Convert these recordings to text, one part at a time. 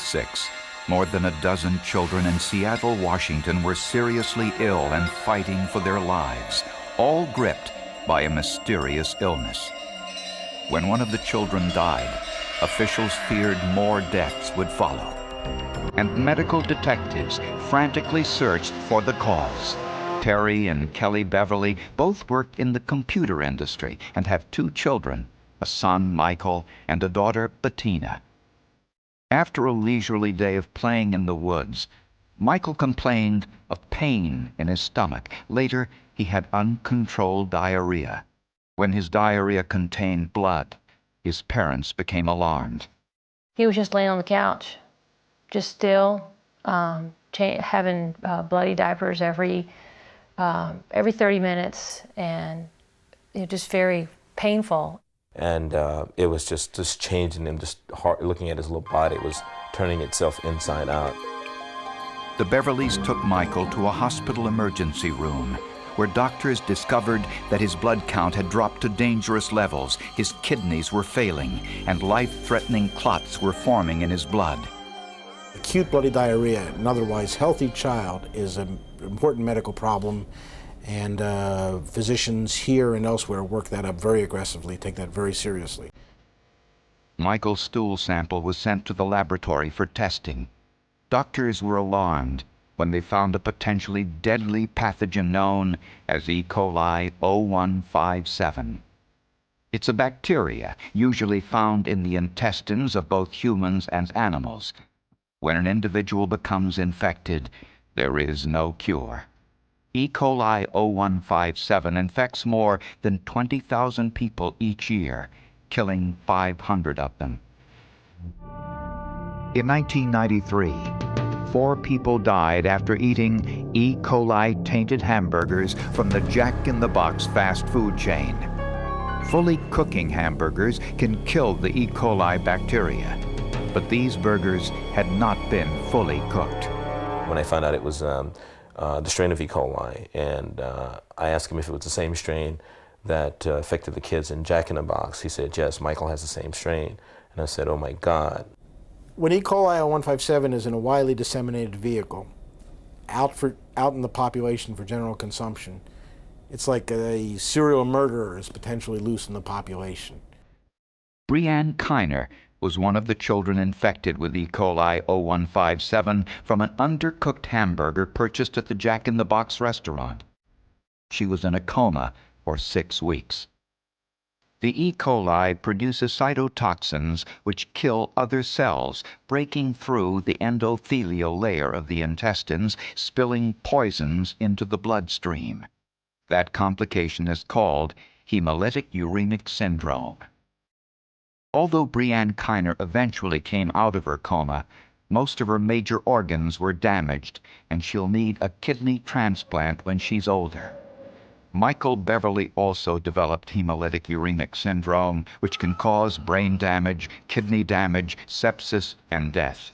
1946, more than a dozen children in Seattle, Washington were seriously ill and fighting for their lives, all gripped by a mysterious illness. When one of the children died, officials feared more deaths would follow, and medical detectives frantically searched for the cause. Terry and Kelly Beverly both work in the computer industry and have 2 children, a son, Michael, and a daughter, Bettina. After a leisurely day of playing in the woods, Michael complained of pain in his stomach. Later, he had uncontrolled diarrhea. When his diarrhea contained blood, his parents became alarmed. He was just laying on the couch, just still, having bloody diapers every 30 minutes, and just very painful. And it was just changing him, just looking at his little body. It was turning itself inside out. The Beverleys took Michael to a hospital emergency room, where doctors discovered that his blood count had dropped to dangerous levels, his kidneys were failing, and life-threatening clots were forming in his blood. Acute bloody diarrhea in an otherwise healthy child is an important medical problem, and physicians here and elsewhere work that up very aggressively, take that very seriously. Michael's stool sample was sent to the laboratory for testing. Doctors were alarmed when they found a potentially deadly pathogen known as E. coli 0157. It's a bacteria usually found in the intestines of both humans and animals. When an individual becomes infected, there is no cure. E. coli 0157 infects more than 20,000 people each year, killing 500 of them. In 1993, 4 people died after eating E. coli-tainted hamburgers from the Jack in the Box fast food chain. Fully cooking hamburgers can kill the E. coli bacteria, but these burgers had not been fully cooked. When I found out it was the strain of E. coli, and I asked him if it was the same strain that affected the kids in Jack in the Box. He said, yes, Michael has the same strain. And I said, oh my God. When E. coli 0157 is in a widely disseminated vehicle, out in the population for general consumption, it's like a serial murderer is potentially loose in the population. Brianne Kiner was one of the children infected with E. coli 0157 from an undercooked hamburger purchased at the Jack in the Box restaurant. She was in a coma for 6 weeks. The E. coli produces cytotoxins which kill other cells, breaking through the endothelial layer of the intestines, spilling poisons into the bloodstream. That complication is called hemolytic uremic syndrome. Although Brianne Kiner eventually came out of her coma, most of her major organs were damaged, and she'll need a kidney transplant when she's older. Michael Beverly also developed hemolytic uremic syndrome, which can cause brain damage, kidney damage, sepsis, and death.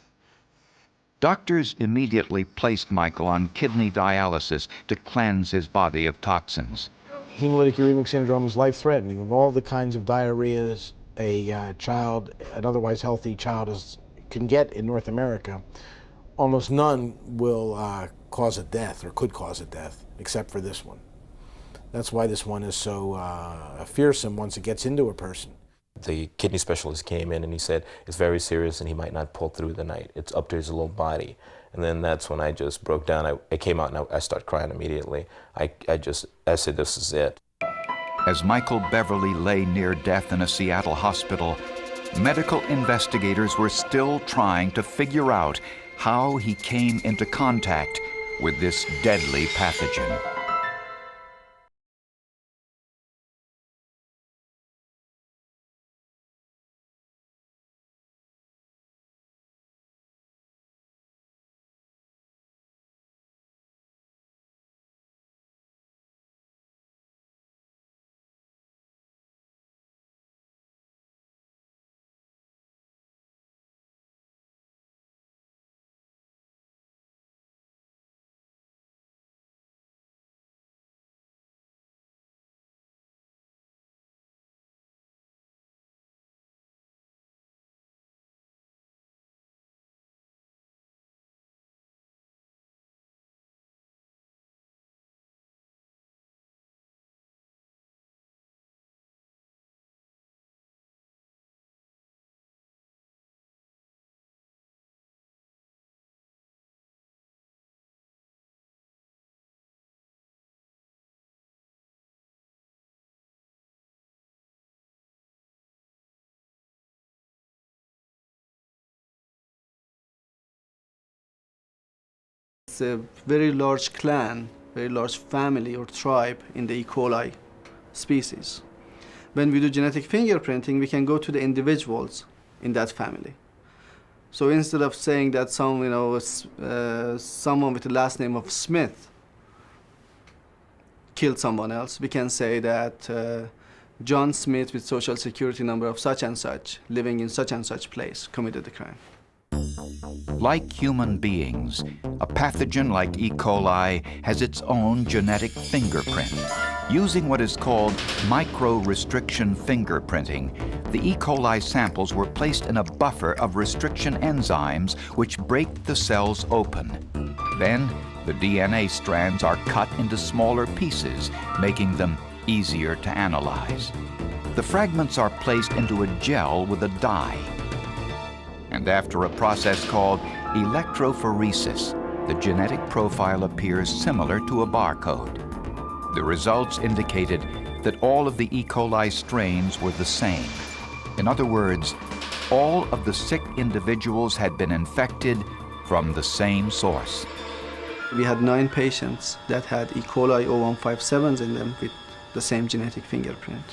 Doctors immediately placed Michael on kidney dialysis to cleanse his body of toxins. Hemolytic uremic syndrome is life-threatening. Of all the kinds of diarrheas an otherwise healthy child can get in North America, almost none will cause a death or could cause a death, except for this one. That's why this one is so fearsome once it gets into a person. The kidney specialist came in and he said it's very serious and he might not pull through the night. It's up to his little body. And then that's when I just broke down. I came out and I started crying immediately. I said, this is it. As Michael Beverly lay near death in a Seattle hospital, medical investigators were still trying to figure out how he came into contact with this deadly pathogen. it's a very large clan, very large family or tribe in the E. coli species. When we do genetic fingerprinting, we can go to the individuals in that family. So instead of saying that someone with the last name of Smith killed someone else, we can say that John Smith with social security number of such and such, living in such and such place, committed the crime. Like human beings, a pathogen like E. coli has its own genetic fingerprint. Using what is called micro-restriction fingerprinting, the E. coli samples were placed in a buffer of restriction enzymes which break the cells open. Then, the DNA strands are cut into smaller pieces, making them easier to analyze. The fragments are placed into a gel with a dye. And after a process called electrophoresis, the genetic profile appears similar to a barcode. The results indicated that all of the E. coli strains were the same. In other words, all of the sick individuals had been infected from the same source. We had 9 patients that had E. coli 0157s in them with the same genetic fingerprint.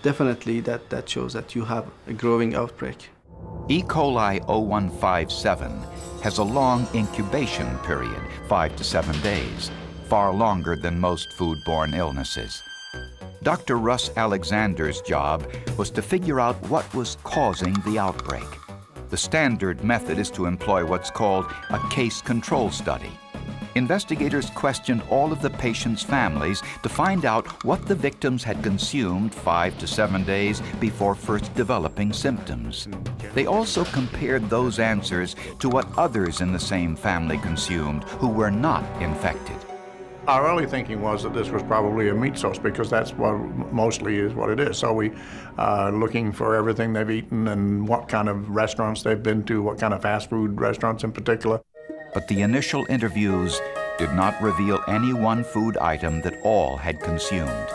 Definitely that shows that you have a growing outbreak. E. coli 0157 has a long incubation period, 5 to 7 days, far longer than most foodborne illnesses. Dr. Russ Alexander's job was to figure out what was causing the outbreak. The standard method is to employ what's called a case control study. Investigators questioned all of the patients' families to find out what the victims had consumed 5 to 7 days before first developing symptoms. They also compared those answers to what others in the same family consumed who were not infected. Our early thinking was that this was probably a meat source because that's what mostly is what it is. So we are looking for everything they've eaten and what kind of restaurants they've been to, what kind of fast food restaurants in particular. But the initial interviews did not reveal any one food item that all had consumed.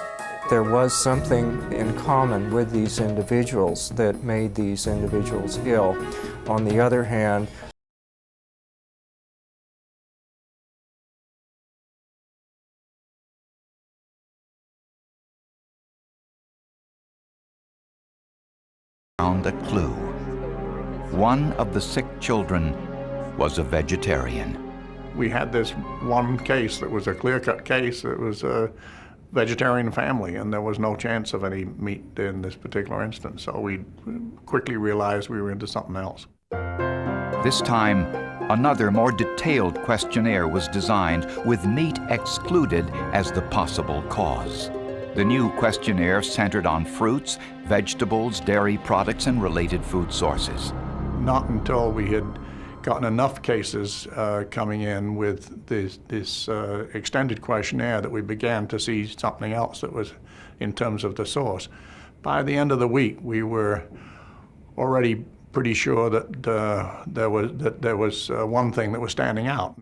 There was something in common with these individuals that made these individuals ill. On the other hand, found a clue. One of the sick children was a vegetarian. We had this one case that was a clear-cut case that was a vegetarian family, and there was no chance of any meat in this particular instance. So we quickly realized we were into something else. This time, another more detailed questionnaire was designed with meat excluded as the possible cause. The new questionnaire centered on fruits, vegetables, dairy products, and related food sources. Not until we had gotten enough cases coming in with this extended questionnaire that we began to see something else that was in terms of the source. By the end of the week, we were already pretty sure that there was one thing that was standing out.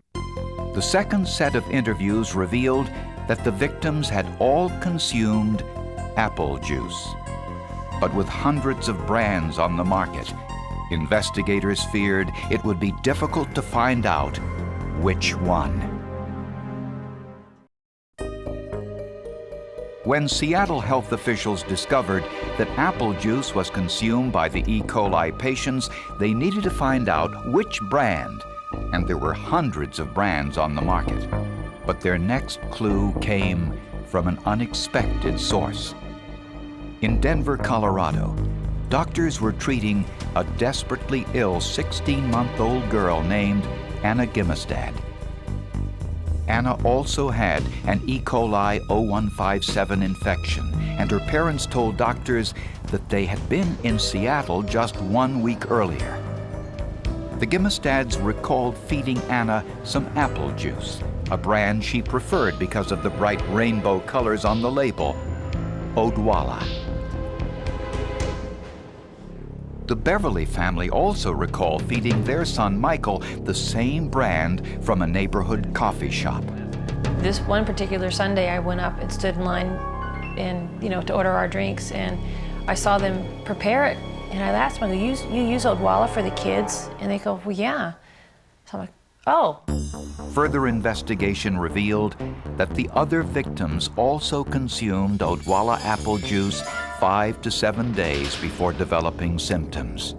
The second set of interviews revealed that the victims had all consumed apple juice. But with hundreds of brands on the market, investigators feared it would be difficult to find out which one. When Seattle health officials discovered that apple juice was consumed by the E. coli patients, they needed to find out which brand, and there were hundreds of brands on the market. But their next clue came from an unexpected source. In Denver, Colorado, doctors were treating a desperately ill 16-month-old girl named Anna Gimestad. Anna also had an E. coli 0157 infection, and her parents told doctors that they had been in Seattle just 1 week earlier. The Gimestads recalled feeding Anna some apple juice, a brand she preferred because of the bright rainbow colors on the label, Odwalla. The Beverly family also recalled feeding their son Michael the same brand from a neighborhood coffee shop. This one particular Sunday, I went up and stood in line to order our drinks, and I saw them prepare it. And I asked them, you use Odwalla for the kids? And they go, well, yeah. So I'm like, Oh, Further investigation revealed that the other victims also consumed Odwalla apple juice 5 to 7 days before developing symptoms.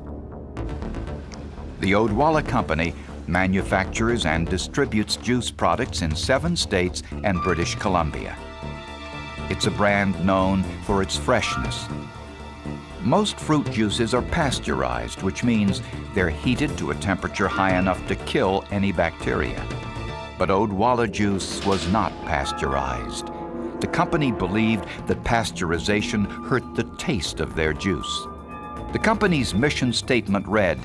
The Odwalla Company manufactures and distributes juice products in 7 states and British Columbia. It's a brand known for its freshness. Most fruit juices are pasteurized, which means they're heated to a temperature high enough to kill any bacteria. But Odwalla juice was not pasteurized. The company believed that pasteurization hurt the taste of their juice. The company's mission statement read,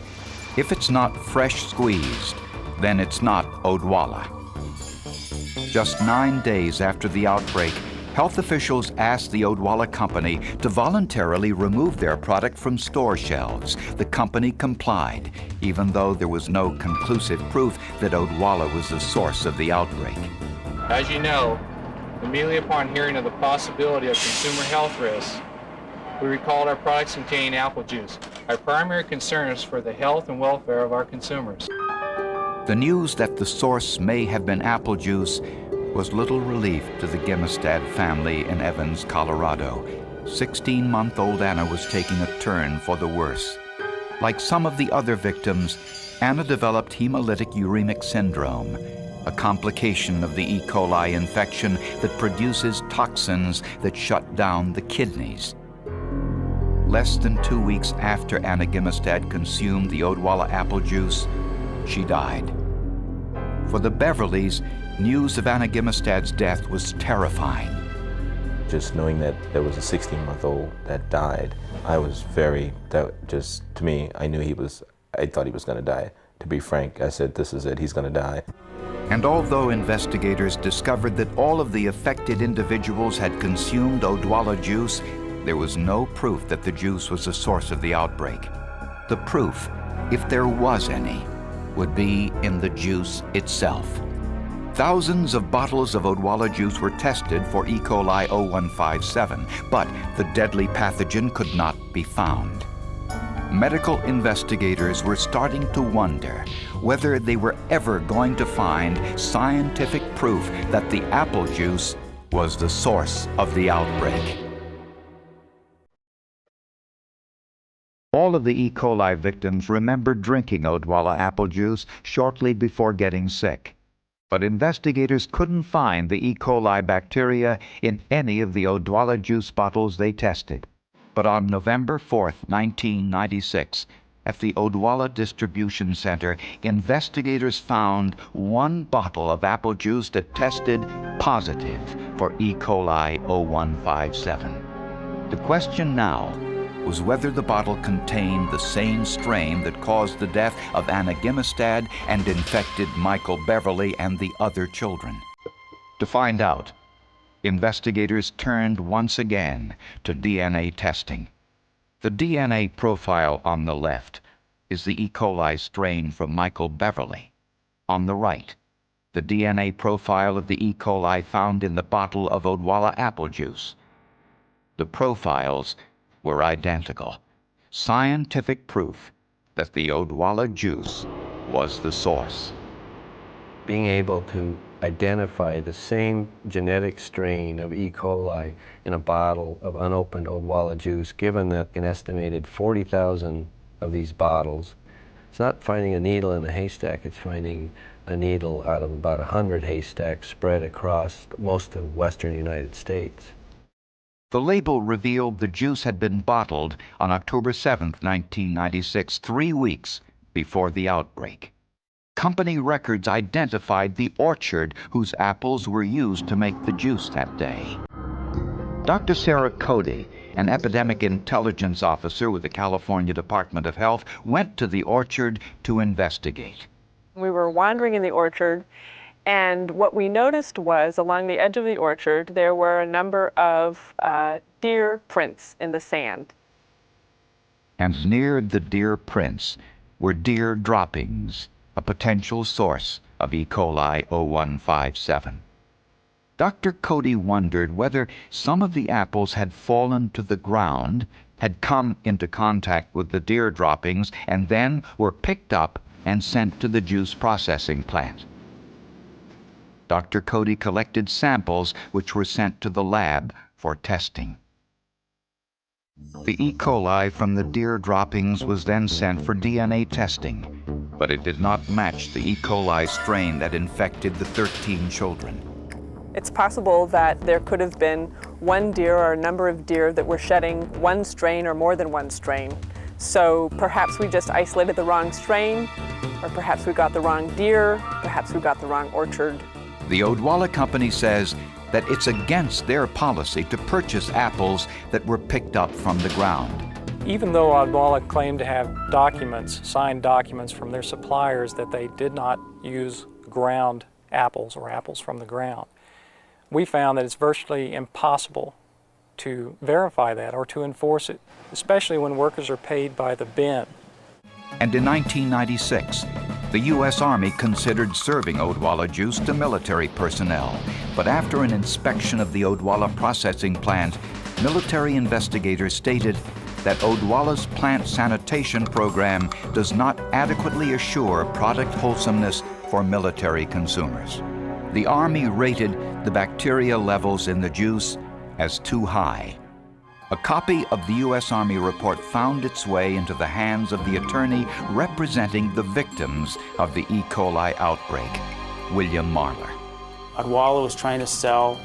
"If it's not fresh squeezed, then it's not Odwalla." Just 9 days after the outbreak, health officials asked the Odwalla Company to voluntarily remove their product from store shelves. The company complied, even though there was no conclusive proof that Odwalla was the source of the outbreak. As you know, immediately upon hearing of the possibility of consumer health risks, we recalled our products containing apple juice. Our primary concern is for the health and welfare of our consumers. The news that the source may have been apple juice was little relief to the Gimestad family in Evans, Colorado. 16-month-old Anna was taking a turn for the worse. Like some of the other victims, Anna developed hemolytic uremic syndrome, a complication of the E. coli infection that produces toxins that shut down the kidneys. Less than 2 weeks after Anna Gimestad consumed the Odwalla apple juice, she died. For the Beverleys, news of Anna Gimestad's death was terrifying. Just knowing that there was a 16-month-old that died, to me, I thought he was going to die. To be frank, I said, this is it, he's going to die. And although investigators discovered that all of the affected individuals had consumed Odwalla juice, there was no proof that the juice was the source of the outbreak. The proof, if there was any, would be in the juice itself. Thousands of bottles of Odwalla juice were tested for E. coli 0157, but the deadly pathogen could not be found. Medical investigators were starting to wonder whether they were ever going to find scientific proof that the apple juice was the source of the outbreak. All of the E. coli victims remembered drinking Odwalla apple juice shortly before getting sick. But investigators couldn't find the E. coli bacteria in any of the Odwalla juice bottles they tested. But on November 4, 1996, at the Odwalla Distribution Center, investigators found one bottle of apple juice that tested positive for E. coli 0157. The question now was whether the bottle contained the same strain that caused the death of Anna Gimestad and infected Michael Beverly and the other children. To find out, investigators turned once again to DNA testing. The DNA profile on the left is the E. coli strain from Michael Beverly. On the right, the DNA profile of the E. coli found in the bottle of Odwalla apple juice. The profiles were identical. Scientific proof that the Odwalla juice was the source. Being able to identify the same genetic strain of E. coli in a bottle of unopened Odwalla juice, given that an estimated 40,000 of these bottles, it's not finding a needle in a haystack, it's finding a needle out of about 100 haystacks spread across most of western United States. The label revealed the juice had been bottled on October 7, 1996, 3 weeks before the outbreak. Company records identified the orchard whose apples were used to make the juice that day. Dr. Sarah Cody, an epidemic intelligence officer with the California Department of Health, went to the orchard to investigate. We were wandering in the orchard, and what we noticed was along the edge of the orchard there were a number of deer prints in the sand. And near the deer prints were deer droppings, a potential source of E. coli 0157. Dr. Cody wondered whether some of the apples had fallen to the ground, had come into contact with the deer droppings, and then were picked up and sent to the juice processing plant. Dr. Cody collected samples which were sent to the lab for testing. The E. coli from the deer droppings was then sent for DNA testing, but it did not match the E. coli strain that infected the 13 children. It's possible that there could have been one deer or a number of deer that were shedding one strain or more than one strain. So perhaps we just isolated the wrong strain, or perhaps we got the wrong deer, perhaps we got the wrong orchard. The Odwalla Company says that it's against their policy to purchase apples that were picked up from the ground. Even though Odwalla claimed to have documents, signed documents from their suppliers that they did not use ground apples or apples from the ground, we found that it's virtually impossible to verify that or to enforce it, especially when workers are paid by the bin. And in 1996, the U.S. Army considered serving Odwalla juice to military personnel. But after an inspection of the Odwalla processing plant, military investigators stated that Odwalla's plant sanitation program does not adequately assure product wholesomeness for military consumers. The Army rated the bacteria levels in the juice as too high. A copy of the U.S. Army report found its way into the hands of the attorney representing the victims of the E. coli outbreak, William Marler. Odwalla was trying to sell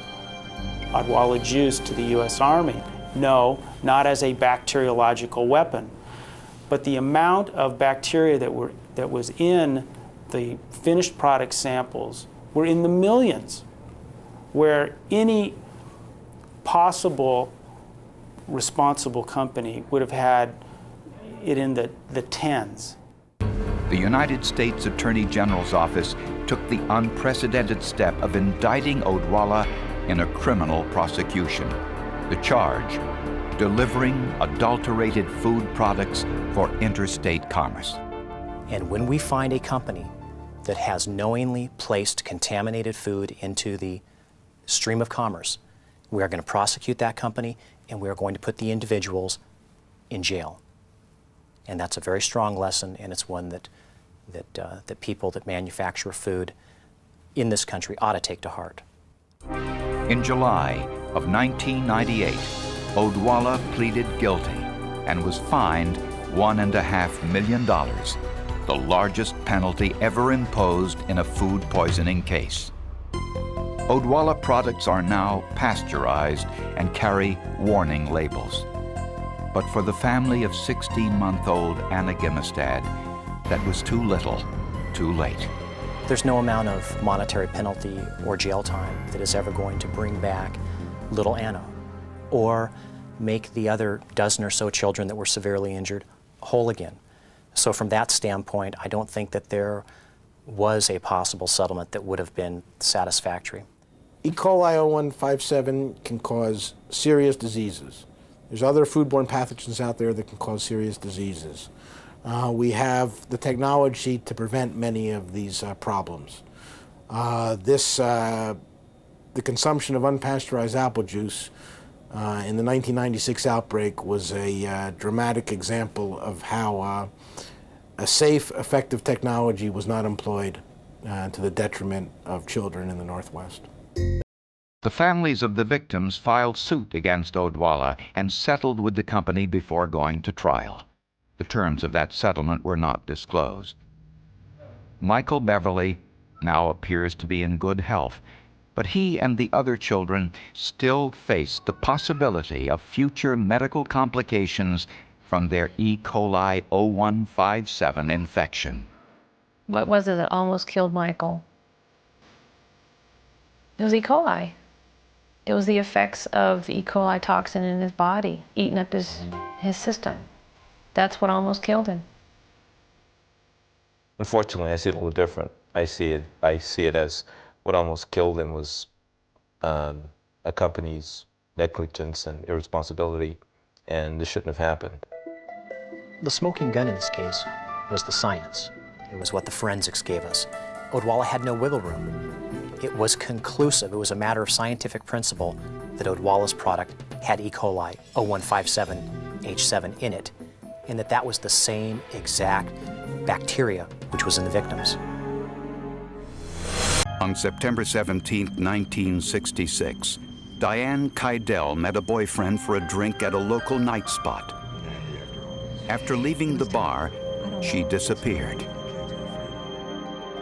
Odwalla juice to the U.S. Army. No, not as a bacteriological weapon, but the amount of bacteria that was in the finished product samples were in the millions, where any possible responsible company would have had it in the tens. The United States Attorney General's office took the unprecedented step of indicting Odwalla in a criminal prosecution. The charge, delivering adulterated food products for interstate commerce. And when we find a company that has knowingly placed contaminated food into the stream of commerce, we are going to prosecute that company and we are going to put the individuals in jail. And that's a very strong lesson, and it's one that people that manufacture food in this country ought to take to heart. In July of 1998, Odwalla pleaded guilty and was fined $1.5 million, the largest penalty ever imposed in a food poisoning case. Odwalla products are now pasteurized and carry warning labels. But for the family of 16-month-old Anna Gimestad, that was too little, too late. There's no amount of monetary penalty or jail time that is ever going to bring back little Anna or make the other dozen or so children that were severely injured whole again. So from that standpoint, I don't think that there was a possible settlement that would have been satisfactory. E. coli 0157 can cause serious diseases. There's other foodborne pathogens out there that can cause serious diseases. We have the technology to prevent many of these problems. The consumption of unpasteurized apple juice in the 1996 outbreak was a dramatic example of how a safe, effective technology was not employed to the detriment of children in the Northwest. The families of the victims filed suit against Odwalla and settled with the company before going to trial. The terms of that settlement were not disclosed. Michael Beverly now appears to be in good health, but he and the other children still face the possibility of future medical complications from their E. coli 0157 infection. What was it that almost killed Michael? It was E. coli. It was the effects of the E. coli toxin in his body, eating up his system. That's what almost killed him. Unfortunately, I see it a little different. I see it as what almost killed him was a company's negligence and irresponsibility, and this shouldn't have happened. The smoking gun in this case was the science. It was what the forensics gave us. Odwalla had no wiggle room. It was conclusive. It was a matter of scientific principle that Odwalla's product had E. coli 0157H7 in it, and that was the same exact bacteria which was in the victims. On September 17, 1966, Diane Keidel met a boyfriend for a drink at a local night spot. After leaving the bar, she disappeared.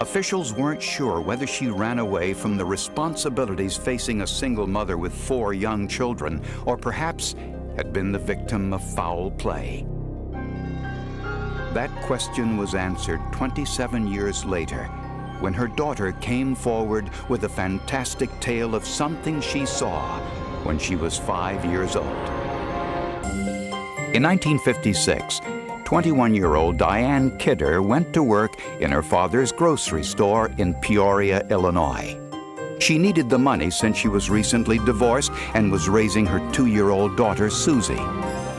Officials weren't sure whether she ran away from the responsibilities facing a single mother with 4 young children, or perhaps had been the victim of foul play. That question was answered 27 years later, when her daughter came forward with a fantastic tale of something she saw when she was 5 years old. In 1956, 21-year-old Diane Kidder went to work in her father's grocery store in Peoria, Illinois. She needed the money since she was recently divorced and was raising her 2-year-old daughter, Susie.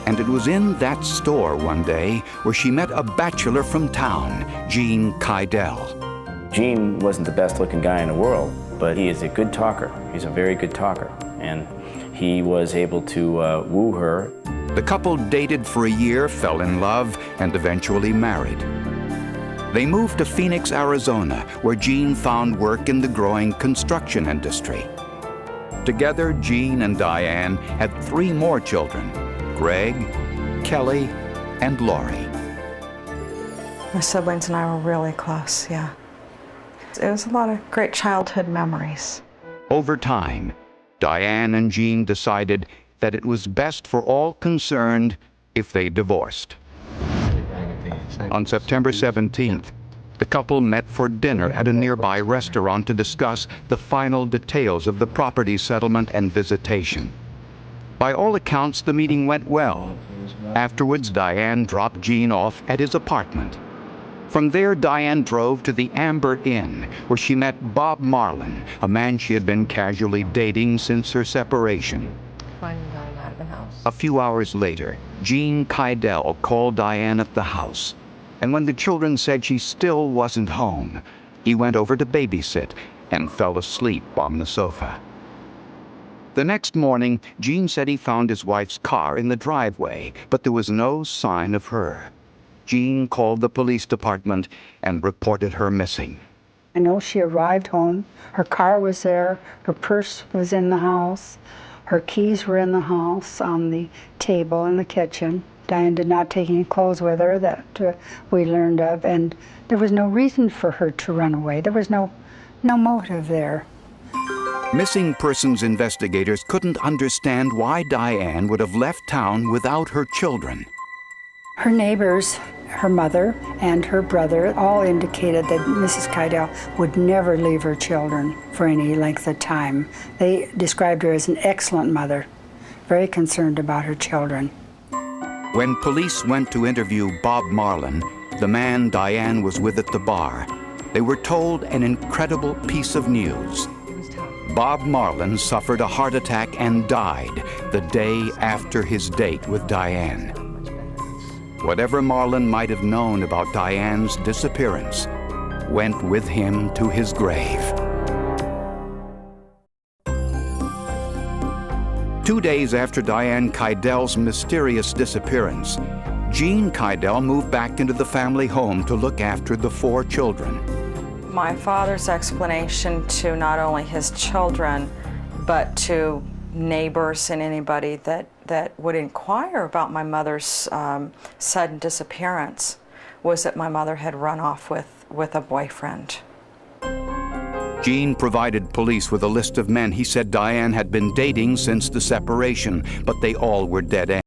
And it was in that store one day where she met a bachelor from town, Gene Keidel. Gene wasn't the best looking guy in the world, but he is a good talker. He's a very good talker. And he was able to woo her. The couple dated for a year, fell in love, and eventually married. They moved to Phoenix, Arizona, where Gene found work in the growing construction industry. Together, Gene and Diane had 3 more children, Greg, Kelly, and Lori. My siblings and I were really close, yeah. It was a lot of great childhood memories. Over time, Diane and Gene decided that it was best for all concerned if they divorced. On September 17th, the couple met for dinner at a nearby restaurant to discuss the final details of the property settlement and visitation. By all accounts, the meeting went well. Afterwards, Diane dropped Gene off at his apartment. From there, Diane drove to the Amber Inn, where she met Bob Marlin, a man she had been casually dating since her separation. A few hours later, Gene Keidel called Diane at the house, and when the children said she still wasn't home, he went over to babysit and fell asleep on the sofa. The next morning, Gene said he found his wife's car in the driveway, but there was no sign of her. Gene called the police department and reported her missing. I know she arrived home. Her car was there. Her purse was in the house. Her keys were in the house on the table in the kitchen. Diane did not take any clothes with her that we learned of, and there was no reason for her to run away. There was no motive there. Missing persons investigators couldn't understand why Diane would have left town without her children. Her neighbors, her mother and her brother, all indicated that Mrs. Keidel would never leave her children for any length of time. They described her as an excellent mother, very concerned about her children. When police went to interview Bob Marlin, the man Diane was with at the bar, they were told an incredible piece of news. Bob Marlin suffered a heart attack and died the day after his date with Diane. Whatever Marlin might have known about Diane's disappearance went with him to his grave. 2 days after Diane Keidel's mysterious disappearance, Gene Keidel moved back into the family home to look after the 4 children. My father's explanation to not only his children, but to neighbors and anybody that would inquire about my mother's sudden disappearance was that my mother had run off with a boyfriend. Gene provided police with a list of men he said Diane had been dating since the separation, but they all were dead ends.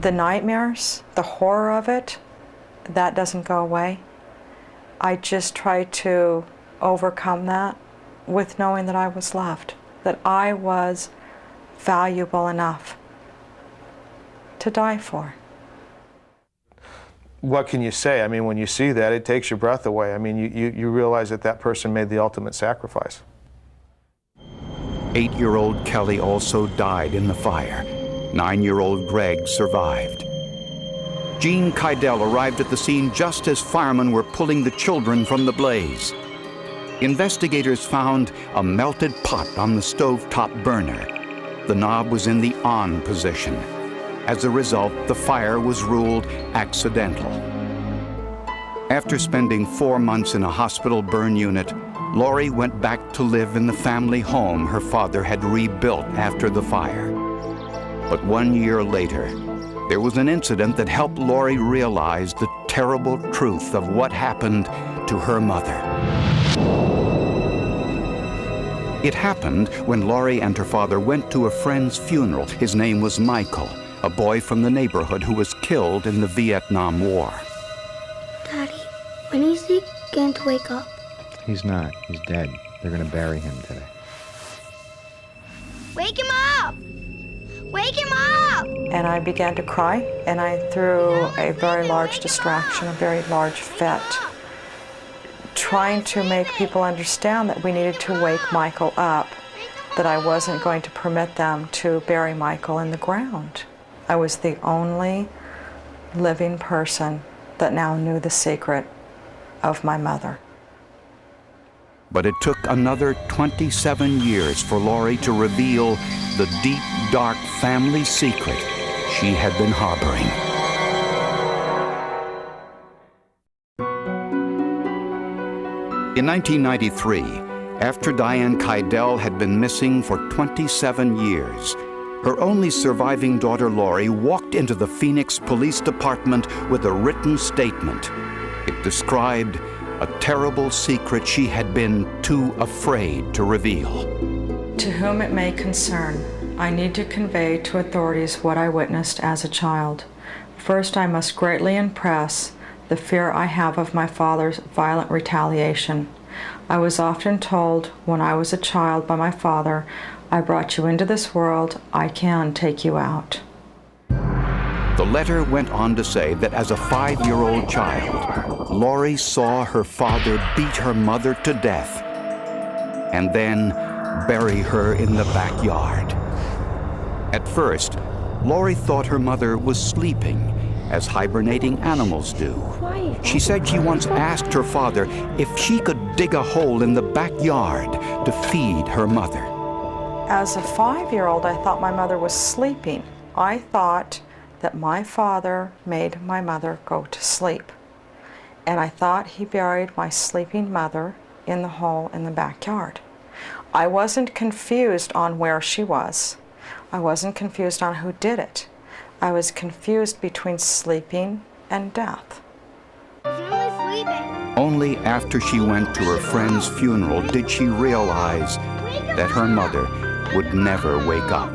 the nightmares, the horror of it, that doesn't go away. I just try to overcome that with knowing that I was loved, that I was valuable enough to die for. What can you say? I mean, when you see that, it takes your breath away. I mean, you realize that that person made the ultimate sacrifice. 8-year-old Kelly also died in the fire. 9-year-old Greg survived. Gene Kydell arrived at the scene just as firemen were pulling the children from the blaze. Investigators found a melted pot on the stovetop burner. The knob was in the on position. As a result, the fire was ruled accidental. After spending 4 months in a hospital burn unit, Lori went back to live in the family home her father had rebuilt after the fire. But 1 year later, there was an incident that helped Lori realize the terrible truth of what happened to her mother. It happened when Lori and her father went to a friend's funeral. His name was Michael, a boy from the neighborhood who was killed in the Vietnam War. Daddy, when is he going to wake up? He's not. He's dead. They're going to bury him today. Wake him up! Wake him up! And I began to cry, and I threw a very large distraction, a very large fit, trying to make people understand that we needed to wake Michael up, that I wasn't going to permit them to bury Michael in the ground. I was the only living person that now knew the secret of my mother. But it took another 27 years for Lori to reveal the deep, dark family secret she had been harboring. In 1993, after Diane Kydell had been missing for 27 years, her only surviving daughter, Lori, walked into the Phoenix Police Department with a written statement. It described a terrible secret she had been too afraid to reveal. To whom it may concern, I need to convey to authorities what I witnessed as a child. First, I must greatly impress the fear I have of my father's violent retaliation. I was often told when I was a child by my father, I brought you into this world, I can take you out. The letter went on to say that as a 5-year-old child, Lori saw her father beat her mother to death and then bury her in the backyard. At first, Lori thought her mother was sleeping, as hibernating animals do. She said she once asked her father if she could dig a hole in the backyard to feed her mother. As a 5-year-old, I thought my mother was sleeping. I thought that my father made my mother go to sleep. And I thought he buried my sleeping mother in the hole in the backyard. I wasn't confused on where she was. I wasn't confused on who did it. I was confused between sleeping and death. Only after she went to her friend's funeral did she realize that her mother would never wake up.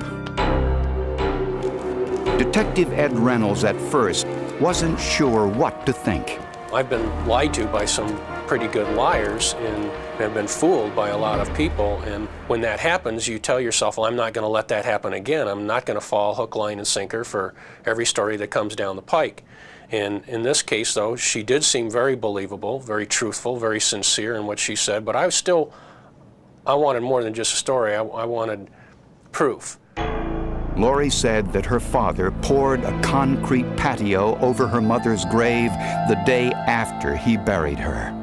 Detective Ed Reynolds at first wasn't sure what to think. I've been lied to by some pretty good liars and have been fooled by a lot of people, and when that happens you tell yourself, well, I'm not going to let that happen again. I'm not going to fall hook, line, and sinker for every story that comes down the pike. And in this case, though, she did seem very believable, very truthful, very sincere in what she said, but I wanted more than just a story. I wanted proof. Lori said that her father poured a concrete patio over her mother's grave the day after he buried her.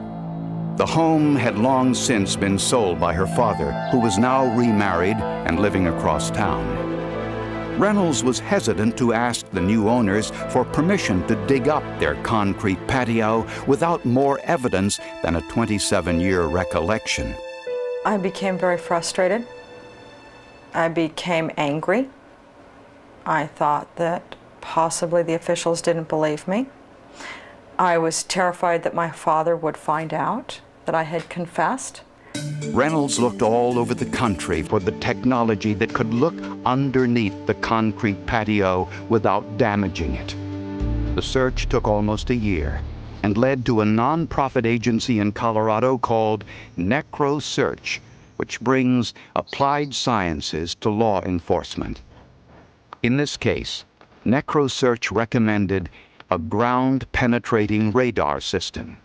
The home had long since been sold by her father, who was now remarried and living across town. Reynolds was hesitant to ask the new owners for permission to dig up their concrete patio without more evidence than a 27-year recollection. I became very frustrated. I became angry. I thought that possibly the officials didn't believe me. I was terrified that my father would find out that I had confessed. Reynolds looked all over the country for the technology that could look underneath the concrete patio without damaging it. The search took almost a year and led to a non-profit agency in Colorado called NecroSearch, which brings applied sciences to law enforcement. In this case, NecroSearch recommended a ground-penetrating radar system.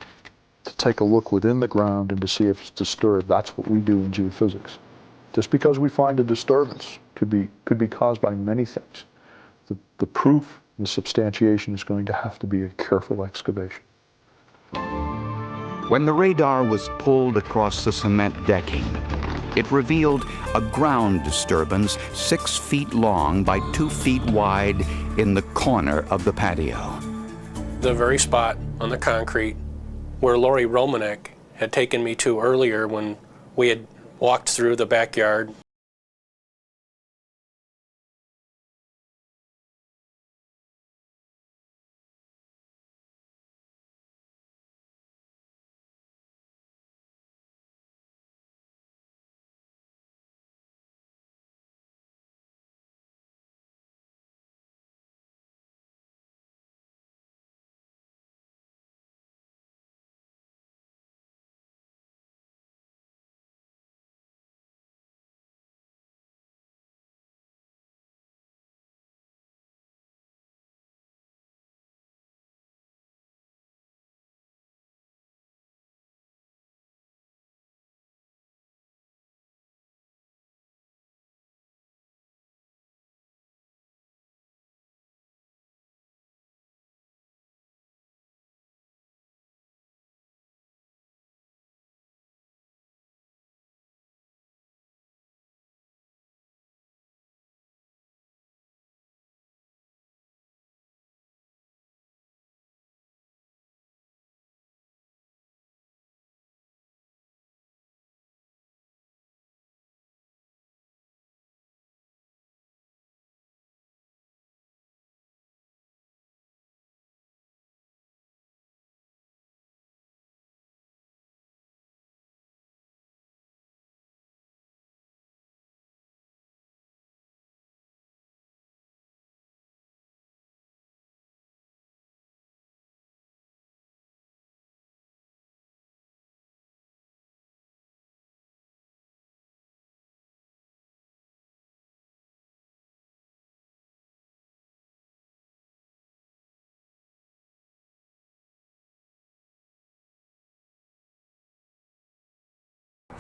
To take a look within the ground and to see if it's disturbed. That's what we do in geophysics. Just because we find a disturbance could be caused by many things. The proof, the substantiation is going to have to be a careful excavation. When the radar was pulled across the cement decking, it revealed a ground disturbance 6 feet long by 2 feet wide in the corner of the patio. The very spot on the concrete where Lori Romanek had taken me to earlier when we had walked through the backyard.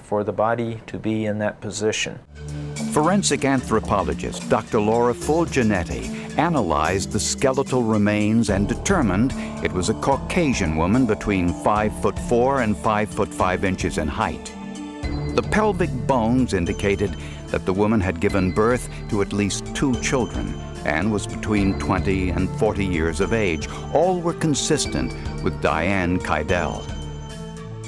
For the body to be in that position. Forensic anthropologist Dr. Laura Fulginetti analyzed the skeletal remains and determined it was a Caucasian woman between 5'4" and 5'5" in height. The pelvic bones indicated that the woman had given birth to at least 2 children and was between 20 and 40 years of age. All were consistent with Diane Keidel.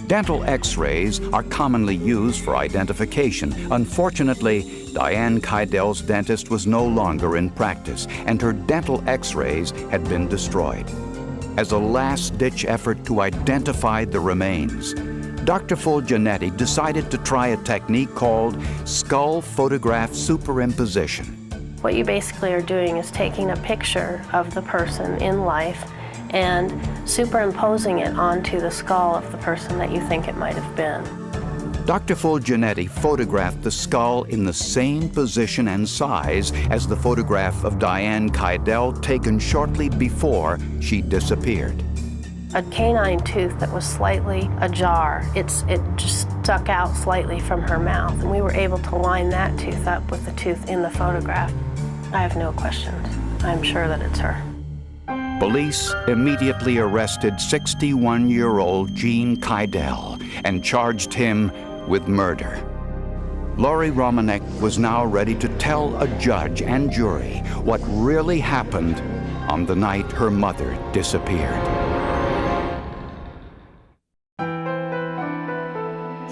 Dental x-rays are commonly used for identification. Unfortunately, Diane Keidel's dentist was no longer in practice, and her dental x-rays had been destroyed. As a last-ditch effort to identify the remains, Dr. Fulginetti decided to try a technique called skull photograph superimposition. What you basically are doing is taking a picture of the person in life and superimposing it onto the skull of the person that you think it might have been. Dr. Fulginetti photographed the skull in the same position and size as the photograph of Diane Keidel taken shortly before she disappeared. A canine tooth that was slightly ajar. It just stuck out slightly from her mouth, and we were able to line that tooth up with the tooth in the photograph. I have no questions. I'm sure that it's her. Police immediately arrested 61-year-old Gene Keidel and charged him with murder. Lori Romanek was now ready to tell a judge and jury what really happened on the night her mother disappeared.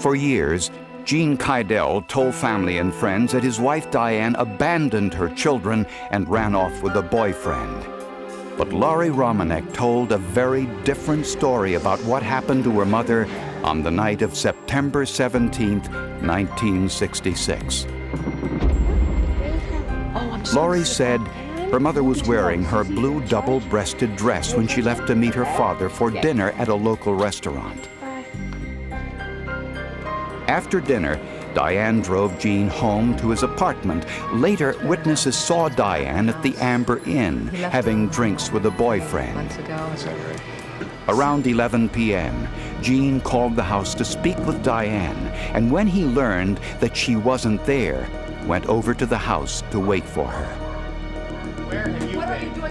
For years, Gene Keidel told family and friends that his wife Diane abandoned her children and ran off with a boyfriend. But Laurie Romanek told a very different story about what happened to her mother on the night of September 17th, 1966. Laurie said her mother was wearing her blue double-breasted dress when she left to meet her father for dinner at a local restaurant. After dinner, Diane drove Jean home to his apartment. Later, witnesses saw Diane at the Amber Inn having drinks with a boyfriend. Around 11 p.m., Jean called the house to speak with Diane, and when he learned that she wasn't there, went over to the house to wait for her.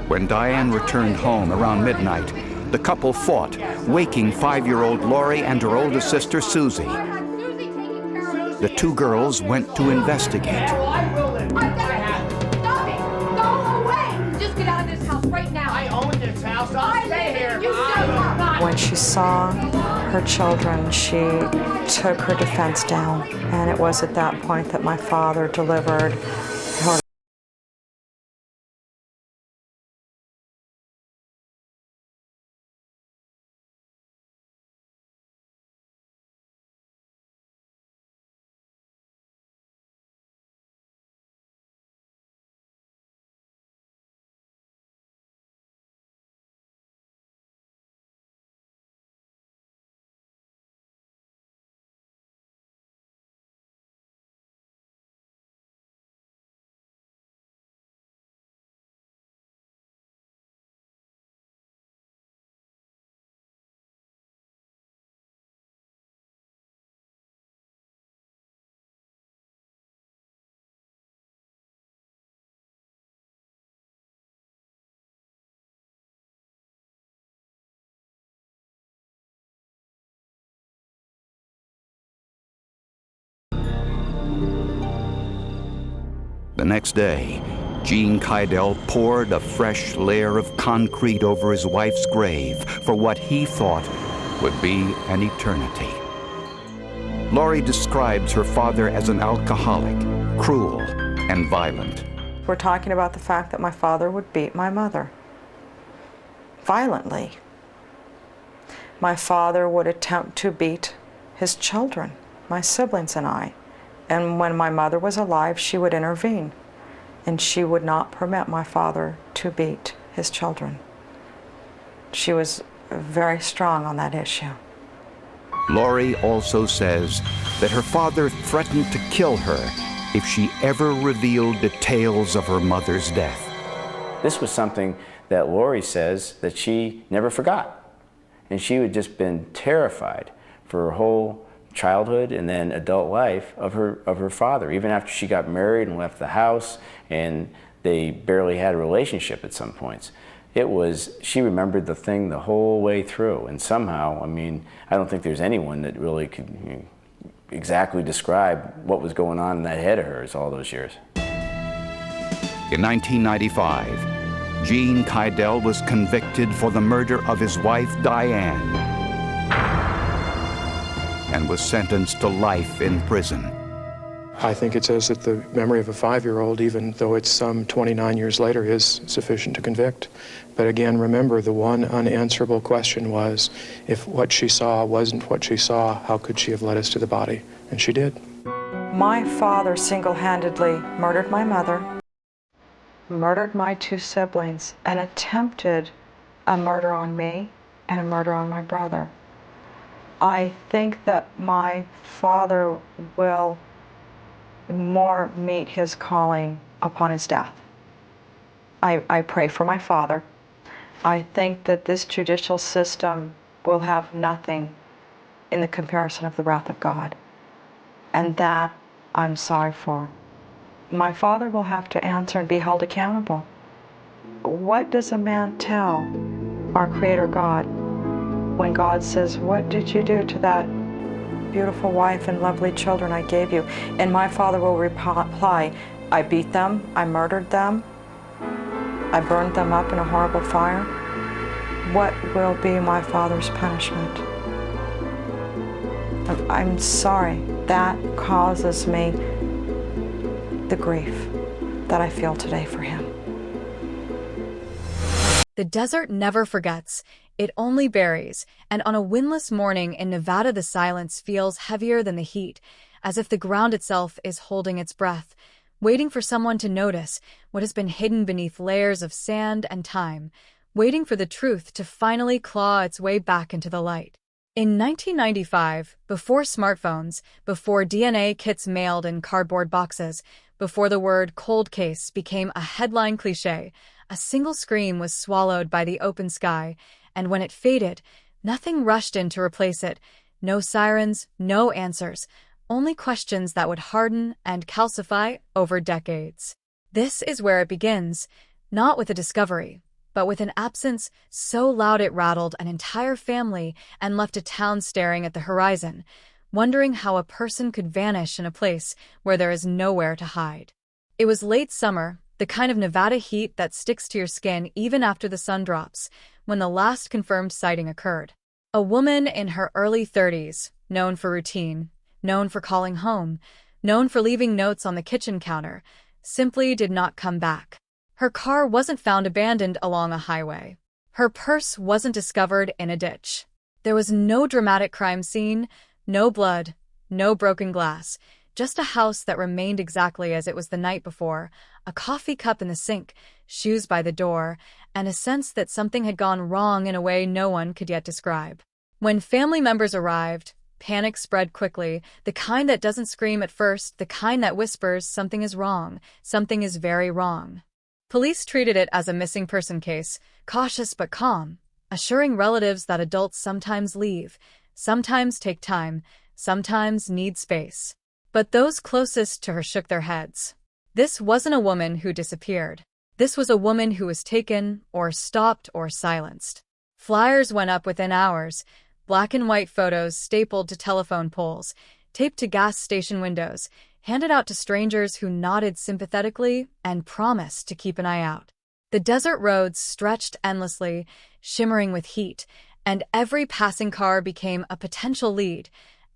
When Diane returned home around midnight, the couple fought, waking 5-year-old Laurie and her oldest sister, Susie. The two girls went to investigate. When she saw her children, she took her defense down, and it was at that point that my father delivered her. The next day, Gene Kydell poured a fresh layer of concrete over his wife's grave for what he thought would be an eternity. Laurie describes her father as an alcoholic, cruel, and violent. We're talking about the fact that my father would beat my mother violently. My father would attempt to beat his children, my siblings and I. And when my mother was alive, she would intervene, and she would not permit my father to beat his children. She was very strong on that issue. Laurie also says that her father threatened to kill her if she ever revealed details of her mother's death. This was something that Laurie says that she never forgot. And she had just been terrified for her whole childhood and then adult life of her father, even after she got married and left the house, and they barely had a relationship at some points. It was, she remembered the thing the whole way through, and somehow, I mean, I don't think there's anyone that really could exactly describe what was going on in that head of hers all those years. In 1995, Gene Kydell was convicted for the murder of his wife, Diane, and was sentenced to life in prison. I think it says that the memory of a 5-year-old, even though it's some 29 years later, is sufficient to convict. But again, remember, the one unanswerable question was, if what she saw wasn't what she saw, how could she have led us to the body? And she did. My father single-handedly murdered my mother, murdered my 2 siblings, and attempted a murder on me and a murder on my brother. I think that my father will more meet his calling upon his death. I pray for my father. I think that this judicial system will have nothing in the comparison of the wrath of God. And that I'm sorry for. My father will have to answer and be held accountable. What does a man tell our Creator God when God says, what did you do to that beautiful wife and lovely children I gave you? And my father will reply, I beat them, I murdered them, I burned them up in a horrible fire. What will be my father's punishment? I'm sorry. That causes me the grief that I feel today for him. The desert never forgets. It only buries, and on a windless morning in Nevada the silence feels heavier than the heat, as if the ground itself is holding its breath, waiting for someone to notice what has been hidden beneath layers of sand and time, waiting for the truth to finally claw its way back into the light. In 1995, before smartphones, before DNA kits mailed in cardboard boxes, before the word cold case became a headline cliché, a single scream was swallowed by the open sky, and when it faded, nothing rushed in to replace it. No sirens, no answers, only questions that would harden and calcify over decades. This is where it begins, not with a discovery, but with an absence so loud it rattled an entire family and left a town staring at the horizon, wondering how a person could vanish in a place where there is nowhere to hide. It was late summer, the kind of Nevada heat that sticks to your skin even after the sun drops, when the last confirmed sighting occurred. A woman in her early 30s, known for routine, known for calling home, known for leaving notes on the kitchen counter, simply did not come back. Her car wasn't found abandoned along a highway. Her purse wasn't discovered in a ditch. There was no dramatic crime scene, no blood, no broken glass, just a house that remained exactly as it was the night before, a coffee cup in the sink, shoes by the door, and a sense that something had gone wrong in a way no one could yet describe. When family members arrived, panic spread quickly, the kind that doesn't scream at first, the kind that whispers something is wrong, something is very wrong. Police treated it as a missing person case, cautious but calm, assuring relatives that adults sometimes leave, sometimes take time, sometimes need space. But those closest to her shook their heads. This wasn't a woman who disappeared. This was a woman who was taken, or stopped, or silenced. Flyers went up within hours, black and white photos stapled to telephone poles, taped to gas station windows, handed out to strangers who nodded sympathetically and promised to keep an eye out. The desert roads stretched endlessly, shimmering with heat, and every passing car became a potential lead,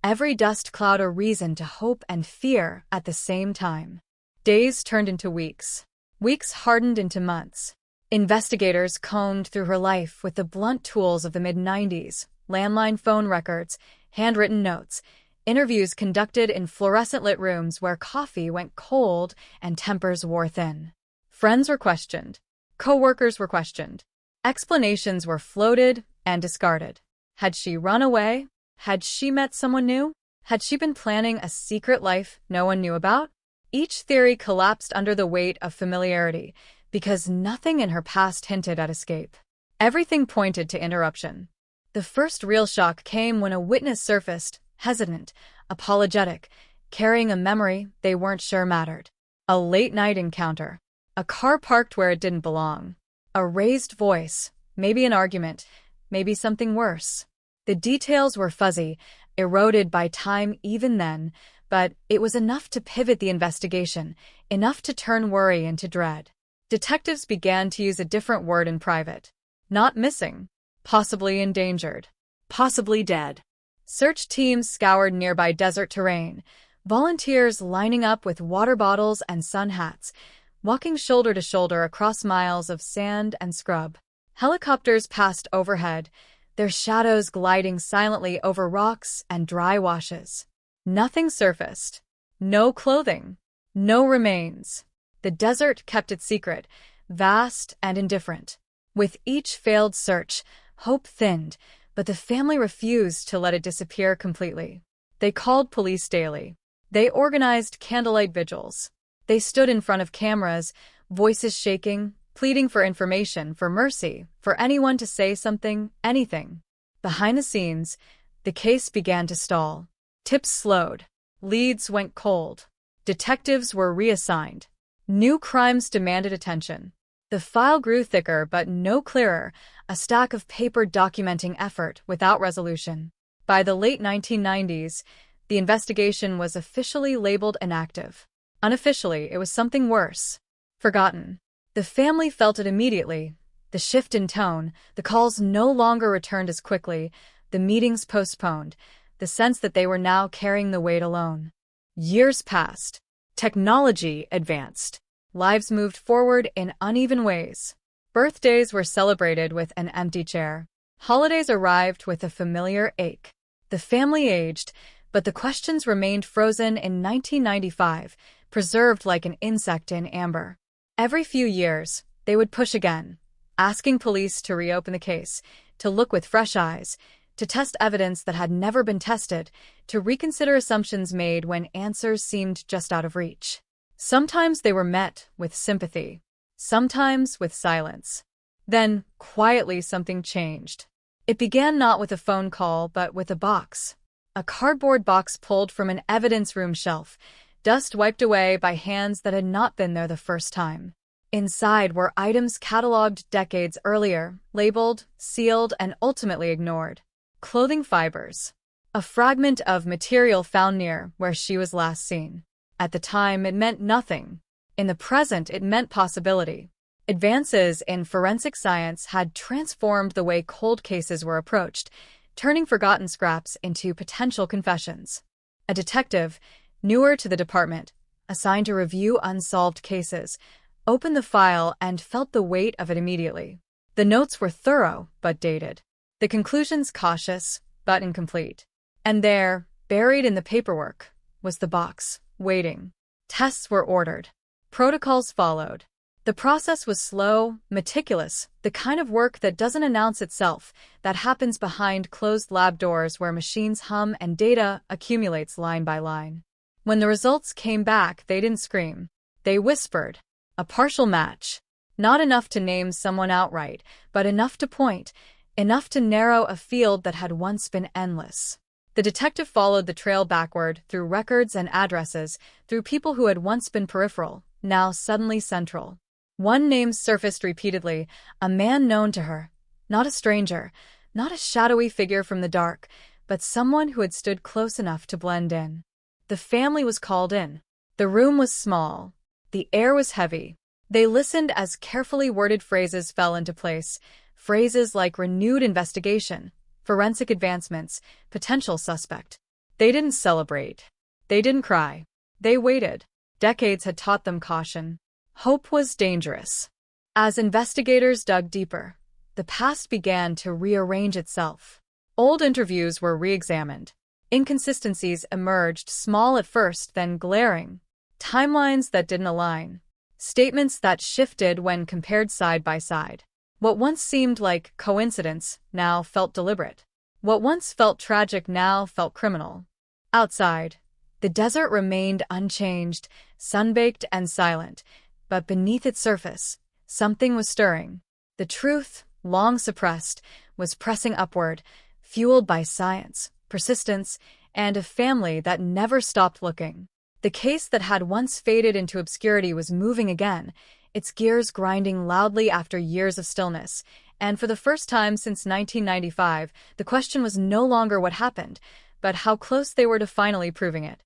every dust cloud a reason to hope and fear at the same time. Days turned into weeks. Weeks hardened into months. Investigators combed through her life with the blunt tools of the mid-90s, landline phone records, handwritten notes, interviews conducted in fluorescent-lit rooms where coffee went cold and tempers wore thin. Friends were questioned. Co-workers were questioned. Explanations were floated and discarded. Had she run away? Had she met someone new? Had she been planning a secret life no one knew about? Each theory collapsed under the weight of familiarity, because nothing in her past hinted at escape. Everything pointed to interruption. The first real shock came when a witness surfaced, hesitant, apologetic, carrying a memory they weren't sure mattered. A late-night encounter. A car parked where it didn't belong. A raised voice. Maybe an argument. Maybe something worse. The details were fuzzy, eroded by time even then, but it was enough to pivot the investigation, enough to turn worry into dread. Detectives began to use a different word in private. Not missing. Possibly endangered. Possibly dead. Search teams scoured nearby desert terrain, volunteers lining up with water bottles and sun hats, walking shoulder to shoulder across miles of sand and scrub. Helicopters passed overhead, their shadows gliding silently over rocks and dry washes. Nothing surfaced. No clothing. No remains. The desert kept its secret, vast and indifferent. With each failed search, hope thinned, but the family refused to let it disappear completely. They called police daily. They organized candlelight vigils. They stood in front of cameras, voices shaking, pleading for information, for mercy, for anyone to say something, anything. Behind the scenes, the case began to stall. Tips slowed. Leads went cold. Detectives were reassigned. New crimes demanded attention. The file grew thicker but no clearer, a stack of paper documenting effort without resolution. By the late 1990s, the investigation was officially labeled inactive. Unofficially, it was something worse. Forgotten. The family felt it immediately. The shift in tone, the calls no longer returned as quickly, the meetings postponed, the sense that they were now carrying the weight alone. Years passed. Technology advanced. Lives moved forward in uneven ways. Birthdays were celebrated with an empty chair. Holidays arrived with a familiar ache. The family aged, but the questions remained frozen in 1995, preserved like an insect in amber. Every few years, they would push again, asking police to reopen the case, to look with fresh eyes, to test evidence that had never been tested, to reconsider assumptions made when answers seemed just out of reach. Sometimes they were met with sympathy, sometimes with silence. Then, quietly, something changed. It began not with a phone call, but with a box. A cardboard box pulled from an evidence room shelf, dust wiped away by hands that had not been there the first time. Inside were items catalogued decades earlier, labeled, sealed, and ultimately ignored. Clothing fibers. A fragment of material found near where she was last seen. At the time, it meant nothing. In the present, it meant possibility. Advances in forensic science had transformed the way cold cases were approached, turning forgotten scraps into potential confessions. A detective, newer to the department, assigned to review unsolved cases, opened the file and felt the weight of it immediately. The notes were thorough but dated. The conclusions cautious but incomplete. And there, buried in the paperwork, was the box, waiting. Tests were ordered. Protocols followed. The process was slow, meticulous, the kind of work that doesn't announce itself, that happens behind closed lab doors where machines hum and data accumulates line by line. When the results came back, they didn't scream. They whispered. A partial match. Not enough to name someone outright, but enough to point, enough to narrow a field that had once been endless. The detective followed the trail backward through records and addresses, through people who had once been peripheral, now suddenly central. One name surfaced repeatedly, a man known to her. Not a stranger, not a shadowy figure from the dark, but someone who had stood close enough to blend in. The family was called in. The room was small. The air was heavy. They listened as carefully worded phrases fell into place, phrases like renewed investigation, forensic advancements, potential suspect. They didn't celebrate. They didn't cry. They waited. Decades had taught them caution. Hope was dangerous. As investigators dug deeper, the past began to rearrange itself. Old interviews were re-examined. Inconsistencies emerged, small at first, then glaring. Timelines that didn't align. Statements that shifted when compared side by side. What once seemed like coincidence now felt deliberate. What once felt tragic now felt criminal. Outside, the desert remained unchanged, sun-baked and silent, but beneath its surface, something was stirring. The truth, long suppressed, was pressing upward, fueled by science, persistence, and a family that never stopped looking. The case that had once faded into obscurity was moving again, its gears grinding loudly after years of stillness. And for the first time since 1995, the question was no longer what happened, but how close they were to finally proving it.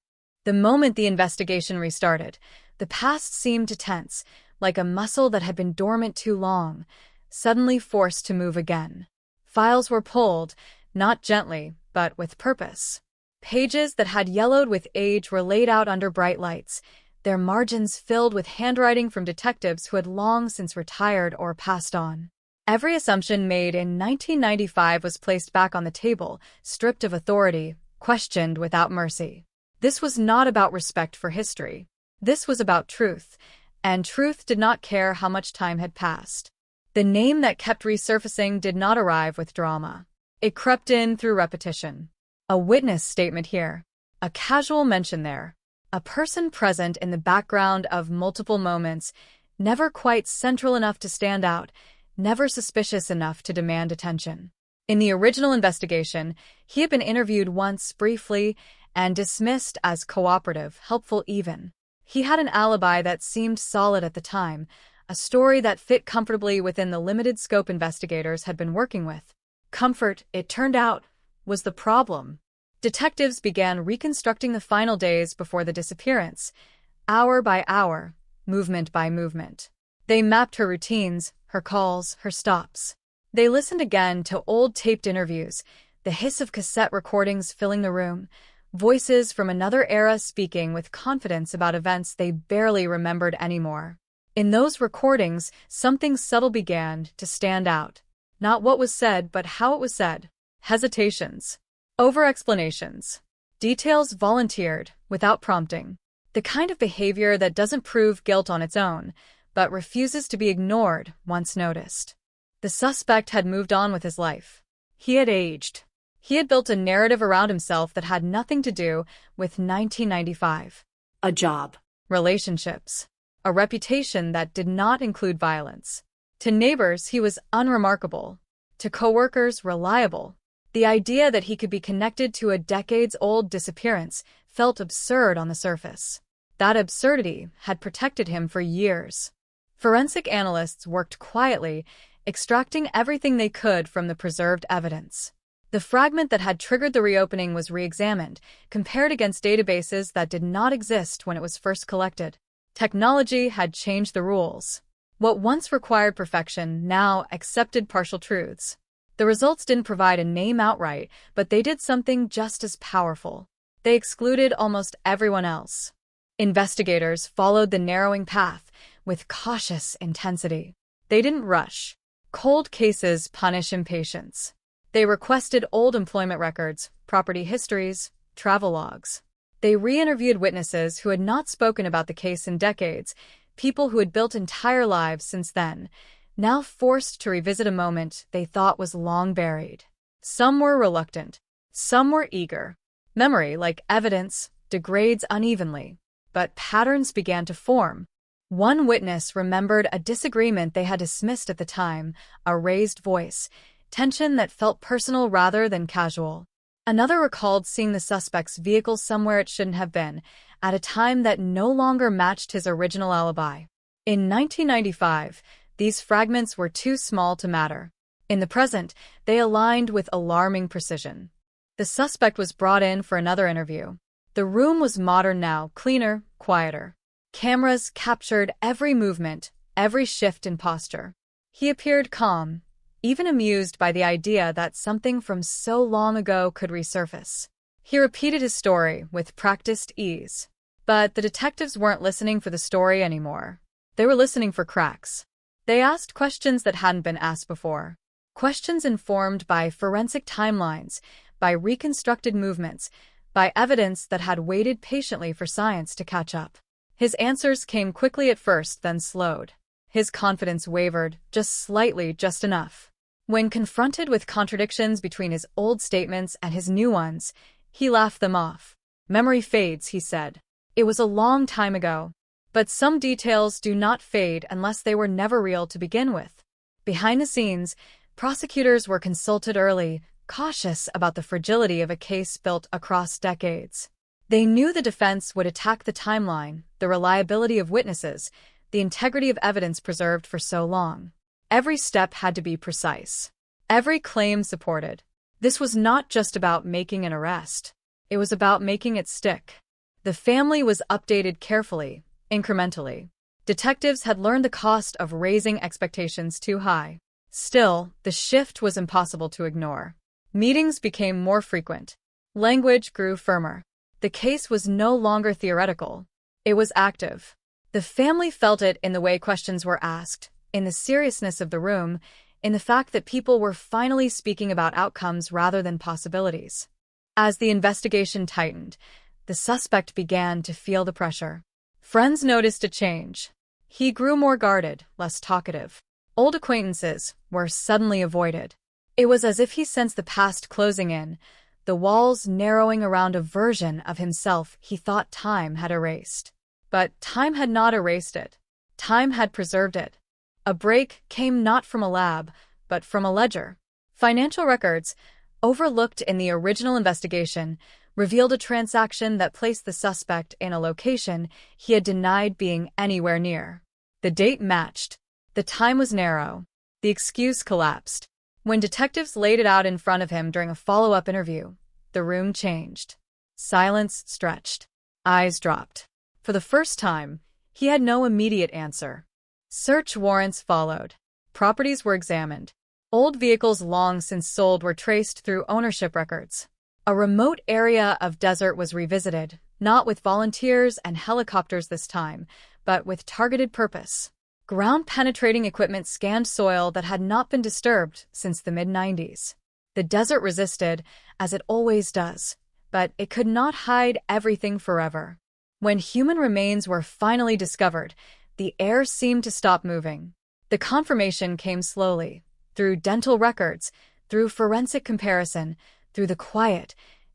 The moment the investigation restarted, the past seemed to tense, like a muscle that had been dormant too long, suddenly forced to move again. Files were pulled, not gently, but with purpose. Pages that had yellowed with age were laid out under bright lights, their margins filled with handwriting from detectives who had long since retired or passed on. Every assumption made in 1995 was placed back on the table, stripped of authority, questioned without mercy. This was not about respect for history. This was about truth, and truth did not care how much time had passed. The name that kept resurfacing did not arrive with drama. It crept in through repetition. A witness statement here, a casual mention there, a person present in the background of multiple moments, never quite central enough to stand out, never suspicious enough to demand attention. In the original investigation, he had been interviewed once briefly and dismissed as cooperative, helpful even. He had an alibi that seemed solid at the time, a story that fit comfortably within the limited scope investigators had been working with. Comfort, it turned out, was the problem. Detectives began reconstructing the final days before the disappearance, hour by hour, movement by movement. They mapped her routines, her calls, her stops. They listened again to old taped interviews, the hiss of cassette recordings filling the room, voices from another era speaking with confidence about events they barely remembered anymore. In those recordings, something subtle began to stand out. Not what was said, but how it was said. Hesitations. Over-explanations. Details volunteered, without prompting. The kind of behavior that doesn't prove guilt on its own, but refuses to be ignored once noticed. The suspect had moved on with his life. He had aged. He had built a narrative around himself that had nothing to do with 1995. A job. Relationships. A reputation that did not include violence. To neighbors, he was unremarkable. To coworkers, reliable. The idea that he could be connected to a decades-old disappearance felt absurd on the surface. That absurdity had protected him for years. Forensic analysts worked quietly, extracting everything they could from the preserved evidence. The fragment that had triggered the reopening was re-examined, compared against databases that did not exist when it was first collected. Technology had changed the rules. What once required perfection now accepted partial truths. The results didn't provide a name outright, but they did something just as powerful. They excluded almost everyone else. Investigators followed the narrowing path with cautious intensity. They didn't rush. Cold cases punish impatience. They requested old employment records, property histories, travel logs. They re-interviewed witnesses who had not spoken about the case in decades, people who had built entire lives since then, now forced to revisit a moment they thought was long buried. Some were reluctant. Some were eager. Memory, like evidence, degrades unevenly. But patterns began to form. One witness remembered a disagreement they had dismissed at the time, a raised voice, tension that felt personal rather than casual. Another recalled seeing the suspect's vehicle somewhere it shouldn't have been, at a time that no longer matched his original alibi. In 1995, these fragments were too small to matter. In the present, they aligned with alarming precision. The suspect was brought in for another interview. The room was modern now, cleaner, quieter. Cameras captured every movement, every shift in posture. He appeared calm, even amused by the idea that something from so long ago could resurface. He repeated his story with practiced ease. But the detectives weren't listening for the story anymore. They were listening for cracks. They asked questions that hadn't been asked before. Questions informed by forensic timelines, by reconstructed movements, by evidence that had waited patiently for science to catch up. His answers came quickly at first, then slowed. His confidence wavered, just slightly, just enough. When confronted with contradictions between his old statements and his new ones, he laughed them off. Memory fades, he said. It was a long time ago. But some details do not fade unless they were never real to begin with. Behind the scenes, prosecutors were consulted early, cautious about the fragility of a case built across decades. They knew the defense would attack the timeline, the reliability of witnesses, the integrity of evidence preserved for so long. Every step had to be precise. Every claim supported. This was not just about making an arrest. It was about making it stick. The family was updated carefully, incrementally. Detectives had learned the cost of raising expectations too high. Still, the shift was impossible to ignore. Meetings became more frequent. Language grew firmer. The case was no longer theoretical. It was active. The family felt it in the way questions were asked, in the seriousness of the room, in the fact that people were finally speaking about outcomes rather than possibilities. As the investigation tightened, the suspect began to feel the pressure. Friends noticed a change. He grew more guarded, less talkative. Old acquaintances were suddenly avoided. It was as if he sensed the past closing in, the walls narrowing around a version of himself he thought time had erased. But time had not erased it. Time had preserved it. A break came not from a lab, but from a ledger. Financial records, overlooked in the original investigation, revealed a transaction that placed the suspect in a location he had denied being anywhere near. The date matched. The time was narrow. The excuse collapsed. When detectives laid it out in front of him during a follow-up interview, the room changed. Silence stretched. Eyes dropped. For the first time, he had no immediate answer. Search warrants followed. Properties were examined. Old vehicles long since sold were traced through ownership records. A remote area of desert was revisited, not with volunteers and helicopters this time, but with targeted purpose. Ground-penetrating equipment scanned soil that had not been disturbed since the mid-90s. The desert resisted, as it always does, but it could not hide everything forever. When human remains were finally discovered, the air seemed to stop moving. The confirmation came slowly, through dental records, through forensic comparison, through the quiet,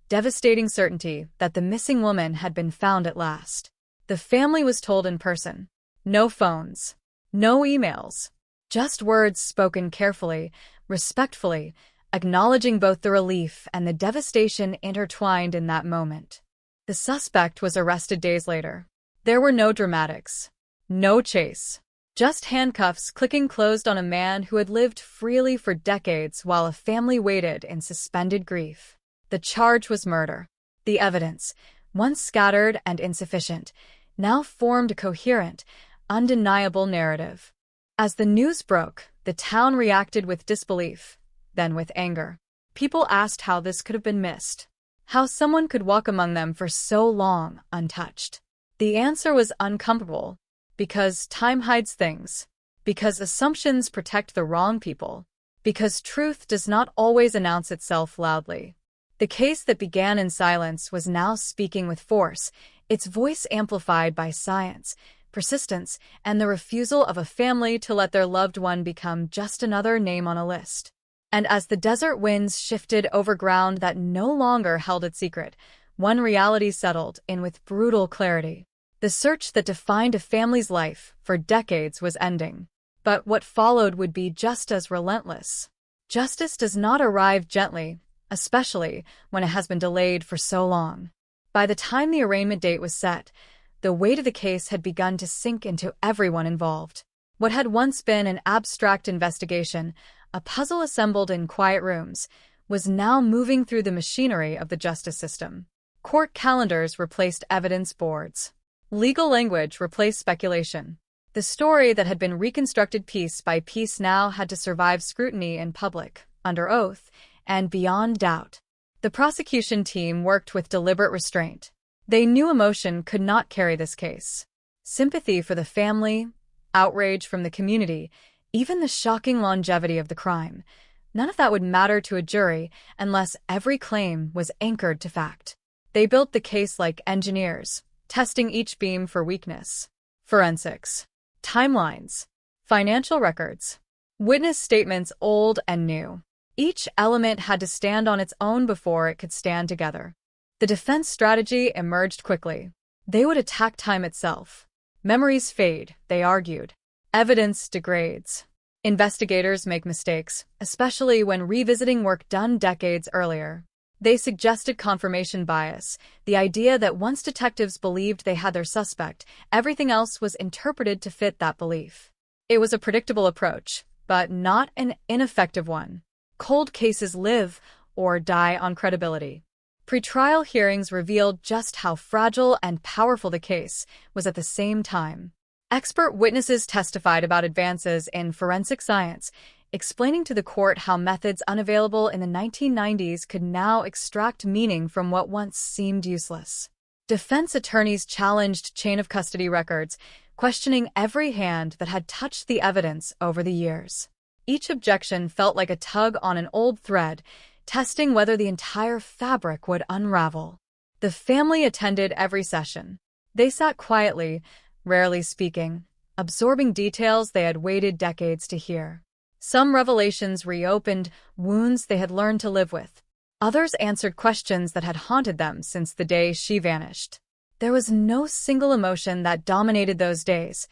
devastating certainty that the missing woman had been found at last. The family was told in person. No phones. No emails. Just words spoken carefully, respectfully, acknowledging both the relief and the devastation intertwined in that moment. The suspect was arrested days later. There were no dramatics. No chase. Just handcuffs clicking closed on a man who had lived freely for decades while a family waited in suspended grief. The charge was murder. The evidence, once scattered and insufficient, now formed a coherent, undeniable narrative. As the news broke, the town reacted with disbelief, then with anger. People asked how this could have been missed, how someone could walk among them for so long untouched. The answer was uncomfortable, because time hides things, because assumptions protect the wrong people, because truth does not always announce itself loudly. The case that began in silence was now speaking with force, its voice amplified by science, persistence, and the refusal of a family to let their loved one become just another name on a list. And as the desert winds shifted over ground that no longer held its secret, one reality settled in with brutal clarity. The search that defined a family's life for decades was ending. But what followed would be just as relentless. Justice does not arrive gently, especially when it has been delayed for so long. By the time the arraignment date was set, the weight of the case had begun to sink into everyone involved. What had once been an abstract investigation, a puzzle assembled in quiet rooms, was now moving through the machinery of the justice system. Court calendars replaced evidence boards. Legal language replaced speculation. The story that had been reconstructed piece by piece now had to survive scrutiny in public, under oath, and beyond doubt. The prosecution team worked with deliberate restraint. They knew emotion could not carry this case. Sympathy for the family, outrage from the community, even the shocking longevity of the crime. None of that would matter to a jury unless every claim was anchored to fact. They built the case like engineers, testing each beam for weakness. Forensics. Timelines. Financial records. Witness statements old and new. Each element had to stand on its own before it could stand together. The defense strategy emerged quickly. They would attack time itself. Memories fade, they argued. Evidence degrades. Investigators make mistakes, especially when revisiting work done decades earlier. They suggested confirmation bias, the idea that once detectives believed they had their suspect, everything else was interpreted to fit that belief. It was a predictable approach, but not an ineffective one. Cold cases live or die on credibility. Pretrial hearings revealed just how fragile and powerful the case was at the same time. Expert witnesses testified about advances in forensic science, explaining to the court how methods unavailable in the 1990s could now extract meaning from what once seemed useless. Defense attorneys challenged chain-of-custody records, questioning every hand that had touched the evidence over the years. Each objection felt like a tug on an old thread, testing whether the entire fabric would unravel. The family attended every session. They sat quietly, rarely speaking, absorbing details they had waited decades to hear. Some revelations reopened wounds they had learned to live with. Others answered questions that had haunted them since the day she vanished. There was no single emotion that dominated those days,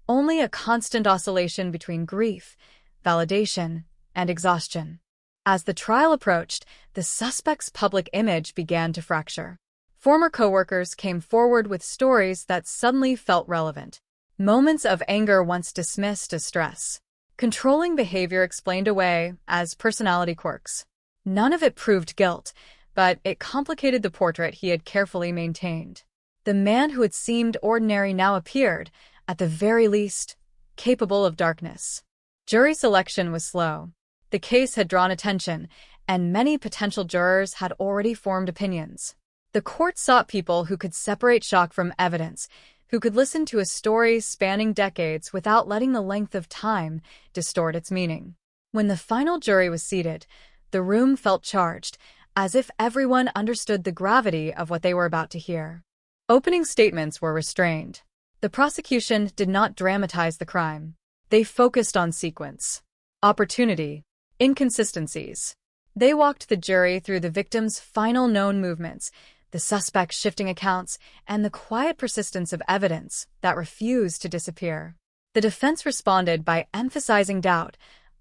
only a constant oscillation between grief, validation, and exhaustion. As the trial approached, the suspect's public image began to fracture. Former coworkers came forward with stories that suddenly felt relevant. Moments of anger once dismissed as stress. Controlling behavior explained away as personality quirks. None of it proved guilt, but it complicated the portrait he had carefully maintained. The man who had seemed ordinary now appeared, at the very least, capable of darkness. Jury selection was slow. The case had drawn attention, and many potential jurors had already formed opinions. The court sought people who could separate shock from evidence, who could listen to a story spanning decades without letting the length of time distort its meaning. When the final jury was seated, the room felt charged, as if everyone understood the gravity of what they were about to hear. Opening statements were restrained. The prosecution did not dramatize the crime. They focused on sequence, opportunity, inconsistencies. They walked the jury through the victim's final known movements, the suspect's shifting accounts, and the quiet persistence of evidence that refused to disappear. The defense responded by emphasizing doubt,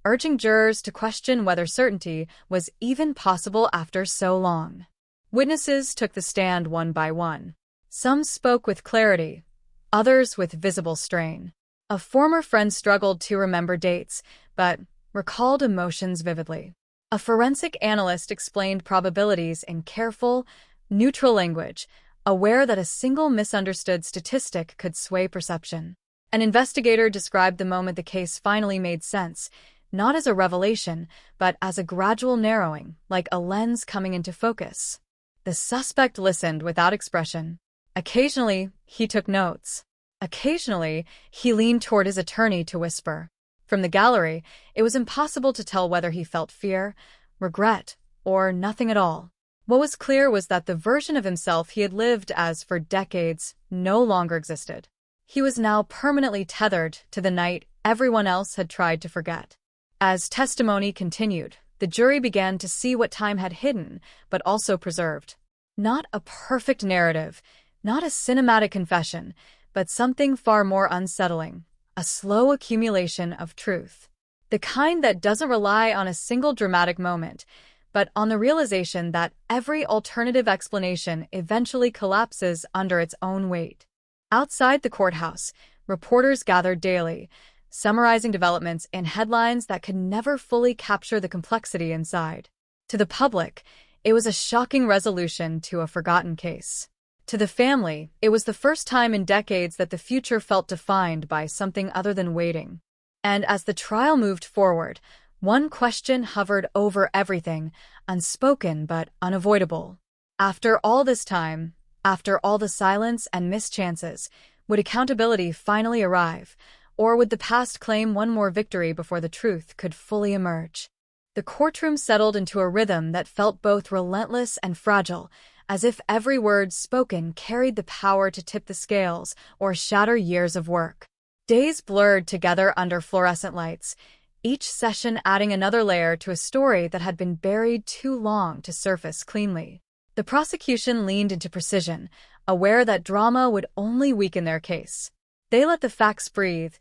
urging jurors to question whether certainty was even possible after so long. Witnesses took the stand one by one. Some spoke with clarity, others with visible strain. A former friend struggled to remember dates, but recalled emotions vividly. A forensic analyst explained probabilities in careful, neutral language, aware that a single misunderstood statistic could sway perception. An investigator described the moment the case finally made sense, not as a revelation, but as a gradual narrowing, like a lens coming into focus. The suspect listened without expression. Occasionally, he took notes. Occasionally, he leaned toward his attorney to whisper. From the gallery, it was impossible to tell whether he felt fear, regret, or nothing at all. What was clear was that the version of himself he had lived as for decades no longer existed. He was now permanently tethered to the night everyone else had tried to forget. As testimony continued, the jury began to see what time had hidden, but also preserved. Not a perfect narrative, not a cinematic confession, but something far more unsettling, a slow accumulation of truth. The kind that doesn't rely on a single dramatic moment, but on the realization that every alternative explanation eventually collapses under its own weight. Outside the courthouse, reporters gathered daily, summarizing developments in headlines that could never fully capture the complexity inside. To the public, it was a shocking resolution to a forgotten case. To the family, it was the first time in decades that the future felt defined by something other than waiting. And as the trial moved forward, one question hovered over everything, unspoken but unavoidable. After all this time, after all the silence and missed chances, would accountability finally arrive? Or would the past claim one more victory before the truth could fully emerge? The courtroom settled into a rhythm that felt both relentless and fragile, as if every word spoken carried the power to tip the scales or shatter years of work. Days blurred together under fluorescent lights, each session adding another layer to a story that had been buried too long to surface cleanly. The prosecution leaned into precision, aware that drama would only weaken their case. They let the facts breathe,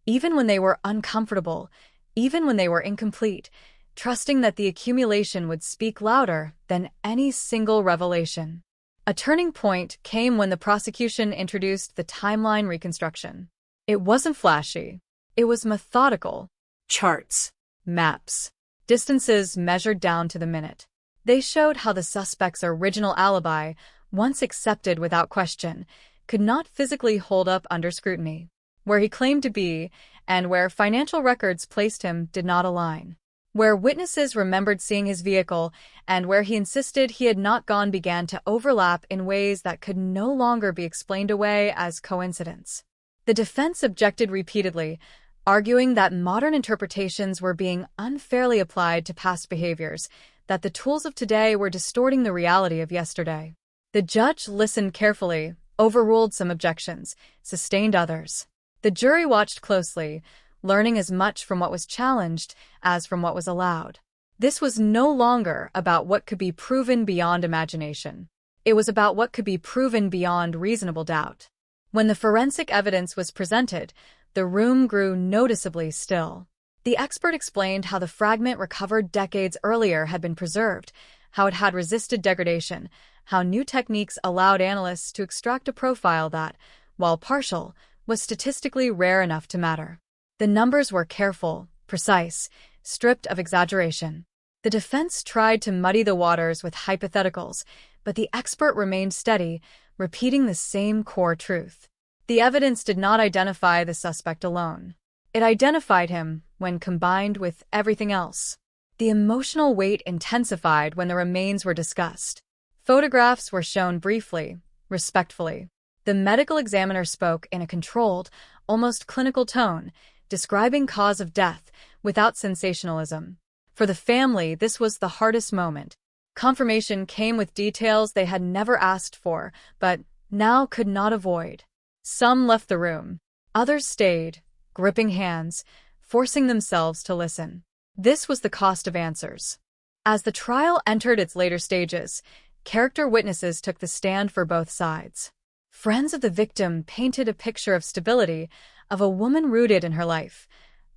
even when they were uncomfortable, even when they were incomplete, trusting that the accumulation would speak louder than any single revelation. A turning point came when the prosecution introduced the timeline reconstruction. It wasn't flashy. It was methodical. Charts, maps, distances measured down to the minute. They showed how the suspect's original alibi, once accepted without question, could not physically hold up under scrutiny. Where he claimed to be, and where financial records placed him, did not align. Where witnesses remembered seeing his vehicle, and where he insisted he had not gone, began to overlap in ways that could no longer be explained away as coincidence. The defense objected repeatedly, arguing that modern interpretations were being unfairly applied to past behaviors, that the tools of today were distorting the reality of yesterday. The judge listened carefully, overruled some objections, sustained others. The jury watched closely, learning as much from what was challenged as from what was allowed. This was no longer about what could be proven beyond imagination. It was about what could be proven beyond reasonable doubt. When the forensic evidence was presented, the room grew noticeably still. The expert explained how the fragment recovered decades earlier had been preserved, how it had resisted degradation, how new techniques allowed analysts to extract a profile that, while partial, was statistically rare enough to matter. The numbers were careful, precise, stripped of exaggeration. The defense tried to muddy the waters with hypotheticals, but the expert remained steady, repeating the same core truth. The evidence did not identify the suspect alone. It identified him when combined with everything else. The emotional weight intensified when the remains were discussed. Photographs were shown briefly, respectfully. The medical examiner spoke in a controlled, almost clinical tone, describing cause of death without sensationalism. For the family, this was the hardest moment. Confirmation came with details they had never asked for, but now could not avoid. Some left the room. Others stayed, gripping hands, forcing themselves to listen. This was the cost of answers. As the trial entered its later stages, character witnesses took the stand for both sides. Friends of the victim painted a picture of stability, of a woman rooted in her life,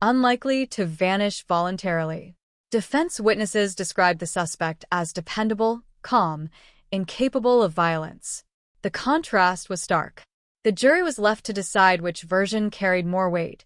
unlikely to vanish voluntarily. Defense witnesses described the suspect as dependable, calm, incapable of violence. The contrast was stark. The jury was left to decide which version carried more weight,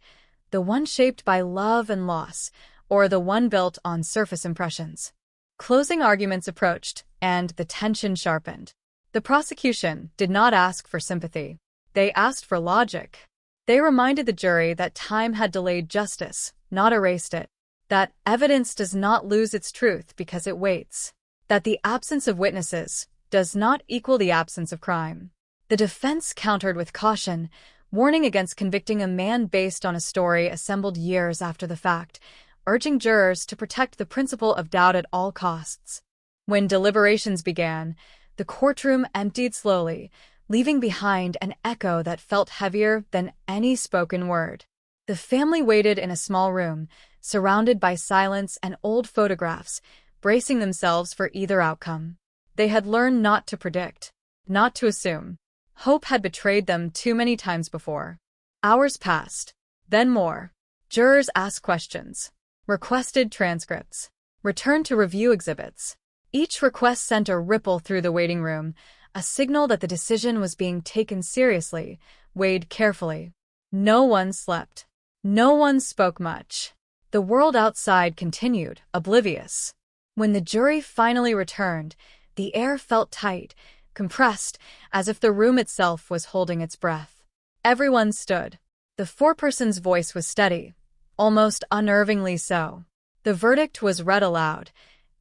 the one shaped by love and loss, or the one built on surface impressions. Closing arguments approached, and the tension sharpened. The prosecution did not ask for sympathy. They asked for logic. They reminded the jury that time had delayed justice, not erased it. That evidence does not lose its truth because it waits. That the absence of witnesses does not equal the absence of crime. The defense countered with caution, warning against convicting a man based on a story assembled years after the fact, urging jurors to protect the principle of doubt at all costs. When deliberations began, the courtroom emptied slowly, leaving behind an echo that felt heavier than any spoken word. The family waited in a small room, surrounded by silence and old photographs, bracing themselves for either outcome. They had learned not to predict, not to assume. Hope had betrayed them too many times before. Hours passed, then more. Jurors asked questions, requested transcripts, returned to review exhibits. Each request sent a ripple through the waiting room, a signal that the decision was being taken seriously, weighed carefully. No one slept. No one spoke much. The world outside continued, oblivious. When the jury finally returned, the air felt tight, compressed, as if the room itself was holding its breath. Everyone stood. The foreperson's voice was steady, almost unnervingly so. The verdict was read aloud,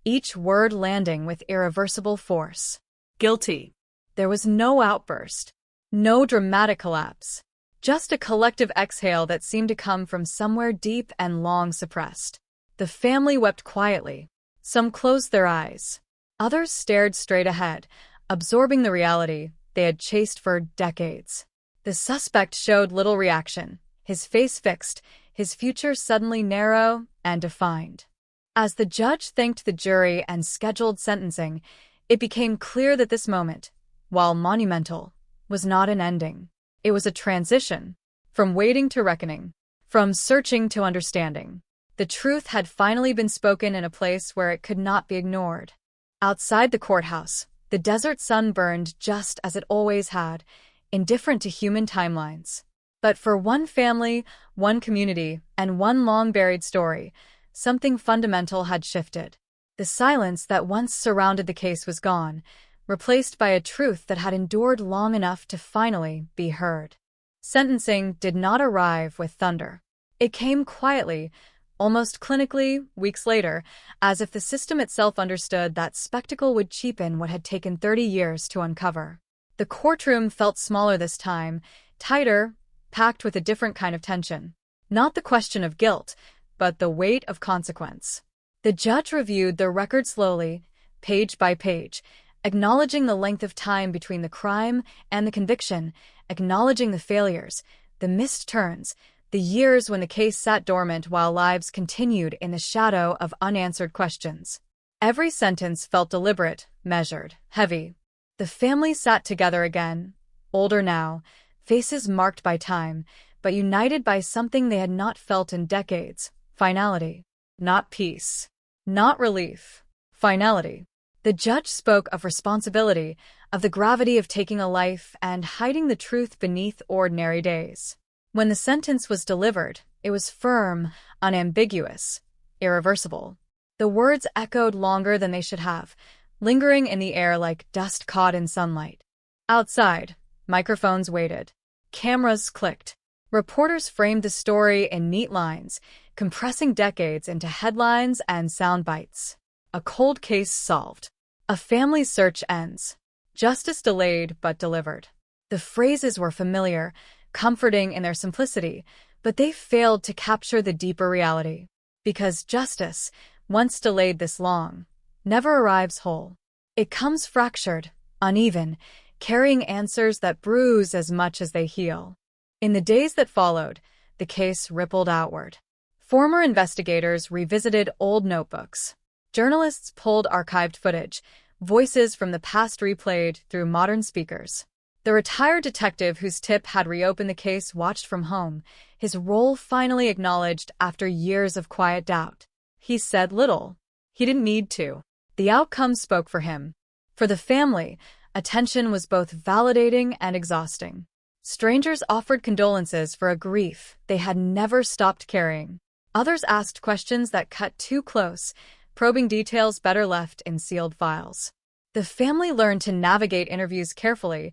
each word landing with irreversible force. Guilty. There was no outburst, no dramatic collapse, just a collective exhale that seemed to come from somewhere deep and long suppressed. The family wept quietly. Some closed their eyes. Others stared straight ahead, absorbing the reality they had chased for decades. The suspect showed little reaction, his face fixed, his future suddenly narrow and defined. As the judge thanked the jury and scheduled sentencing, it became clear that this moment, while monumental, was not an ending. It was a transition, from waiting to reckoning, from searching to understanding. The truth had finally been spoken in a place where it could not be ignored. Outside the courthouse, the desert sun burned just as it always had, indifferent to human timelines. But for one family, one community, and one long-buried story, something fundamental had shifted. The silence that once surrounded the case was gone, replaced by a truth that had endured long enough to finally be heard. Sentencing did not arrive with thunder. It came quietly, almost clinically, weeks later, as if the system itself understood that spectacle would cheapen what had taken 30 years to uncover. The courtroom felt smaller this time, tighter, packed with a different kind of tension. Not the question of guilt, but the weight of consequence. The judge reviewed the record slowly, page by page, acknowledging the length of time between the crime and the conviction, acknowledging the failures, the missed turns, the years when the case sat dormant while lives continued in the shadow of unanswered questions. Every sentence felt deliberate, measured, heavy. The family sat together again, older now, faces marked by time, but united by something they had not felt in decades: finality. Not peace. Not relief. Finality. The judge spoke of responsibility, of the gravity of taking a life and hiding the truth beneath ordinary days. When the sentence was delivered, it was firm, unambiguous, irreversible. The words echoed longer than they should have, lingering in the air like dust caught in sunlight. Outside, microphones waited. Cameras clicked. Reporters framed the story in neat lines, compressing decades into headlines and sound bites. A cold case solved. A family search ends. Justice delayed but delivered. The phrases were familiar, comforting in their simplicity, but they failed to capture the deeper reality. Because justice, once delayed this long, never arrives whole. It comes fractured, uneven, carrying answers that bruise as much as they heal. In the days that followed, the case rippled outward. Former investigators revisited old notebooks. Journalists pulled archived footage, voices from the past replayed through modern speakers. The retired detective whose tip had reopened the case watched from home, his role finally acknowledged after years of quiet doubt. He said little. He didn't need to. The outcome spoke for him. For the family, attention was both validating and exhausting. Strangers offered condolences for a grief they had never stopped carrying. Others asked questions that cut too close, probing details better left in sealed files. The family learned to navigate interviews carefully,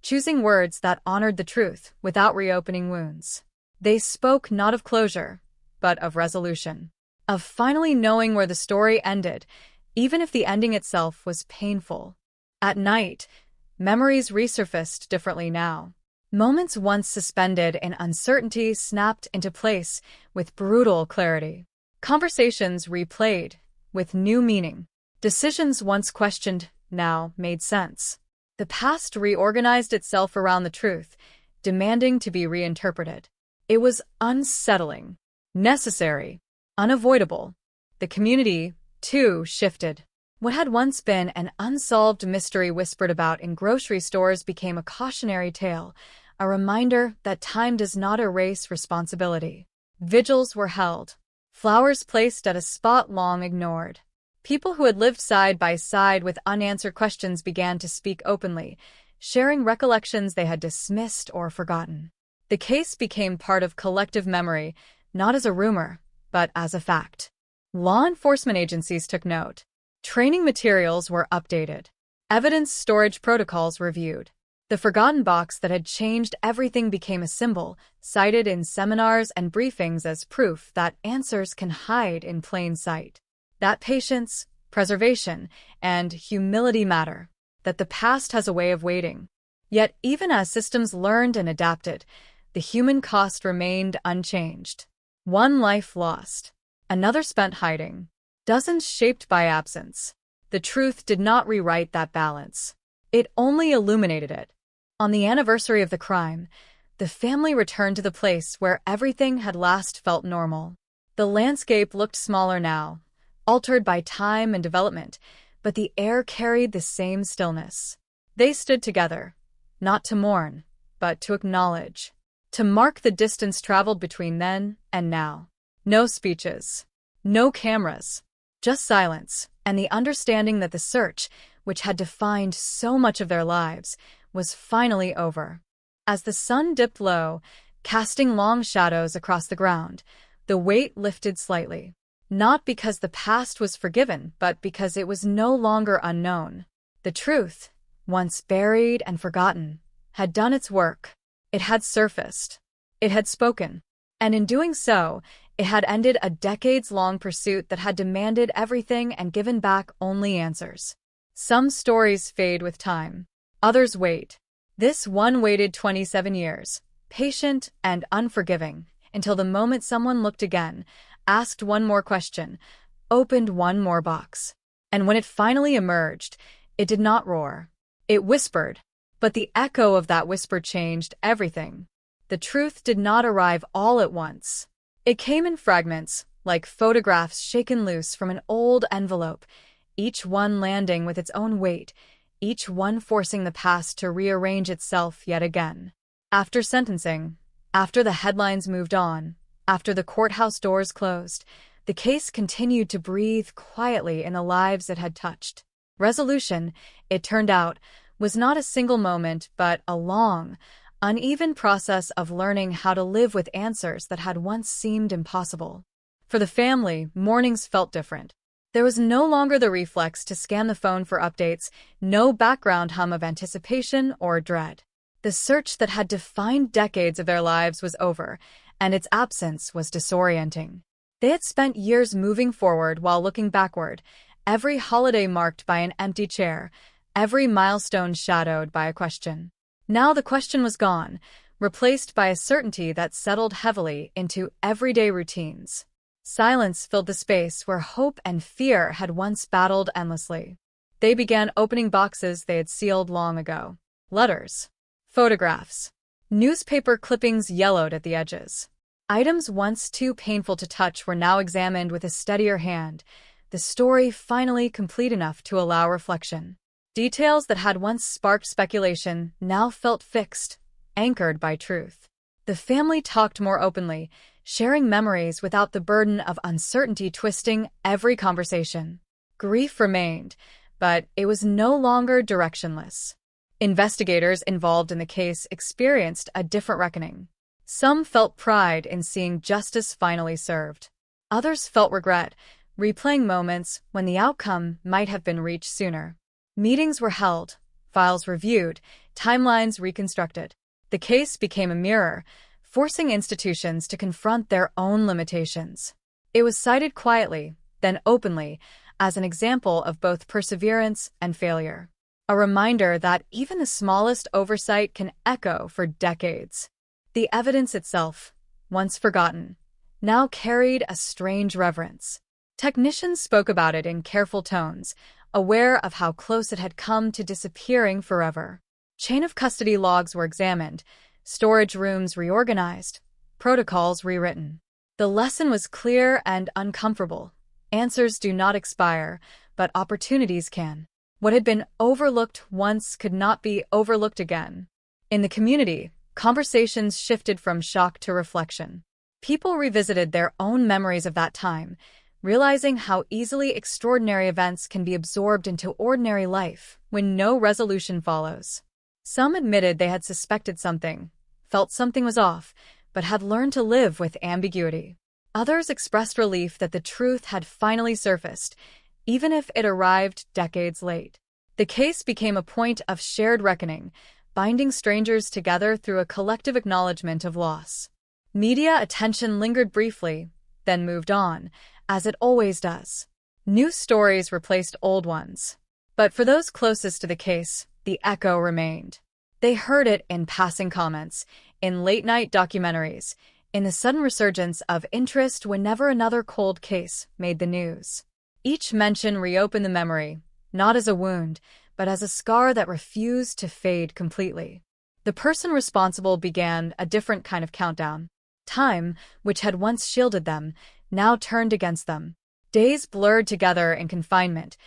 choosing words that honored the truth without reopening wounds. They spoke not of closure, but of resolution, of finally knowing where the story ended, even if the ending itself was painful. At night, memories resurfaced differently now. Moments once suspended in uncertainty snapped into place with brutal clarity. Conversations replayed with new meaning. Decisions once questioned now made sense. The past reorganized itself around the truth, demanding to be reinterpreted. It was unsettling, necessary, unavoidable. The community, too, shifted. What had once been an unsolved mystery whispered about in grocery stores became a cautionary tale, a reminder that time does not erase responsibility. Vigils were held, flowers placed at a spot long ignored. People who had lived side by side with unanswered questions began to speak openly, sharing recollections they had dismissed or forgotten. The case became part of collective memory, not as a rumor, but as a fact. Law enforcement agencies took note. Training materials were updated. Evidence storage protocols reviewed. The forgotten box that had changed everything became a symbol, cited in seminars and briefings as proof that answers can hide in plain sight. That patience, preservation, and humility matter, that the past has a way of waiting. Yet even as systems learned and adapted, the human cost remained unchanged. One life lost, another spent hiding, dozens shaped by absence. The truth did not rewrite that balance. It only illuminated it. On the anniversary of the crime, the family returned to the place where everything had last felt normal. The landscape looked smaller now, altered by time and development, but the air carried the same stillness. They stood together, not to mourn, but to acknowledge, to mark the distance traveled between then and now. No speeches, no cameras, just silence, and the understanding that the search, which had defined so much of their lives, was finally over. As the sun dipped low, casting long shadows across the ground, the weight lifted slightly. Not because the past was forgiven, but because it was no longer unknown. The truth, once buried and forgotten, had done its work. It had surfaced. It had spoken. And in doing so, it had ended a decades-long pursuit that had demanded everything and given back only answers. Some stories fade with time. Others wait. This one waited 27 years, patient and unforgiving, until the moment someone looked again, asked one more question, opened one more box. And when it finally emerged, it did not roar. It whispered, but the echo of that whisper changed everything. The truth did not arrive all at once. It came in fragments, like photographs shaken loose from an old envelope, each one landing with its own weight, each one forcing the past to rearrange itself yet again. After sentencing, after the headlines moved on, after the courthouse doors closed, the case continued to breathe quietly in the lives it had touched. Resolution, it turned out, was not a single moment, but a long, uneven process of learning how to live with answers that had once seemed impossible. For the family, mornings felt different. There was no longer the reflex to scan the phone for updates, no background hum of anticipation or dread. The search that had defined decades of their lives was over, and its absence was disorienting. They had spent years moving forward while looking backward, every holiday marked by an empty chair, every milestone shadowed by a question. Now the question was gone, replaced by a certainty that settled heavily into everyday routines. Silence filled the space where hope and fear had once battled endlessly. They began opening boxes they had sealed long ago. Letters, photographs, newspaper clippings yellowed at the edges. Items once too painful to touch were now examined with a steadier hand, the story finally complete enough to allow reflection. Details that had once sparked speculation now felt fixed, anchored by truth. The family talked more openly, sharing memories without the burden of uncertainty twisting every conversation. Grief remained, but it was no longer directionless. Investigators involved in the case experienced a different reckoning. Some felt pride in seeing justice finally served. Others felt regret, replaying moments when the outcome might have been reached sooner. Meetings were held, files reviewed, timelines reconstructed. The case became a mirror, forcing institutions to confront their own limitations. It was cited quietly, then openly, as an example of both perseverance and failure. A reminder that even the smallest oversight can echo for decades. The evidence itself, once forgotten, now carried a strange reverence. Technicians spoke about it in careful tones, aware of how close it had come to disappearing forever. Chain of custody logs were examined, storage rooms reorganized, protocols rewritten. The lesson was clear and uncomfortable. Answers do not expire, but opportunities can. What had been overlooked once could not be overlooked again. In the community, conversations shifted from shock to reflection. People revisited their own memories of that time, realizing how easily extraordinary events can be absorbed into ordinary life when no resolution follows. Some admitted they had suspected something, felt something was off, but had learned to live with ambiguity. Others expressed relief that the truth had finally surfaced, even if it arrived decades late. The case became a point of shared reckoning, binding strangers together through a collective acknowledgement of loss. Media attention lingered briefly, then moved on, as it always does. New stories replaced old ones. But for those closest to the case, the echo remained. They heard it in passing comments, in late-night documentaries, in the sudden resurgence of interest whenever another cold case made the news. Each mention reopened the memory, not as a wound, but as a scar that refused to fade completely. The person responsible began a different kind of countdown. Time, which had once shielded them, now turned against them. Days blurred together in confinement,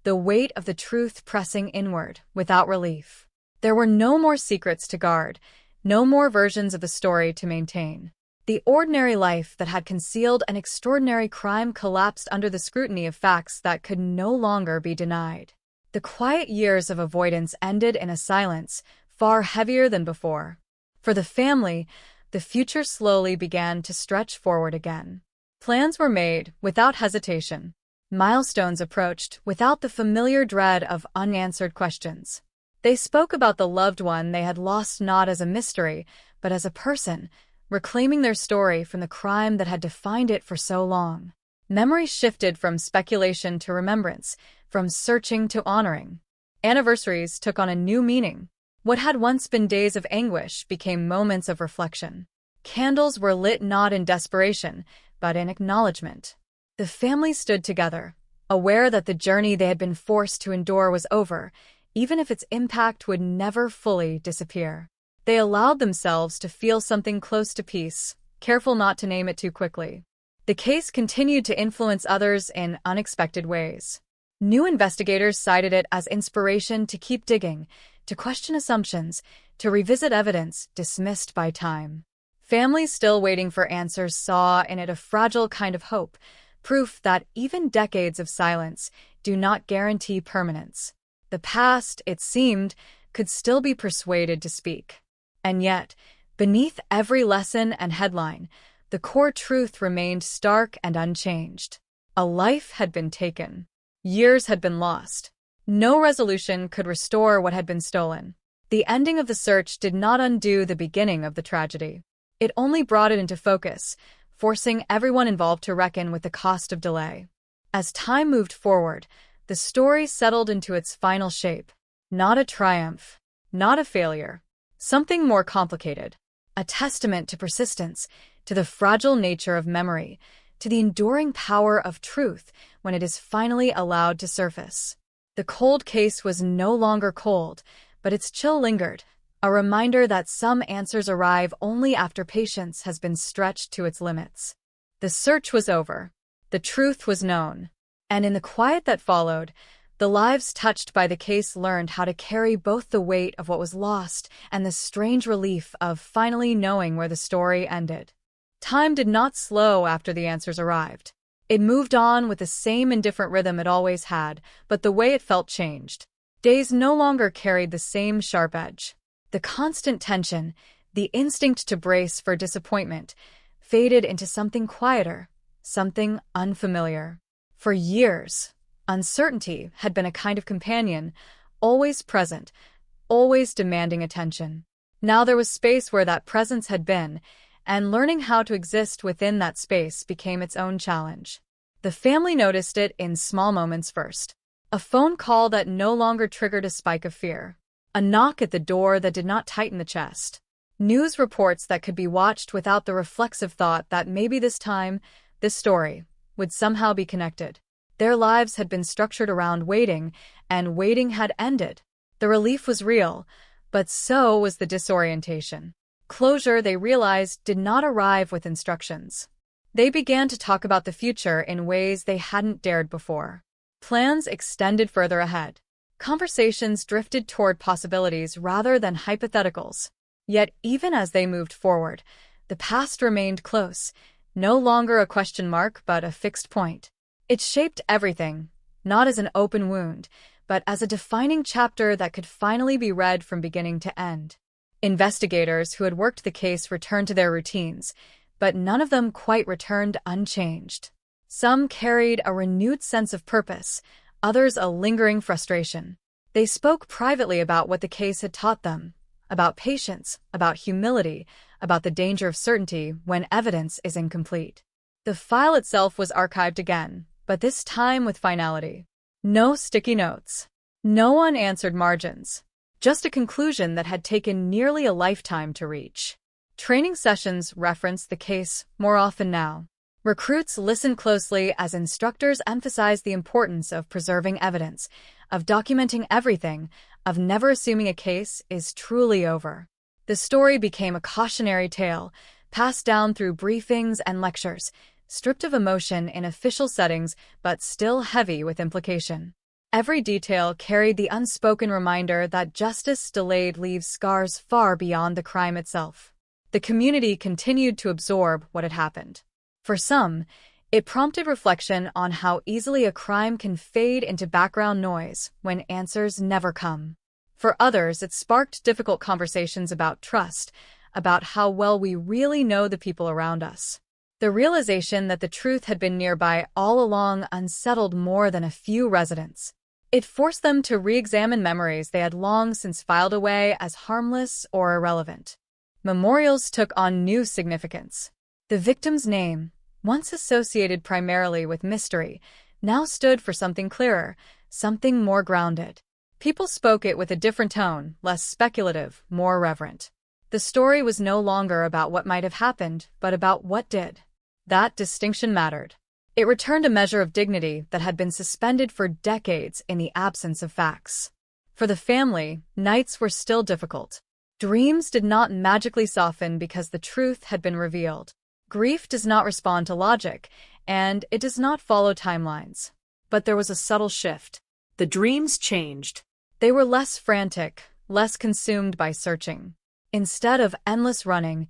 the weight of the truth pressing inward without relief. There were no more secrets to guard, no more versions of the story to maintain. The ordinary life that had concealed an extraordinary crime collapsed under the scrutiny of facts that could no longer be denied. The quiet years of avoidance ended in a silence far heavier than before. For the family, the future slowly began to stretch forward again. Plans were made without hesitation. Milestones approached without the familiar dread of unanswered questions. They spoke about the loved one they had lost not as a mystery, but as a person, reclaiming their story from the crime that had defined it for so long. Memory shifted from speculation to remembrance, from searching to honoring. Anniversaries took on a new meaning. What had once been days of anguish became moments of reflection. Candles were lit not in desperation, but in acknowledgement. The family stood together, aware that the journey they had been forced to endure was over, even if its impact would never fully disappear. They allowed themselves to feel something close to peace, careful not to name it too quickly. The case continued to influence others in unexpected ways. New investigators cited it as inspiration to keep digging, to question assumptions, to revisit evidence dismissed by time. Families still waiting for answers saw in it a fragile kind of hope, proof that even decades of silence do not guarantee permanence. The past, it seemed, could still be persuaded to speak. And yet, beneath every lesson and headline, the core truth remained stark and unchanged. A life had been taken. Years had been lost. No resolution could restore what had been stolen. The ending of the search did not undo the beginning of the tragedy. It only brought it into focus, forcing everyone involved to reckon with the cost of delay. As time moved forward, the story settled into its final shape. Not a triumph, not a failure, Something more complicated, a testament to persistence, to the fragile nature of memory, to the enduring power of truth when it is finally allowed to surface. The cold case was no longer cold, but its chill lingered, a reminder that some answers arrive only after patience has been stretched to its limits. The search was over. The truth was known. And in the quiet that followed, the lives touched by the case learned how to carry both the weight of what was lost and the strange relief of finally knowing where the story ended. Time did not slow after the answers arrived. It moved on with the same indifferent rhythm it always had, but the way it felt changed. Days no longer carried the same sharp edge. The constant tension, the instinct to brace for disappointment, faded into something quieter, something unfamiliar. For years, uncertainty had been a kind of companion, always present, always demanding attention. Now there was space where that presence had been, and learning how to exist within that space became its own challenge. The family noticed it in small moments first. A phone call that no longer triggered a spike of fear. A knock at the door that did not tighten the chest. News reports that could be watched without the reflexive thought that maybe this time, this story, would somehow be connected. Their lives had been structured around waiting, and waiting had ended. The relief was real, but so was the disorientation. Closure, they realized, did not arrive with instructions. They began to talk about the future in ways they hadn't dared before. Plans extended further ahead. Conversations drifted toward possibilities rather than hypotheticals. Yet even as they moved forward, the past remained close, no longer a question mark but a fixed point. It shaped everything, not as an open wound, but as a defining chapter that could finally be read from beginning to end. Investigators who had worked the case returned to their routines, but none of them quite returned unchanged. Some carried a renewed sense of purpose, others a lingering frustration. They spoke privately about what the case had taught them, about patience, about humility, about the danger of certainty when evidence is incomplete. The file itself was archived again, but this time with finality. No sticky notes. No unanswered margins. Just a conclusion that had taken nearly a lifetime to reach. Training sessions reference the case more often now. Recruits listen closely as instructors emphasize the importance of preserving evidence, of documenting everything, of never assuming a case is truly over. The story became a cautionary tale, passed down through briefings and lectures, stripped of emotion in official settings but still heavy with implication. Every detail carried the unspoken reminder that justice delayed leaves scars far beyond the crime itself. The community continued to absorb what had happened. For some, it prompted reflection on how easily a crime can fade into background noise when answers never come. For others, it sparked difficult conversations about trust, about how well we really know the people around us. The realization that the truth had been nearby all along unsettled more than a few residents. It forced them to re-examine memories they had long since filed away as harmless or irrelevant. Memorials took on new significance. The victim's name, once associated primarily with mystery, now stood for something clearer, something more grounded. People spoke it with a different tone, less speculative, more reverent. The story was no longer about what might have happened, but about what did. That distinction mattered. It returned a measure of dignity that had been suspended for decades in the absence of facts. For the family, nights were still difficult. Dreams did not magically soften because the truth had been revealed. Grief does not respond to logic, and it does not follow timelines. But there was a subtle shift. The dreams changed. They were less frantic, less consumed by searching. Instead of endless running,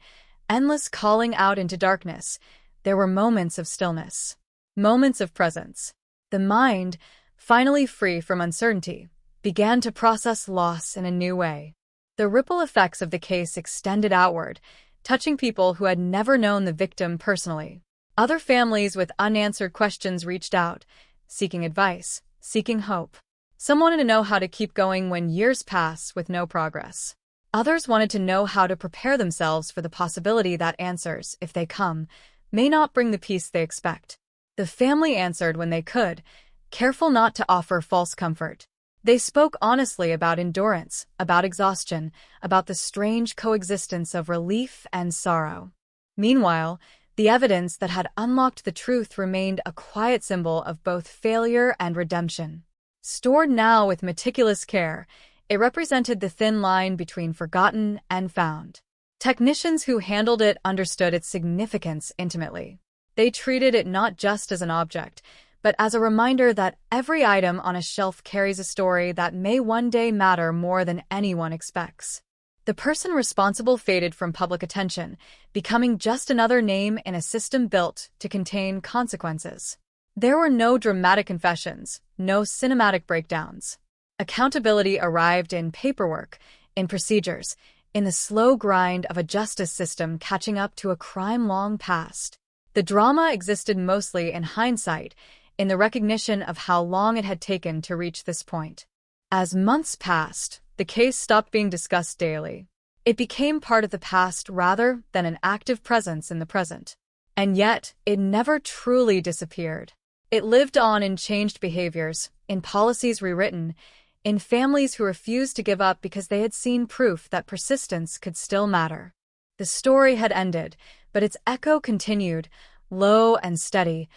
endless calling out into darkness, there were moments of stillness. Moments of presence. The mind, finally free from uncertainty, began to process loss in a new way. The ripple effects of the case extended outward, touching people who had never known the victim personally. Other families with unanswered questions reached out, seeking advice, seeking hope. Some wanted to know how to keep going when years pass with no progress. Others wanted to know how to prepare themselves for the possibility that answers, if they come, may not bring the peace they expect. The family answered when they could, careful not to offer false comfort. They spoke honestly about endurance, about exhaustion, about the strange coexistence of relief and sorrow. Meanwhile, the evidence that had unlocked the truth remained a quiet symbol of both failure and redemption. Stored now with meticulous care, it represented the thin line between forgotten and found. Technicians who handled it understood its significance intimately. They treated it not just as an object, but as a reminder that every item on a shelf carries a story that may one day matter more than anyone expects. The person responsible faded from public attention, becoming just another name in a system built to contain consequences. There were no dramatic confessions, no cinematic breakdowns. Accountability arrived in paperwork, in procedures, in the slow grind of a justice system catching up to a crime long past. The drama existed mostly in hindsight, in the recognition of how long it had taken to reach this point. As months passed, the case stopped being discussed daily. It became part of the past rather than an active presence in the present. And yet, it never truly disappeared. It lived on in changed behaviors, in policies rewritten, in families who refused to give up because they had seen proof that persistence could still matter. The story had ended, but its echo continued, low and steady,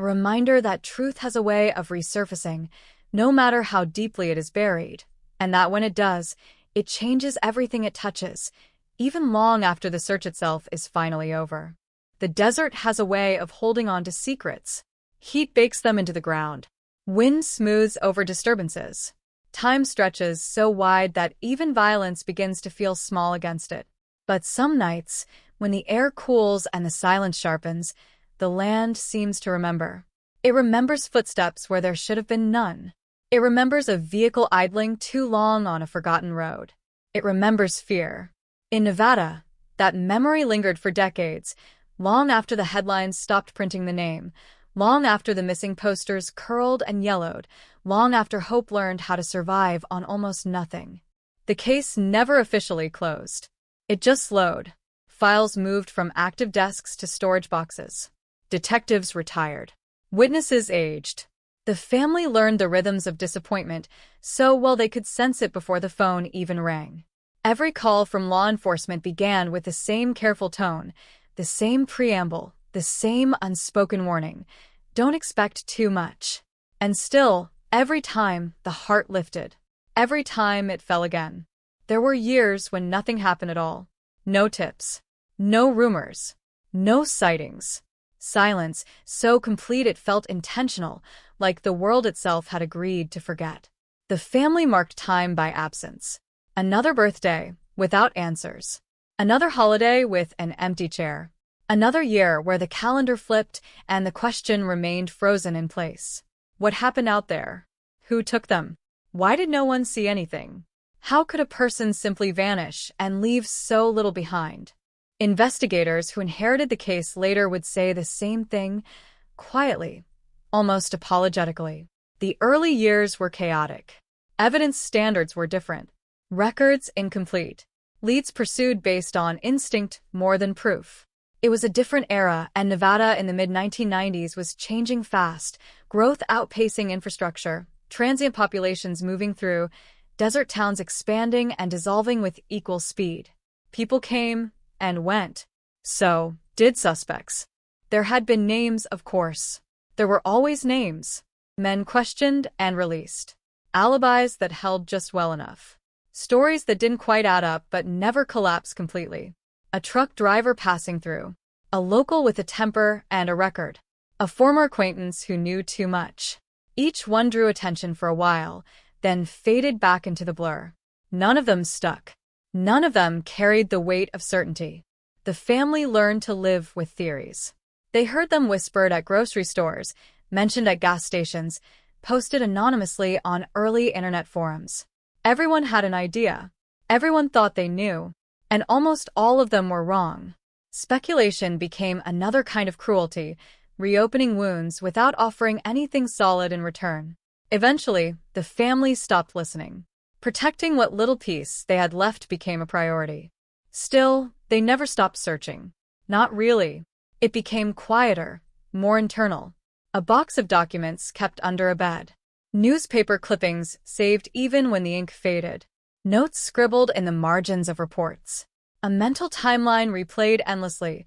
a reminder that truth has a way of resurfacing, no matter how deeply it is buried, and that when it does, it changes everything it touches, even long after the search itself is finally over. The desert has a way of holding on to secrets. Heat bakes them into the ground. Wind smooths over disturbances. Time stretches so wide that even violence begins to feel small against it. But some nights, when the air cools and the silence sharpens, the land seems to remember. It remembers footsteps where there should have been none. It remembers a vehicle idling too long on a forgotten road. It remembers fear. In Nevada, that memory lingered for decades, long after the headlines stopped printing the name, long after the missing posters curled and yellowed, long after hope learned how to survive on almost nothing. The case never officially closed. It just slowed. Files moved from active desks to storage boxes. Detectives retired. Witnesses aged. The family learned the rhythms of disappointment so well they could sense it before the phone even rang. Every call from law enforcement began with the same careful tone, the same preamble, the same unspoken warning. Don't expect too much. And still, every time, the heart lifted. Every time it fell again. There were years when nothing happened at all. No tips. No rumors. No sightings. Silence, so complete it felt intentional, like the world itself had agreed to forget. The family marked time by absence. Another birthday, without answers. Another holiday with an empty chair. Another year where the calendar flipped and the question remained frozen in place. What happened out there? Who took them? Why did no one see anything? How could a person simply vanish and leave so little behind? Investigators who inherited the case later would say the same thing, quietly, almost apologetically. The early years were chaotic. Evidence standards were different. Records incomplete. Leads pursued based on instinct more than proof. It was a different era, and Nevada in the mid-1990s was changing fast, growth outpacing infrastructure, transient populations moving through, desert towns expanding and dissolving with equal speed. People came and went. So did suspects. There had been names, of course. There were always names. Men questioned and released. Alibis that held just well enough. Stories that didn't quite add up but never collapsed completely. A truck driver passing through. A local with a temper and a record. A former acquaintance who knew too much. Each one drew attention for a while, then faded back into the blur. None of them stuck. None of them carried the weight of certainty. The family learned to live with theories. They heard them whispered at grocery stores, mentioned at gas stations, posted anonymously on early internet forums. Everyone had an idea. Everyone thought they knew. And almost all of them were wrong. Speculation became another kind of cruelty, reopening wounds without offering anything solid in return. Eventually, the family stopped listening. Protecting what little piece they had left became a priority. Still, they never stopped searching. Not really. It became quieter, more internal. A box of documents kept under a bed. Newspaper clippings saved even when the ink faded. Notes scribbled in the margins of reports. A mental timeline replayed endlessly,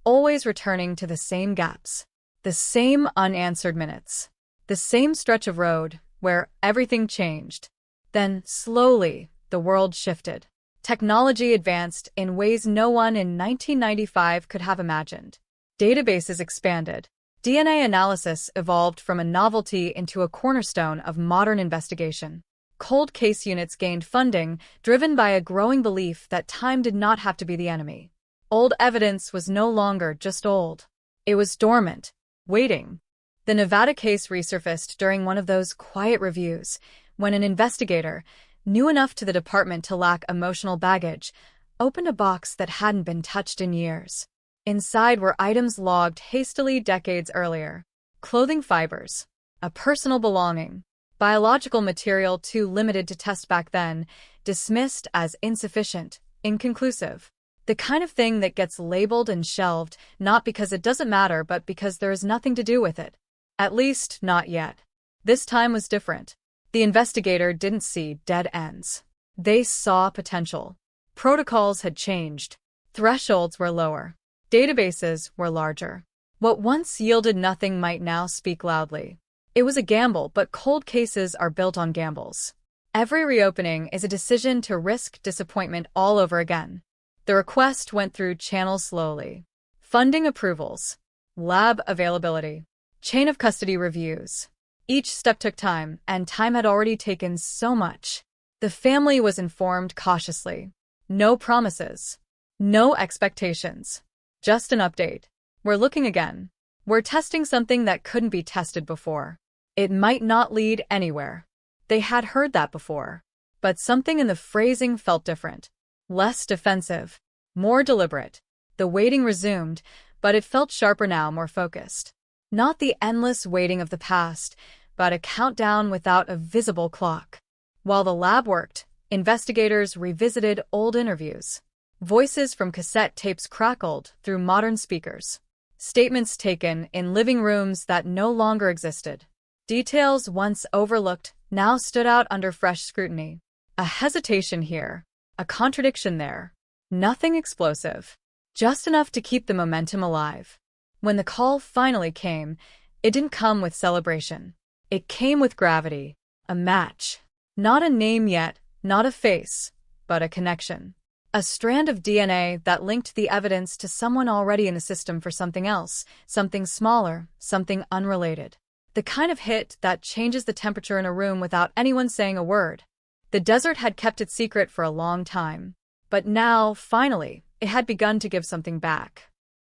always returning to the same gaps, the same unanswered minutes, the same stretch of road where everything changed. Then, slowly, the world shifted. Technology advanced in ways no one in 1995 could have imagined. Databases expanded. DNA analysis evolved from a novelty into a cornerstone of modern investigation. Cold case units gained funding, driven by a growing belief that time did not have to be the enemy. Old evidence was no longer just old. It was dormant, waiting. The Nevada case resurfaced during one of those quiet reviews, when an investigator, new enough to the department to lack emotional baggage, opened a box that hadn't been touched in years. Inside were items logged hastily decades earlier. Clothing fibers, a personal belonging, biological material too limited to test back then, dismissed as insufficient, inconclusive. The kind of thing that gets labeled and shelved, not because it doesn't matter but because there is nothing to do with it. At least, not yet. This time was different. The investigator didn't see dead ends. They saw potential. Protocols had changed. Thresholds were lower. Databases were larger. What once yielded nothing might now speak loudly. It was a gamble, but cold cases are built on gambles. Every reopening is a decision to risk disappointment all over again. The request went through channels slowly. Funding approvals, lab availability, chain of custody reviews. Each step took time, and time had already taken so much. The family was informed cautiously. No promises. No expectations. Just an update. We're looking again. We're testing something that couldn't be tested before. It might not lead anywhere. They had heard that before. But something in the phrasing felt different. Less defensive. More deliberate. The waiting resumed, but it felt sharper now, more focused. Not the endless waiting of the past, but a countdown without a visible clock. While the lab worked, investigators revisited old interviews. Voices from cassette tapes crackled through modern speakers. Statements taken in living rooms that no longer existed. Details once overlooked now stood out under fresh scrutiny. A hesitation here, a contradiction there. Nothing explosive. Just enough to keep the momentum alive. When the call finally came, it didn't come with celebration. It came with gravity. A match. Not a name yet, not a face, but a connection. A strand of DNA that linked the evidence to someone already in the system for something else, something smaller, something unrelated. The kind of hit that changes the temperature in a room without anyone saying a word. The desert had kept it secret for a long time. But now, finally, it had begun to give something back.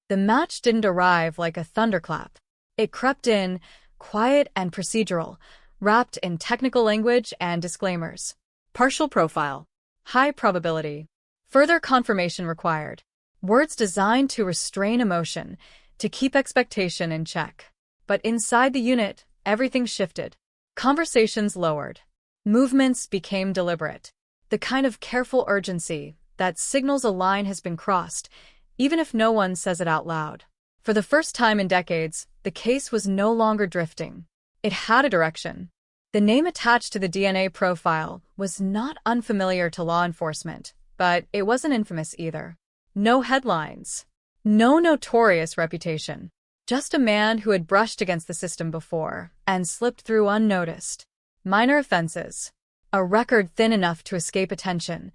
The match didn't arrive like a thunderclap. It crept in, quiet and procedural, wrapped in technical language and disclaimers. Partial profile. High probability. Further confirmation required. Words designed to restrain emotion, to keep expectation in check. But inside the unit, everything shifted. Conversations lowered. Movements became deliberate. The kind of careful urgency that signals a line has been crossed, even if no one says it out loud. For the first time in decades, the case was no longer drifting. It had a direction. The name attached to the DNA profile was not unfamiliar to law enforcement, but it wasn't infamous either. No headlines. No notorious reputation. Just a man who had brushed against the system before and slipped through unnoticed. Minor offenses. A record thin enough to escape attention,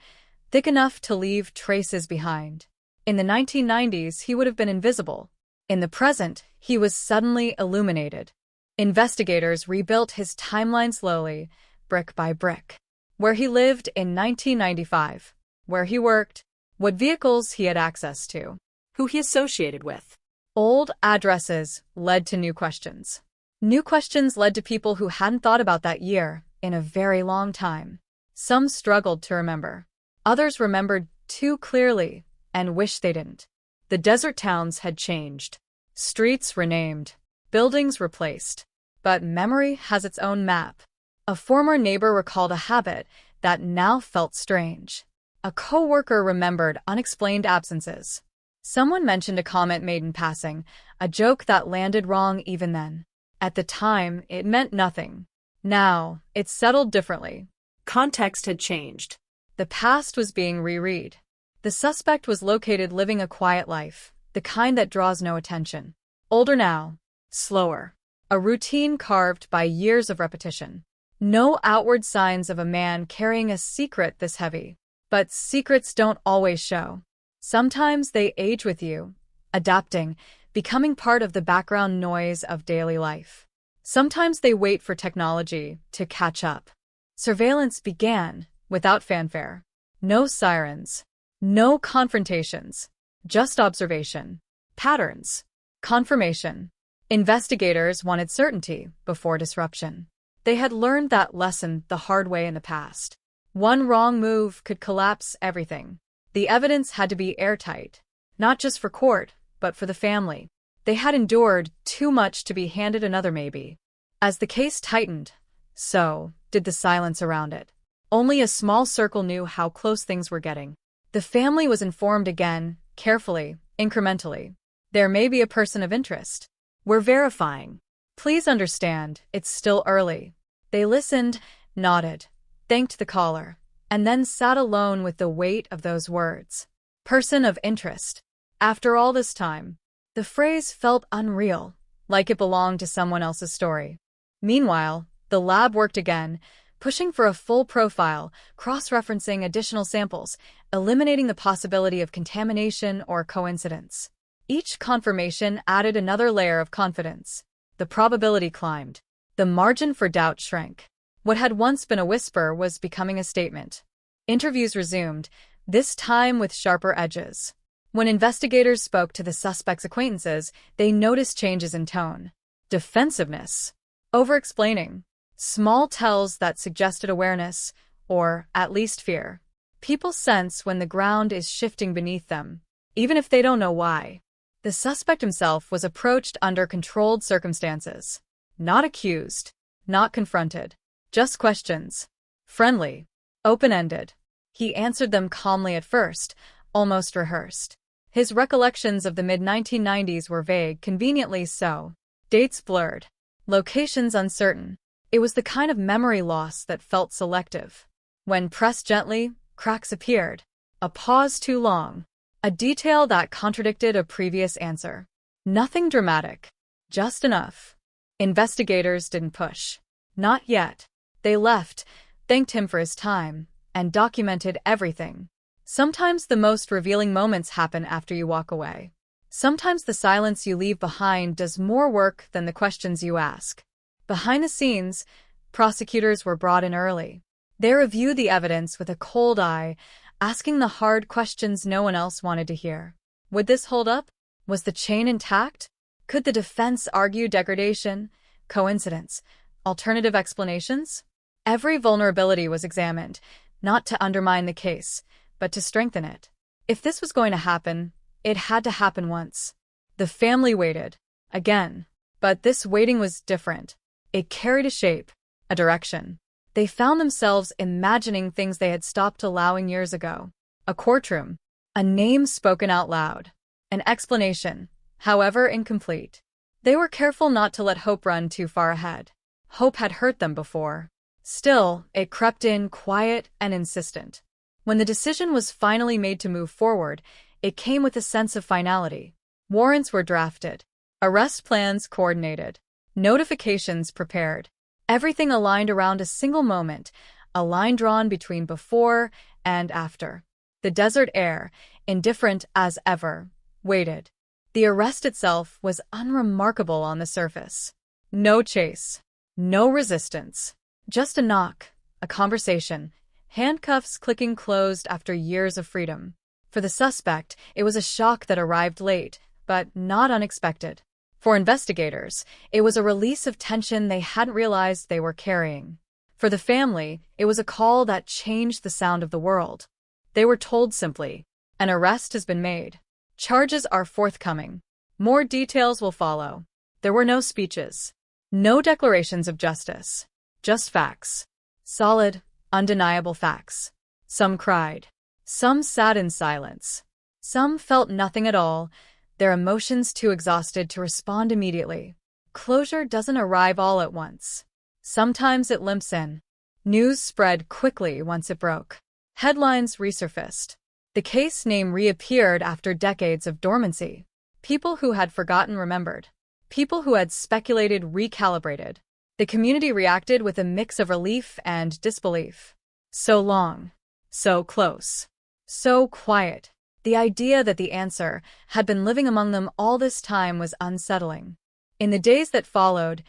thick enough to leave traces behind. In the 1990s, he would have been invisible. In the present, he was suddenly illuminated. Investigators rebuilt his timeline slowly, brick by brick. Where he lived in 1995, where he worked, what vehicles he had access to, who he associated with. Old addresses led to new questions. New questions led to people who hadn't thought about that year in a very long time. Some struggled to remember. Others remembered too clearly and wished they didn't. The desert towns had changed. Streets renamed. Buildings replaced. But memory has its own map. A former neighbor recalled a habit that now felt strange. A co-worker remembered unexplained absences. Someone mentioned a comment made in passing, a joke that landed wrong even then. At the time, it meant nothing. Now, it settled differently. Context had changed. The past was being reread. The suspect was located living a quiet life, the kind that draws no attention. Older now, slower. A routine carved by years of repetition. No outward signs of a man carrying a secret this heavy. But secrets don't always show. Sometimes they age with you, adapting, becoming part of the background noise of daily life. Sometimes they wait for technology to catch up. Surveillance began without fanfare. No sirens. No confrontations. Just observation. Patterns. Confirmation. Investigators wanted certainty before disruption. They had learned that lesson the hard way in the past. One wrong move could collapse everything. The evidence had to be airtight, not just for court, but for the family. They had endured too much to be handed another maybe. As the case tightened, so did the silence around it. Only a small circle knew how close things were getting. The family was informed again, carefully, incrementally. There may be a person of interest. We're verifying. Please understand, it's still early. They listened, nodded, thanked the caller, and then sat alone with the weight of those words. Person of interest. After all this time, the phrase felt unreal, like it belonged to someone else's story. Meanwhile, the lab worked again, pushing for a full profile, cross-referencing additional samples, eliminating the possibility of contamination or coincidence. Each confirmation added another layer of confidence. The probability climbed. The margin for doubt shrank. What had once been a whisper was becoming a statement. Interviews resumed, this time with sharper edges. When investigators spoke to the suspect's acquaintances, they noticed changes in tone. Defensiveness. Over-explaining. Small tells that suggested awareness, or at least fear. People sense when the ground is shifting beneath them, even if they don't know why. The suspect himself was approached under controlled circumstances. Not accused, not confronted, just questions. Friendly, open-ended. He answered them calmly at first, almost rehearsed. His recollections of the mid-1990s were vague, conveniently so. Dates blurred. Locations uncertain. It was the kind of memory loss that felt selective. When pressed gently, cracks appeared. A pause too long. A detail that contradicted a previous answer. Nothing dramatic. Just enough. Investigators didn't push. Not yet. They left, thanked him for his time, and documented everything. Sometimes the most revealing moments happen after you walk away. Sometimes the silence you leave behind does more work than the questions you ask. Behind the scenes, prosecutors were brought in early. They reviewed the evidence with a cold eye, asking the hard questions no one else wanted to hear. Would this hold up? Was the chain intact? Could the defense argue degradation, coincidence, alternative explanations? Every vulnerability was examined, not to undermine the case, but to strengthen it. If this was going to happen, it had to happen once. The family waited, again, but this waiting was different. It carried a shape, a direction. They found themselves imagining things they had stopped allowing years ago. A courtroom, a name spoken out loud, an explanation, however incomplete. They were careful not to let hope run too far ahead. Hope had hurt them before. Still, it crept in quiet and insistent. When the decision was finally made to move forward, it came with a sense of finality. Warrants were drafted, arrest plans coordinated, notifications prepared. Everything aligned around a single moment, a line drawn between before and after. The desert air, indifferent as ever, waited. The arrest itself was unremarkable on the surface. No chase, no resistance, just a knock, a conversation, handcuffs clicking closed after years of freedom. For the suspect, it was a shock that arrived late, but not unexpected. For investigators, it was a release of tension they hadn't realized they were carrying. For the family, it was a call that changed the sound of the world. They were told simply, an arrest has been made. Charges are forthcoming. More details will follow. There were no speeches. No declarations of justice. Just facts. Solid, undeniable facts. Some cried. Some sat in silence. Some felt nothing at all, their emotions too exhausted to respond immediately. Closure doesn't arrive all at once. Sometimes it limps in. News spread quickly once it broke. Headlines resurfaced. The case name reappeared after decades of dormancy. People who had forgotten remembered. People who had speculated recalibrated. The community reacted with a mix of relief and disbelief. So long. So close. So quiet. The idea that the answer had been living among them all this time was unsettling. In the days that followed,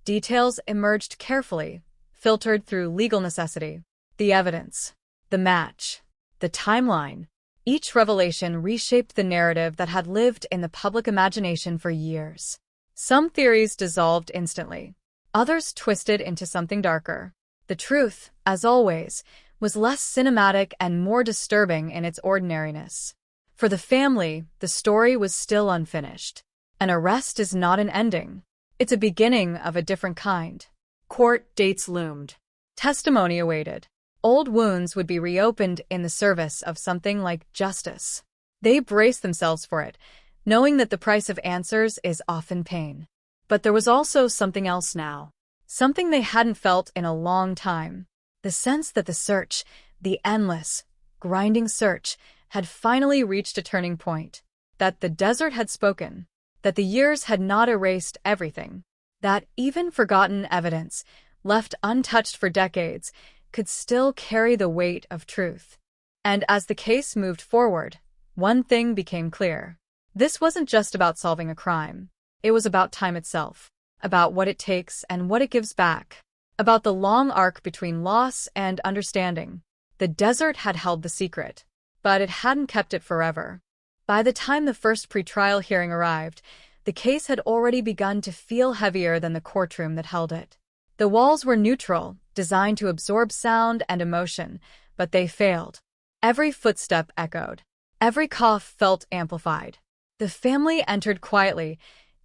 details emerged carefully, filtered through legal necessity. The evidence, the match, the timeline. Each revelation reshaped the narrative that had lived in the public imagination for years. Some theories dissolved instantly. Others twisted into something darker. The truth, as always, was less cinematic and more disturbing in its ordinariness. For the family, the story was still unfinished. An arrest is not an ending. It's a beginning of a different kind. Court dates loomed. Testimony awaited. Old wounds would be reopened in the service of something like justice. They braced themselves for it, knowing that the price of answers is often pain. But there was also something else now. Something they hadn't felt in a long time. The sense that the search, the endless, grinding search, had finally reached a turning point. That the desert had spoken. That the years had not erased everything. That even forgotten evidence, left untouched for decades, could still carry the weight of truth. And as the case moved forward, one thing became clear. This wasn't just about solving a crime. It was about time itself. About what it takes and what it gives back. About the long arc between loss and understanding. The desert had held the secret, but it hadn't kept it forever. By the time the first pretrial hearing arrived, the case had already begun to feel heavier than the courtroom that held it. The walls were neutral, designed to absorb sound and emotion, but they failed. Every footstep echoed. Every cough felt amplified. The family entered quietly,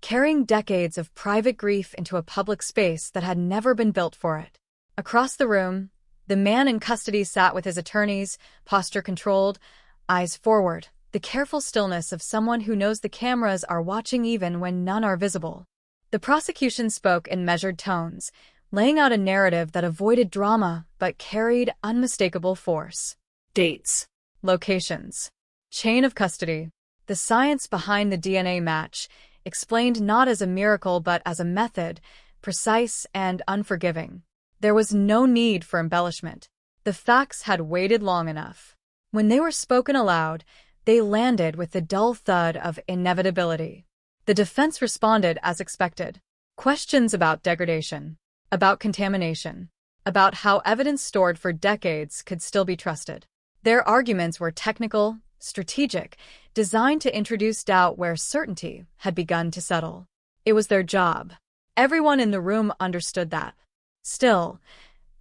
carrying decades of private grief into a public space that had never been built for it. Across the room, the man in custody sat with his attorneys, posture controlled, eyes forward, the careful stillness of someone who knows the cameras are watching even when none are visible. The prosecution spoke in measured tones, laying out a narrative that avoided drama but carried unmistakable force. Dates, locations, chain of custody, the science behind the DNA match, explained not as a miracle but as a method, precise and unforgiving. There was no need for embellishment. The facts had waited long enough. When they were spoken aloud, they landed with the dull thud of inevitability. The defense responded as expected. Questions about degradation, about contamination, about how evidence stored for decades could still be trusted. Their arguments were technical, strategic, designed to introduce doubt where certainty had begun to settle. It was their job. Everyone in the room understood that. Still,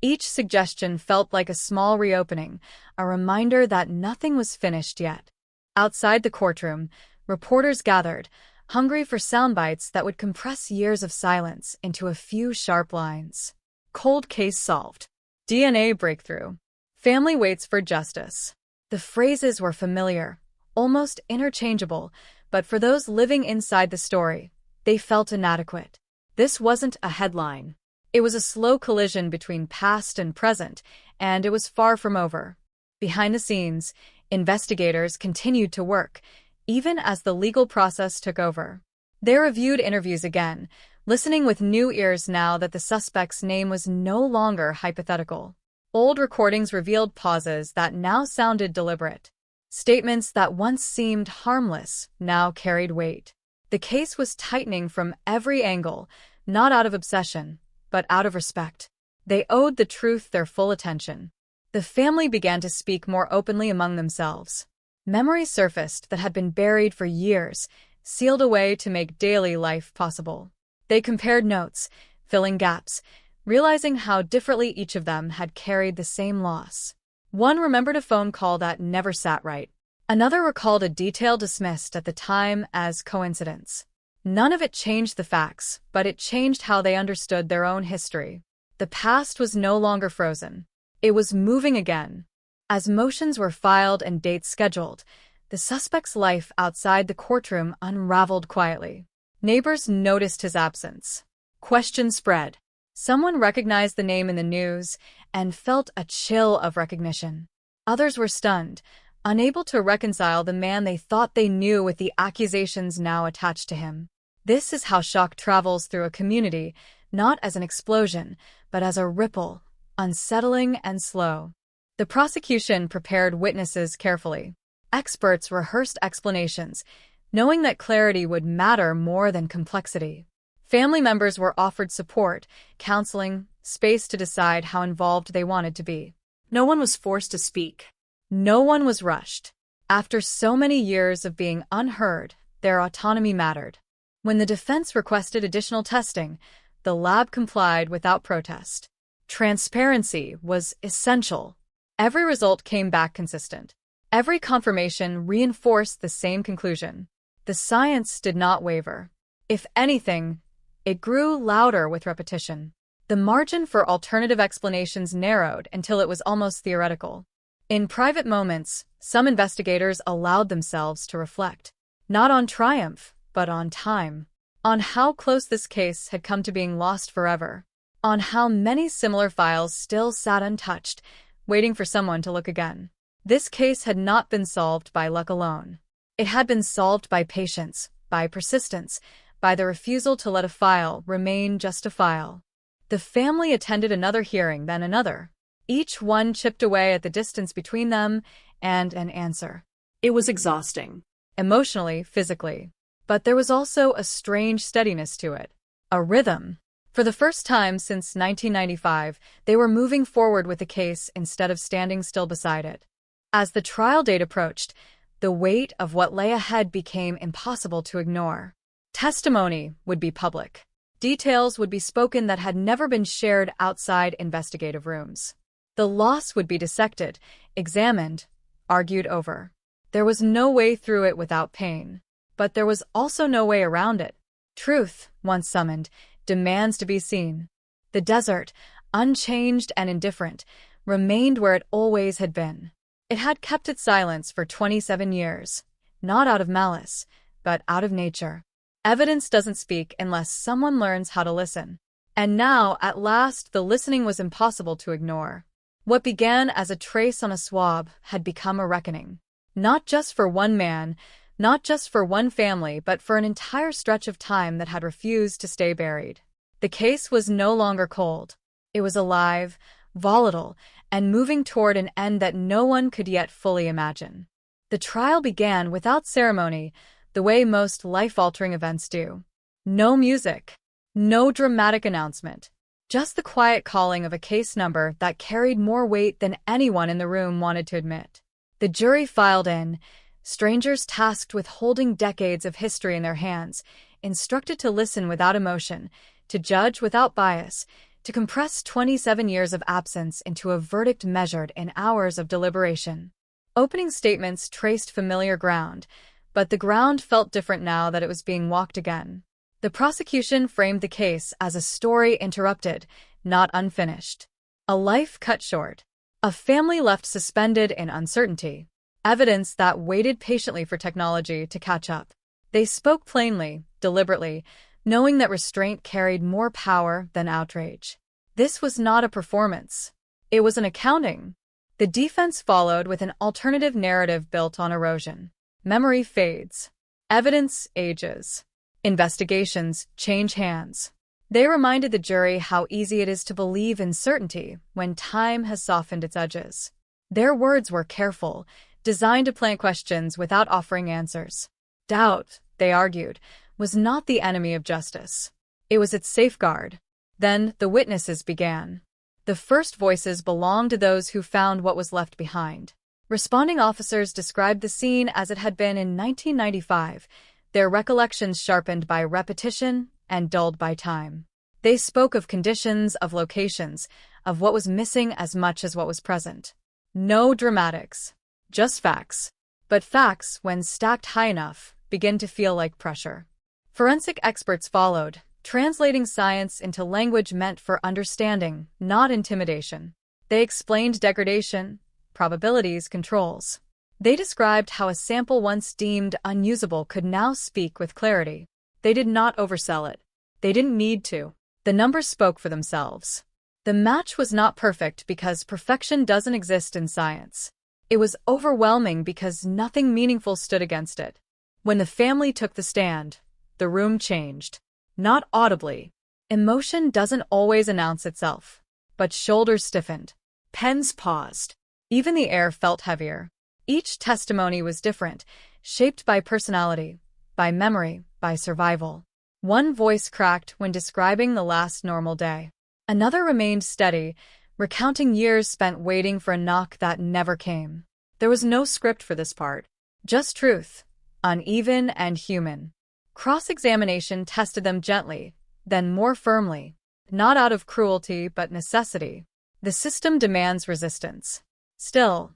each suggestion felt like a small reopening, a reminder that nothing was finished yet. Outside the courtroom, reporters gathered, hungry for sound bites that would compress years of silence into a few sharp lines. Cold case solved. DNA breakthrough. Family waits for justice. The phrases were familiar, almost interchangeable, but for those living inside the story, they felt inadequate. This wasn't a headline. It was a slow collision between past and present, and it was far from over. Behind the scenes, investigators continued to work, even as the legal process took over. They reviewed interviews again, listening with new ears now that the suspect's name was no longer hypothetical. Old recordings revealed pauses that now sounded deliberate. Statements that once seemed harmless now carried weight. The case was tightening from every angle, not out of obsession, but out of respect. They owed the truth their full attention. The family began to speak more openly among themselves. Memories surfaced that had been buried for years, sealed away to make daily life possible. They compared notes, filling gaps, realizing how differently each of them had carried the same loss. One remembered a phone call that never sat right. Another recalled a detail dismissed at the time as coincidence. None of it changed the facts, but it changed how they understood their own history. The past was no longer frozen. It was moving again. As motions were filed and dates scheduled, the suspect's life outside the courtroom unraveled quietly. Neighbors noticed his absence. Questions spread. Someone recognized the name in the news and felt a chill of recognition. Others were stunned, unable to reconcile the man they thought they knew with the accusations now attached to him. This is how shock travels through a community, not as an explosion, but as a ripple, unsettling and slow. The prosecution prepared witnesses carefully. Experts rehearsed explanations, knowing that clarity would matter more than complexity. Family members were offered support, counseling, space to decide how involved they wanted to be. No one was forced to speak. No one was rushed. After so many years of being unheard, their autonomy mattered. When the defense requested additional testing, the lab complied without protest. Transparency was essential. Every result came back consistent. Every confirmation reinforced the same conclusion. The science did not waver. If anything, it grew louder with repetition. The margin for alternative explanations narrowed until it was almost theoretical. In private moments, some investigators allowed themselves to reflect, not on triumph, but on time, on how close this case had come to being lost forever, on how many similar files still sat untouched, waiting for someone to look again. This case had not been solved by luck alone. It had been solved by patience, by persistence, by the refusal to let a file remain just a file. The family attended another hearing, then another. Each one chipped away at the distance between them and an answer. It was exhausting. Emotionally, physically. But there was also a strange steadiness to it. A rhythm. For the first time since 1995, they were moving forward with the case instead of standing still beside it. As the trial date approached, the weight of what lay ahead became impossible to ignore. Testimony would be public. Details would be spoken that had never been shared outside investigative rooms. The loss would be dissected, examined, argued over. There was no way through it without pain. But there was also no way around it. Truth, once summoned, demands to be seen. The desert, unchanged and indifferent, remained where it always had been. It had kept its silence for 27 years, not out of malice, but out of nature. Evidence doesn't speak unless someone learns how to listen. And now, at last, the listening was impossible to ignore. What began as a trace on a swab had become a reckoning. Not just for one man, not just for one family, but for an entire stretch of time that had refused to stay buried. The case was no longer cold. It was alive, volatile, and moving toward an end that no one could yet fully imagine. The trial began without ceremony, the way most life-altering events do. No music, no dramatic announcement, just the quiet calling of a case number that carried more weight than anyone in the room wanted to admit. The jury filed in, strangers tasked with holding decades of history in their hands, instructed to listen without emotion, to judge without bias, to compress 27 years of absence into a verdict measured in hours of deliberation. Opening statements traced familiar ground, but the ground felt different now that it was being walked again. The prosecution framed the case as a story interrupted, not unfinished. A life cut short. A family left suspended in uncertainty. Evidence that waited patiently for technology to catch up. They spoke plainly, deliberately, knowing that restraint carried more power than outrage. This was not a performance. It was an accounting. The defense followed with an alternative narrative built on erosion. Memory fades. Evidence ages. Investigations change hands. They reminded the jury how easy it is to believe in certainty when time has softened its edges. Their words were careful, designed to plant questions without offering answers. Doubt, they argued, was not the enemy of justice. It was its safeguard. Then the witnesses began. The first voices belonged to those who found what was left behind. Responding officers described the scene as it had been in 1995, their recollections sharpened by repetition and dulled by time. They spoke of conditions, of locations, of what was missing as much as what was present. No dramatics, just facts. But facts, when stacked high enough, begin to feel like pressure. Forensic experts followed, translating science into language meant for understanding, not intimidation. They explained degradation, probabilities, controls. They described how a sample once deemed unusable could now speak with clarity. They did not oversell it. They didn't need to. The The numbers spoke for themselves. The match was not perfect because perfection doesn't exist in science. It was overwhelming because nothing meaningful stood against it. When the family took the stand, the room changed. Not audibly. Emotion doesn't always announce itself. But shoulders stiffened. Pens paused. Even the air felt heavier. Each testimony was different, shaped by personality, by memory, by survival. One voice cracked when describing the last normal day. Another remained steady, recounting years spent waiting for a knock that never came. There was no script for this part. Just truth, uneven and human. Cross-examination tested them gently, then more firmly. Not out of cruelty, but necessity. The system demands resistance. Still,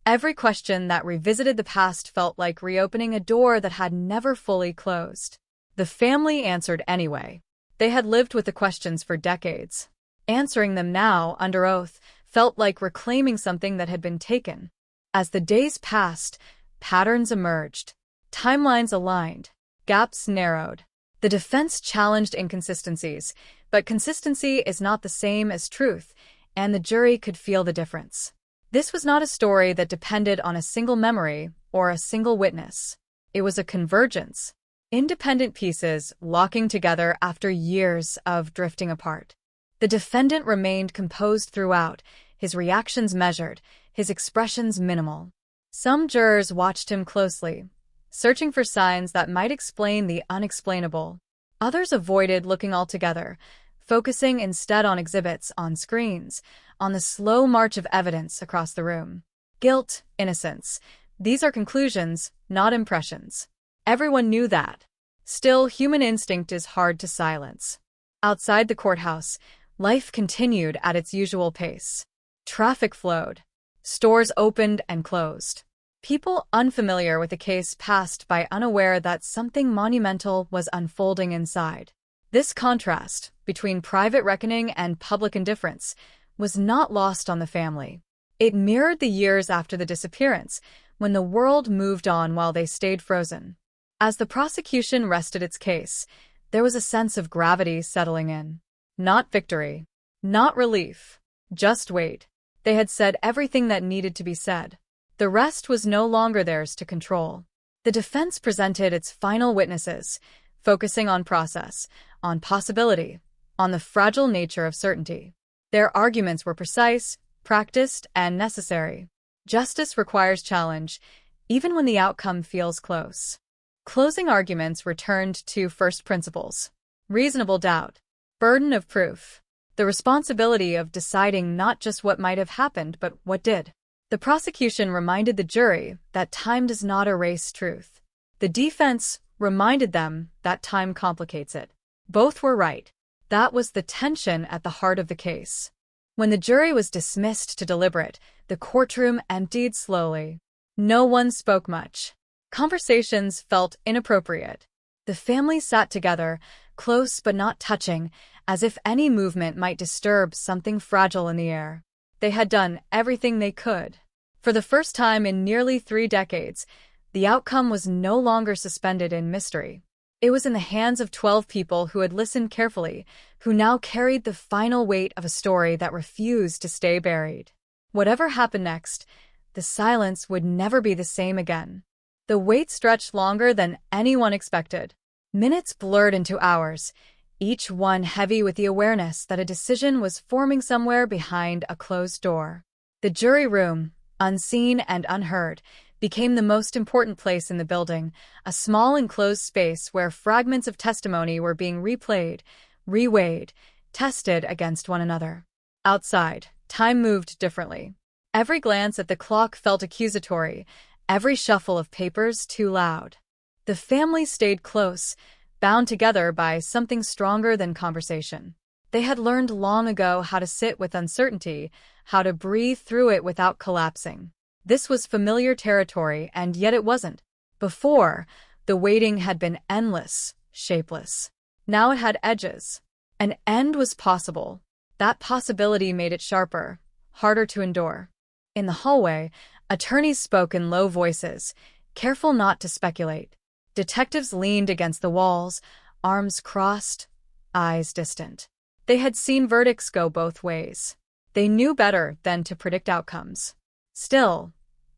every question that revisited the past felt like reopening a door that had never fully closed. The family answered anyway. They had lived with the questions for decades. Answering them now, under oath, felt like reclaiming something that had been taken. As the days passed, patterns emerged. Timelines aligned. Gaps narrowed. The defense challenged inconsistencies, but consistency is not the same as truth, and the jury could feel the difference. This was not a story that depended on a single memory or a single witness. It was a convergence. Independent pieces locking together after years of drifting apart. The defendant remained composed throughout, his reactions measured, his expressions minimal. Some jurors watched him closely, searching for signs that might explain the unexplainable. Others avoided looking altogether, focusing instead on exhibits, on screens, on the slow march of evidence across the room. Guilt, innocence. These are conclusions, not impressions. Everyone knew that. Still, human instinct is hard to silence. Outside the courthouse, life continued at its usual pace. Traffic flowed. Stores opened and closed. People unfamiliar with the case passed by, unaware that something monumental was unfolding inside. This contrast between private reckoning and public indifference was not lost on the family. It mirrored the years after the disappearance, when the world moved on while they stayed frozen. As the prosecution rested its case, there was a sense of gravity settling in. Not victory. Not relief. Just wait. They had said everything that needed to be said. The rest was no longer theirs to control. The defense presented its final witnesses, focusing on process, on possibility, on the fragile nature of certainty. Their arguments were precise, practiced, and necessary. Justice requires challenge, even when the outcome feels close. Closing arguments returned to first principles. Reasonable doubt. Burden of proof. The responsibility of deciding not just what might have happened, but what did. The prosecution reminded the jury that time does not erase truth. The defense reminded them that time complicates it. Both were right. That was the tension at the heart of the case. When the jury was dismissed to deliberate, the courtroom emptied slowly. No one spoke much. Conversations felt inappropriate. The family sat together, close but not touching, as if any movement might disturb something fragile in the air. They had done everything they could. For the first time in nearly 3 decades, the outcome was no longer suspended in mystery. It was in the hands of 12 people who had listened carefully, who now carried the final weight of a story that refused to stay buried. Whatever happened next, the silence would never be the same again. The wait stretched longer than anyone expected. Minutes blurred into hours, each one heavy with the awareness that a decision was forming somewhere behind a closed door. The jury room, unseen and unheard, became the most important place in the building, a small enclosed space where fragments of testimony were being replayed, reweighed, tested against one another. Outside, time moved differently. Every glance at the clock felt accusatory, every shuffle of papers too loud. The family stayed close, bound together by something stronger than conversation. They had learned long ago how to sit with uncertainty, how to breathe through it without collapsing. This was familiar territory, and yet it wasn't. Before, the waiting had been endless, shapeless. Now it had edges. An end was possible. That possibility made it sharper, harder to endure. In the hallway, attorneys spoke in low voices, careful not to speculate. Detectives leaned against the walls, arms crossed, eyes distant. They had seen verdicts go both ways. They knew better than to predict outcomes. Still,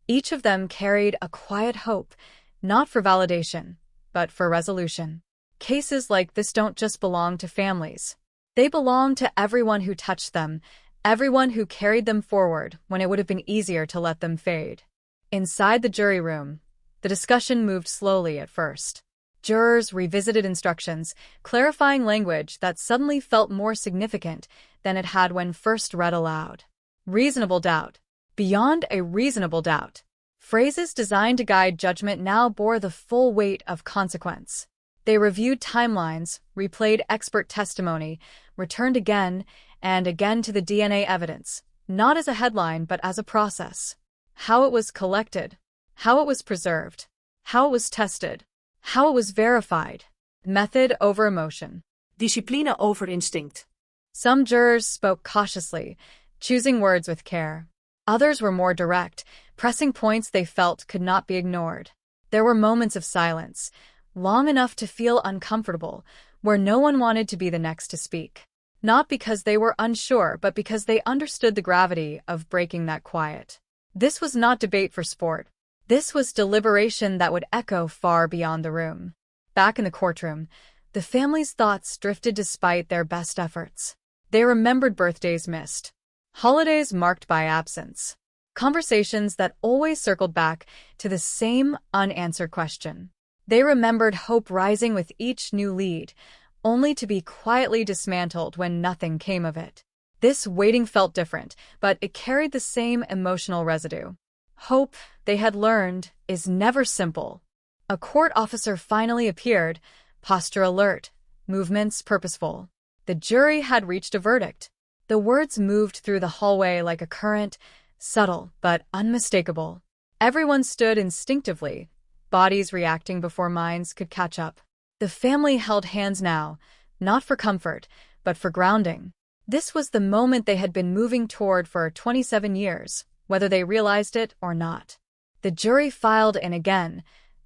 each of them carried a quiet hope, not for validation, but for resolution. Cases like this don't just belong to families. They belong to everyone who touched them, everyone who carried them forward when it would have been easier to let them fade. Inside the jury room, the discussion moved slowly at first. Jurors revisited instructions, clarifying language that suddenly felt more significant than it had when first read aloud. Reasonable doubt. Beyond a reasonable doubt. Phrases designed to guide judgment now bore the full weight of consequence. They reviewed timelines, replayed expert testimony, returned again and again to the DNA evidence, not as a headline but as a process. How it was collected, how it was preserved, how it was tested, how it was verified. Method over emotion. Discipline over instinct. Some jurors spoke cautiously, choosing words with care. Others were more direct, pressing points they felt could not be ignored. There were moments of silence, long enough to feel uncomfortable, where no one wanted to be the next to speak. Not because they were unsure, but because they understood the gravity of breaking that quiet. This was not debate for sport. This was deliberation that would echo far beyond the room. Back in the courtroom, the family's thoughts drifted despite their best efforts. They remembered birthdays missed, holidays marked by absence, conversations that always circled back to the same unanswered question. They remembered hope rising with each new lead, only to be quietly dismantled when nothing came of it. This waiting felt different, but it carried the same emotional residue. Hope, they had learned, is never simple. A court officer finally appeared, posture alert, movements purposeful. The jury had reached a verdict. The words moved through the hallway like a current, subtle but unmistakable. Everyone stood instinctively, bodies reacting before minds could catch up. The family held hands now, not for comfort, but for grounding. This was the moment they had been moving toward for 27 years, whether they realized it or not. The jury filed in again,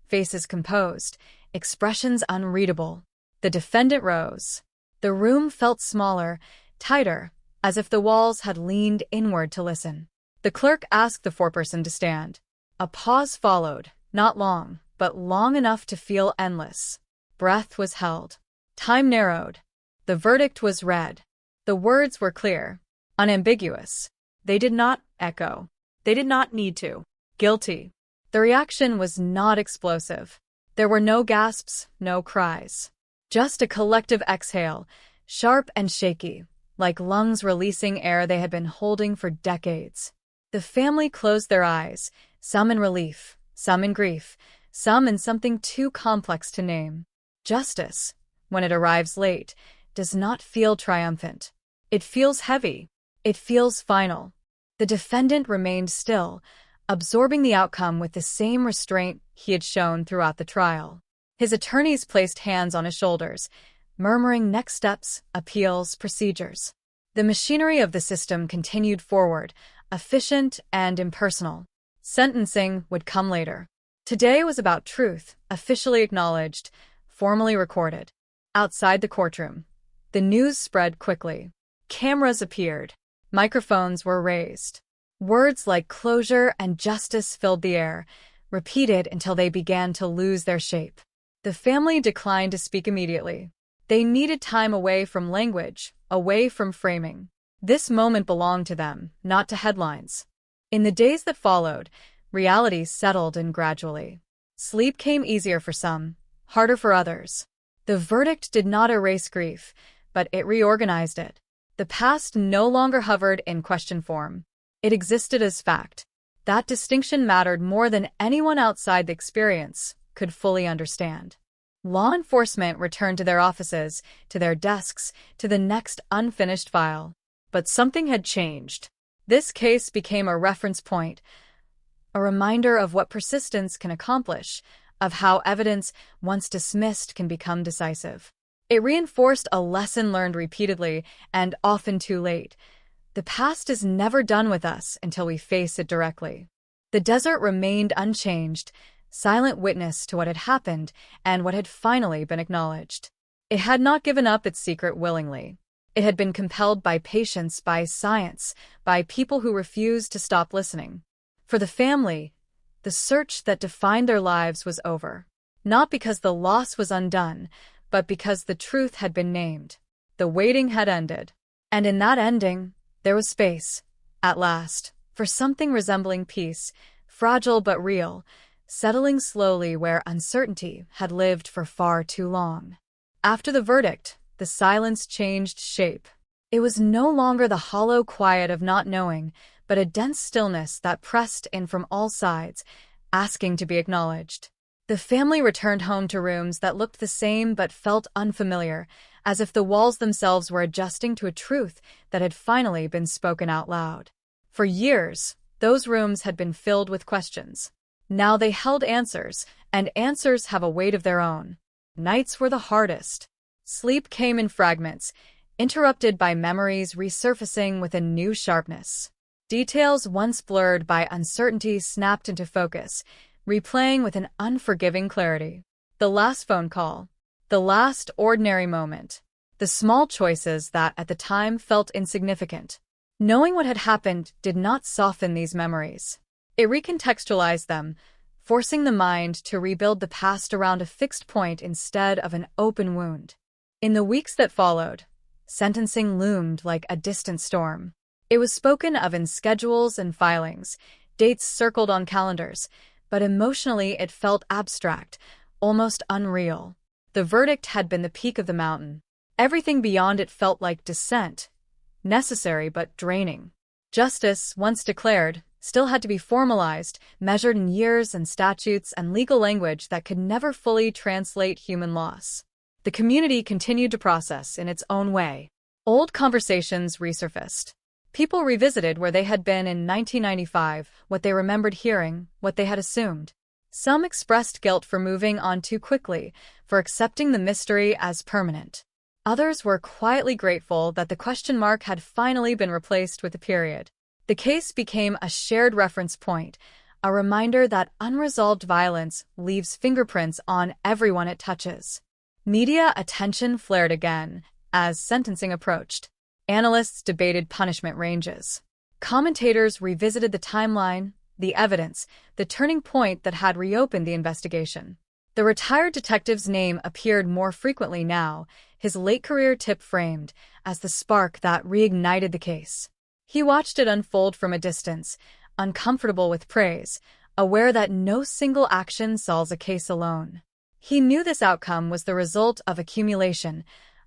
faces composed, expressions unreadable. The defendant rose. The room felt smaller, tighter, as if the walls had leaned inward to listen. The clerk asked the foreperson to stand. A pause followed, not long, but long enough to feel endless. Breath was held. Time narrowed. The verdict was read. The words were clear, unambiguous. They did not echo. They did not need to. Guilty. The reaction was not explosive. There were no gasps, no cries. Just a collective exhale, sharp and shaky, like lungs releasing air they had been holding for decades. The family closed their eyes, some in relief, some in grief, some in something too complex to name. Justice, when it arrives late, does not feel triumphant. It feels heavy. It feels final. The defendant remained still, absorbing the outcome with the same restraint he had shown throughout the trial. His attorneys placed hands on his shoulders, murmuring next steps, appeals, procedures. The machinery of the system continued forward, efficient and impersonal. Sentencing would come later. Today was about truth, officially acknowledged, formally recorded. Outside the courtroom, the news spread quickly. Cameras appeared. Microphones were raised. Words like closure and justice filled the air, repeated until they began to lose their shape. The family declined to speak immediately. They needed time away from language, away from framing. This moment belonged to them, not to headlines. In the days that followed, reality settled in gradually. Sleep came easier for some, harder for others. The verdict did not erase grief, but it reorganized it. The past no longer hovered in question form. It existed as fact. That distinction mattered more than anyone outside the experience could fully understand. Law enforcement returned to their offices, to their desks, to the next unfinished file. But something had changed. This case became a reference point, a reminder of what persistence can accomplish, of how evidence, once dismissed, can become decisive. It reinforced a lesson learned repeatedly and often too late. The past is never done with us until we face it directly. The desert remained unchanged, silent witness to what had happened and what had finally been acknowledged. It had not given up its secret willingly. It had been compelled by patience, by science, by people who refused to stop listening. For the family, the search that defined their lives was over. Not because the loss was undone, but because the truth had been named. The waiting had ended. And in that ending, there was space, at last, for something resembling peace, fragile but real, settling slowly where uncertainty had lived for far too long. After the verdict, the silence changed shape. It was no longer the hollow quiet of not knowing, but a dense stillness that pressed in from all sides, asking to be acknowledged. The family returned home to rooms that looked the same but felt unfamiliar, as if the walls themselves were adjusting to a truth that had finally been spoken out loud. For years, those rooms had been filled with questions. Now they held answers, and answers have a weight of their own. Nights were the hardest. Sleep came in fragments, interrupted by memories resurfacing with a new sharpness. Details once blurred by uncertainty snapped into focus, replaying with an unforgiving clarity. The last phone call, the last ordinary moment, the small choices that at the time felt insignificant. Knowing what had happened did not soften these memories. It recontextualized them, forcing the mind to rebuild the past around a fixed point instead of an open wound. In the weeks that followed, sentencing loomed like a distant storm. It was spoken of in schedules and filings, dates circled on calendars, but emotionally it felt abstract, almost unreal. The verdict had been the peak of the mountain. Everything beyond it felt like descent, necessary but draining. Justice, once declared, still had to be formalized, measured in years and statutes and legal language that could never fully translate human loss. The community continued to process in its own way. Old conversations resurfaced. People revisited where they had been in 1995, what they remembered hearing, what they had assumed. Some expressed guilt for moving on too quickly, for accepting the mystery as permanent. Others were quietly grateful that the question mark had finally been replaced with a period. The case became a shared reference point, a reminder that unresolved violence leaves fingerprints on everyone it touches. Media attention flared again as sentencing approached. Analysts debated punishment ranges. Commentators revisited the timeline, the evidence, the turning point that had reopened the investigation. The retired detective's name appeared more frequently now, his late career tip framed as the spark that reignited the case. He watched it unfold from a distance, uncomfortable with praise, aware that no single action solves a case alone. He knew this outcome was the result of accumulation,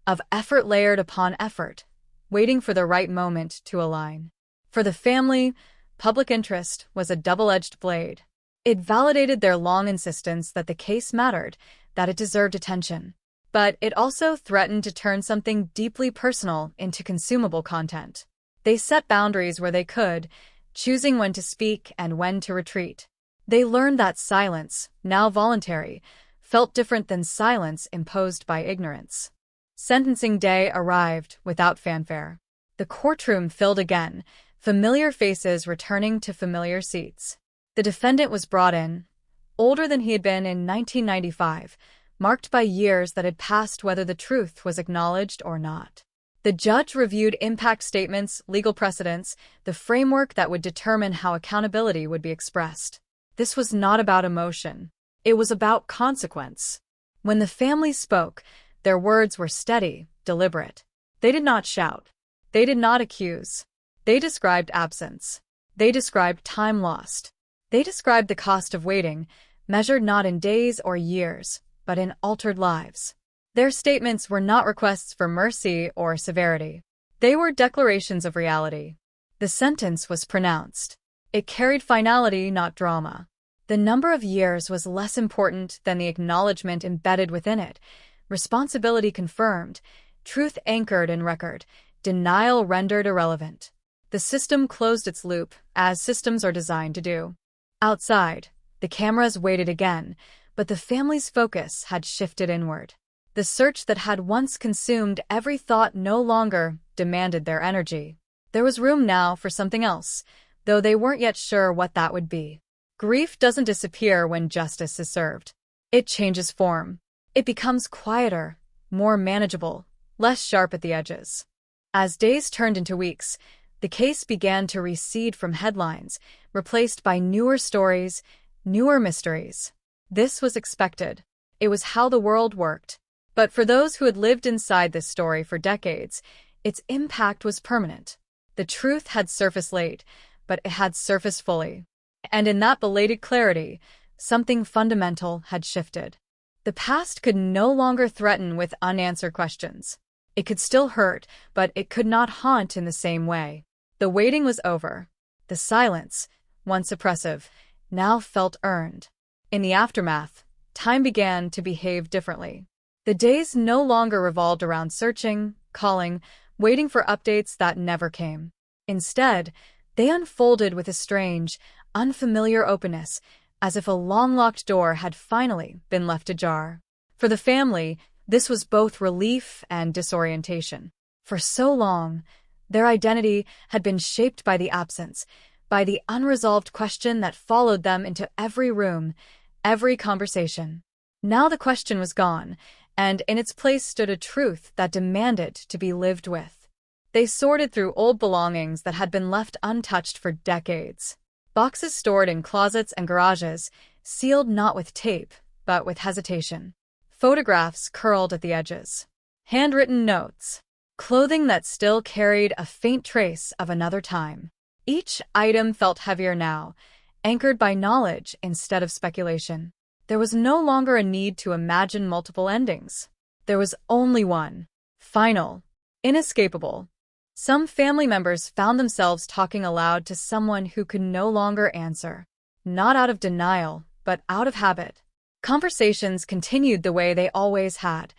of effort layered upon effort, waiting for the right moment to align. For the family, public interest was a double-edged blade. It validated their long insistence that the case mattered, that it deserved attention. But it also threatened to turn something deeply personal into consumable content. They set boundaries where they could, choosing when to speak and when to retreat. They learned that silence, now voluntary, felt different than silence imposed by ignorance. Sentencing day arrived without fanfare. The courtroom filled again, familiar faces returning to familiar seats. The defendant was brought in, older than he had been in 1995, marked by years that had passed whether the truth was acknowledged or not. The judge reviewed impact statements, legal precedents, the framework that would determine how accountability would be expressed. This was not about emotion. It was about consequence. When the family spoke, their words were steady, deliberate. They did not shout. They did not accuse. They described absence. They described time lost. They described the cost of waiting, measured not in days or years, but in altered lives. Their statements were not requests for mercy or severity. They were declarations of reality. The sentence was pronounced. It carried finality, not drama. The number of years was less important than the acknowledgement embedded within it. Responsibility confirmed, truth anchored in record, denial rendered irrelevant. The system closed its loop, as systems are designed to do. Outside, the cameras waited again, but the family's focus had shifted inward. The search that had once consumed every thought no longer demanded their energy. There was room now for something else, though they weren't yet sure what that would be. Grief doesn't disappear when justice is served. It changes form. It becomes quieter, more manageable, less sharp at the edges. As days turned into weeks, the case began to recede from headlines, replaced by newer stories, newer mysteries. This was expected. It was how the world worked. But for those who had lived inside this story for decades, its impact was permanent. The truth had surfaced late, but it had surfaced fully. And in that belated clarity, something fundamental had shifted. The past could no longer threaten with unanswered questions. It could still hurt, but it could not haunt in the same way. The waiting was over. The silence, once oppressive, now felt earned. In the aftermath, time began to behave differently. The days no longer revolved around searching, calling, waiting for updates that never came. Instead, they unfolded with a strange, unfamiliar openness, as if a long-locked door had finally been left ajar. For the family, this was both relief and disorientation. For so long, their identity had been shaped by the absence, by the unresolved question that followed them into every room, every conversation. Now the question was gone, and in its place stood a truth that demanded to be lived with. They sorted through old belongings that had been left untouched for decades. Boxes stored in closets and garages, sealed not with tape, but with hesitation. Photographs curled at the edges. Handwritten notes. Clothing that still carried a faint trace of another time. Each item felt heavier now, anchored by knowledge instead of speculation. There was no longer a need to imagine multiple endings. There was only one. Final. Inescapable. Some family members found themselves talking aloud to someone who could no longer answer. Not out of denial, but out of habit. Conversations continued the way they always had,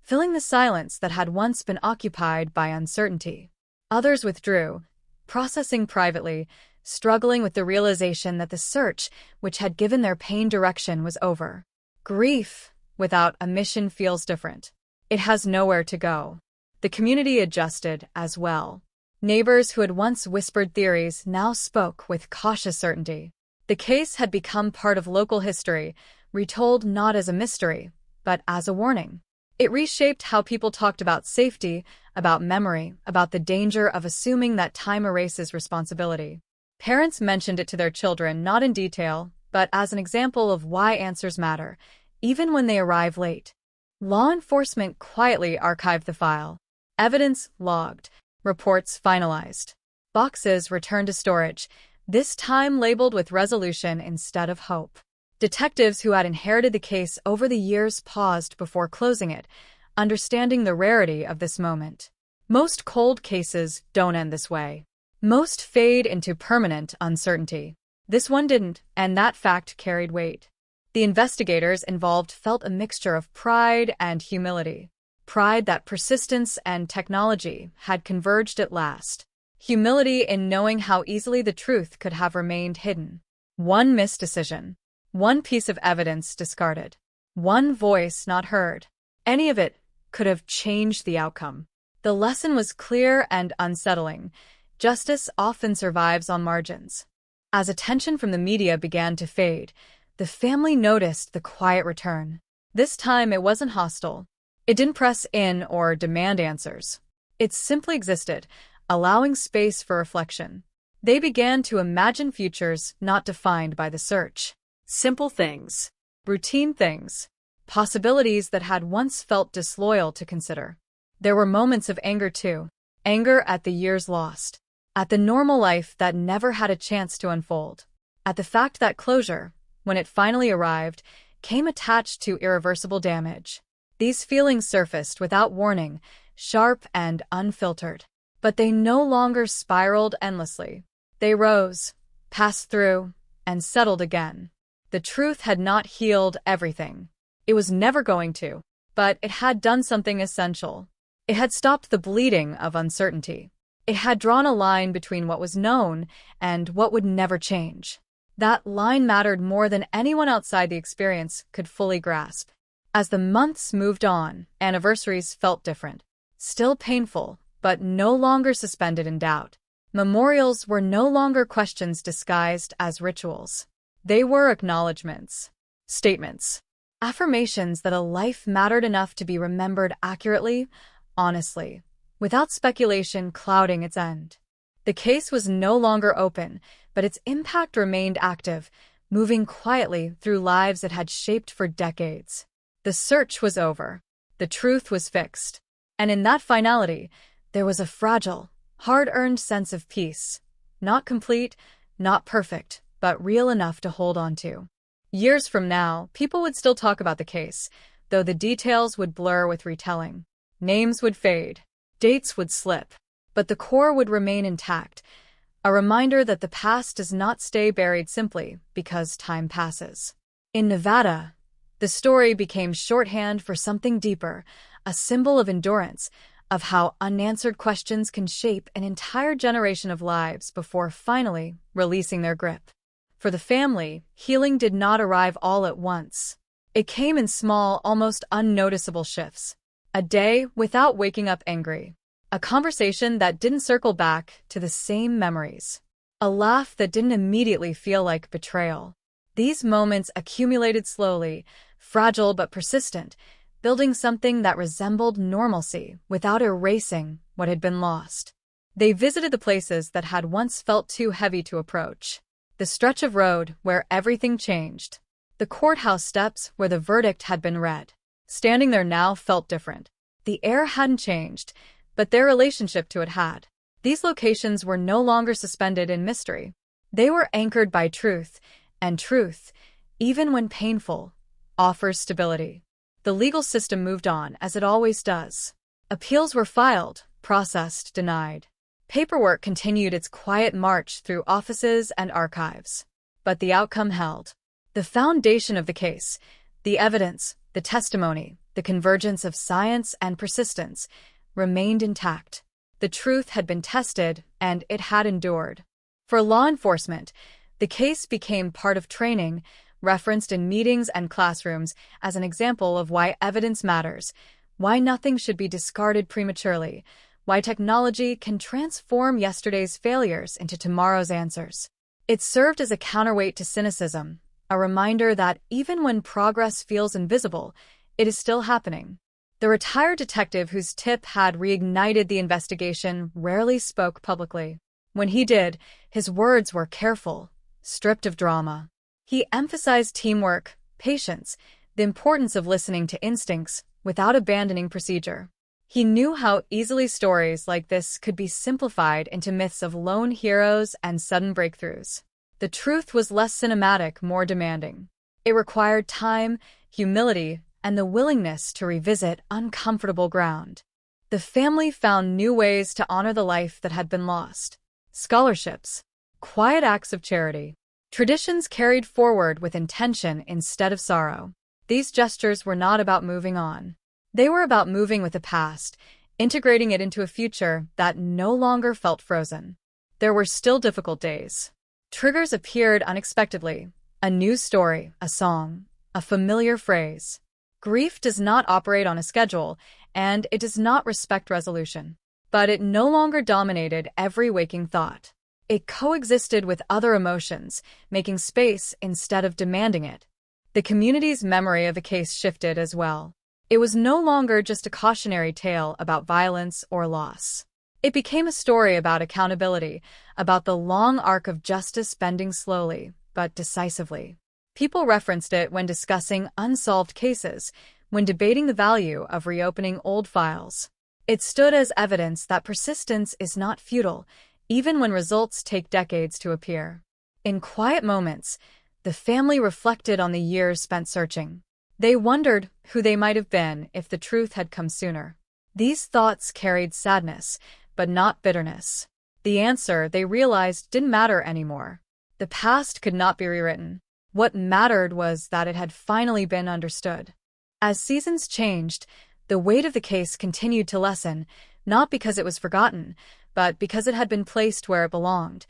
filling the silence that had once been occupied by uncertainty. Others withdrew, processing privately, struggling with the realization that the search, which had given their pain direction, was over. Grief without a mission feels different. It has nowhere to go. The community adjusted as well. Neighbors who had once whispered theories now spoke with cautious certainty. The case had become part of local history, retold not as a mystery, but as a warning. It reshaped how people talked about safety, about memory, about the danger of assuming that time erases responsibility. Parents mentioned it to their children not in detail, but as an example of why answers matter, even when they arrive late. Law enforcement quietly archived the file. Evidence logged. Reports finalized. Boxes returned to storage, this time labeled with resolution instead of hope. Detectives who had inherited the case over the years paused before closing it, understanding the rarity of this moment. Most cold cases don't end this way. Most fade into permanent uncertainty. This one didn't, and that fact carried weight. The investigators involved felt a mixture of pride and humility. Pride that persistence and technology had converged at last. Humility in knowing how easily the truth could have remained hidden. One missed decision. One piece of evidence discarded. One voice not heard. Any of it could have changed the outcome. The lesson was clear and unsettling. Justice often survives on margins. As attention from the media began to fade, the family noticed the quiet return. This time it wasn't hostile. It didn't press in or demand answers. It simply existed, allowing space for reflection. They began to imagine futures not defined by the search. Simple things. Routine things. Possibilities that had once felt disloyal to consider. There were moments of anger too. Anger at the years lost. At the normal life that never had a chance to unfold. At the fact that closure, when it finally arrived, came attached to irreversible damage. These feelings surfaced without warning, sharp and unfiltered. But they no longer spiraled endlessly. They rose, passed through, and settled again. The truth had not healed everything. It was never going to, but it had done something essential. It had stopped the bleeding of uncertainty. It had drawn a line between what was known and what would never change. That line mattered more than anyone outside the experience could fully grasp. As the months moved on, anniversaries felt different. Still painful, but no longer suspended in doubt. Memorials were no longer questions disguised as rituals. They were acknowledgments, statements, affirmations that a life mattered enough to be remembered accurately, honestly, without speculation clouding its end. The case was no longer open, but its impact remained active, moving quietly through lives it had shaped for decades. The search was over. The truth was fixed. And in that finality, there was a fragile, hard-earned sense of peace. Not complete, not perfect, but real enough to hold on to. Years from now, people would still talk about the case, though the details would blur with retelling. Names would fade, dates would slip, but the core would remain intact, a reminder that the past does not stay buried simply because time passes. In Nevada, the story became shorthand for something deeper, a symbol of endurance, of how unanswered questions can shape an entire generation of lives before finally releasing their grip. For the family, healing did not arrive all at once. It came in small, almost unnoticeable shifts. A day without waking up angry. A conversation that didn't circle back to the same memories. A laugh that didn't immediately feel like betrayal. These moments accumulated slowly, fragile but persistent, building something that resembled normalcy without erasing what had been lost. They visited the places that had once felt too heavy to approach. The stretch of road where everything changed. The courthouse steps where the verdict had been read. Standing there now felt different. The air hadn't changed, but their relationship to it had. These locations were no longer suspended in mystery. They were anchored by truth, and truth, even when painful, offers stability. The legal system moved on, as it always does. Appeals were filed, processed, denied. Paperwork continued its quiet march through offices and archives. But the outcome held. The foundation of the case, the evidence, the testimony, the convergence of science and persistence, remained intact. The truth had been tested, and it had endured. For law enforcement, the case became part of training, referenced in meetings and classrooms as an example of why evidence matters, why nothing should be discarded prematurely, why technology can transform yesterday's failures into tomorrow's answers. It served as a counterweight to cynicism, a reminder that even when progress feels invisible, it is still happening. The retired detective whose tip had reignited the investigation rarely spoke publicly. When he did, his words were careful, stripped of drama. He emphasized teamwork, patience, the importance of listening to instincts without abandoning procedure. He knew how easily stories like this could be simplified into myths of lone heroes and sudden breakthroughs. The truth was less cinematic, more demanding. It required time, humility, and the willingness to revisit uncomfortable ground. The family found new ways to honor the life that had been lost. Scholarships, quiet acts of charity, traditions carried forward with intention instead of sorrow. These gestures were not about moving on. They were about moving with the past, integrating it into a future that no longer felt frozen. There were still difficult days. Triggers appeared unexpectedly. A new story, a song, a familiar phrase. Grief does not operate on a schedule, and it does not respect resolution. But it no longer dominated every waking thought. It coexisted with other emotions, making space instead of demanding it. The community's memory of the case shifted as well. It was no longer just a cautionary tale about violence or loss. It became a story about accountability, about the long arc of justice bending slowly, but decisively. People referenced it when discussing unsolved cases, when debating the value of reopening old files. It stood as evidence that persistence is not futile, even when results take decades to appear. In quiet moments, the family reflected on the years spent searching. They wondered who they might have been if the truth had come sooner. These thoughts carried sadness, but not bitterness. The answer, they realized, didn't matter anymore. The past could not be rewritten. What mattered was that it had finally been understood. As seasons changed, the weight of the case continued to lessen, not because it was forgotten, but because it had been placed where it belonged,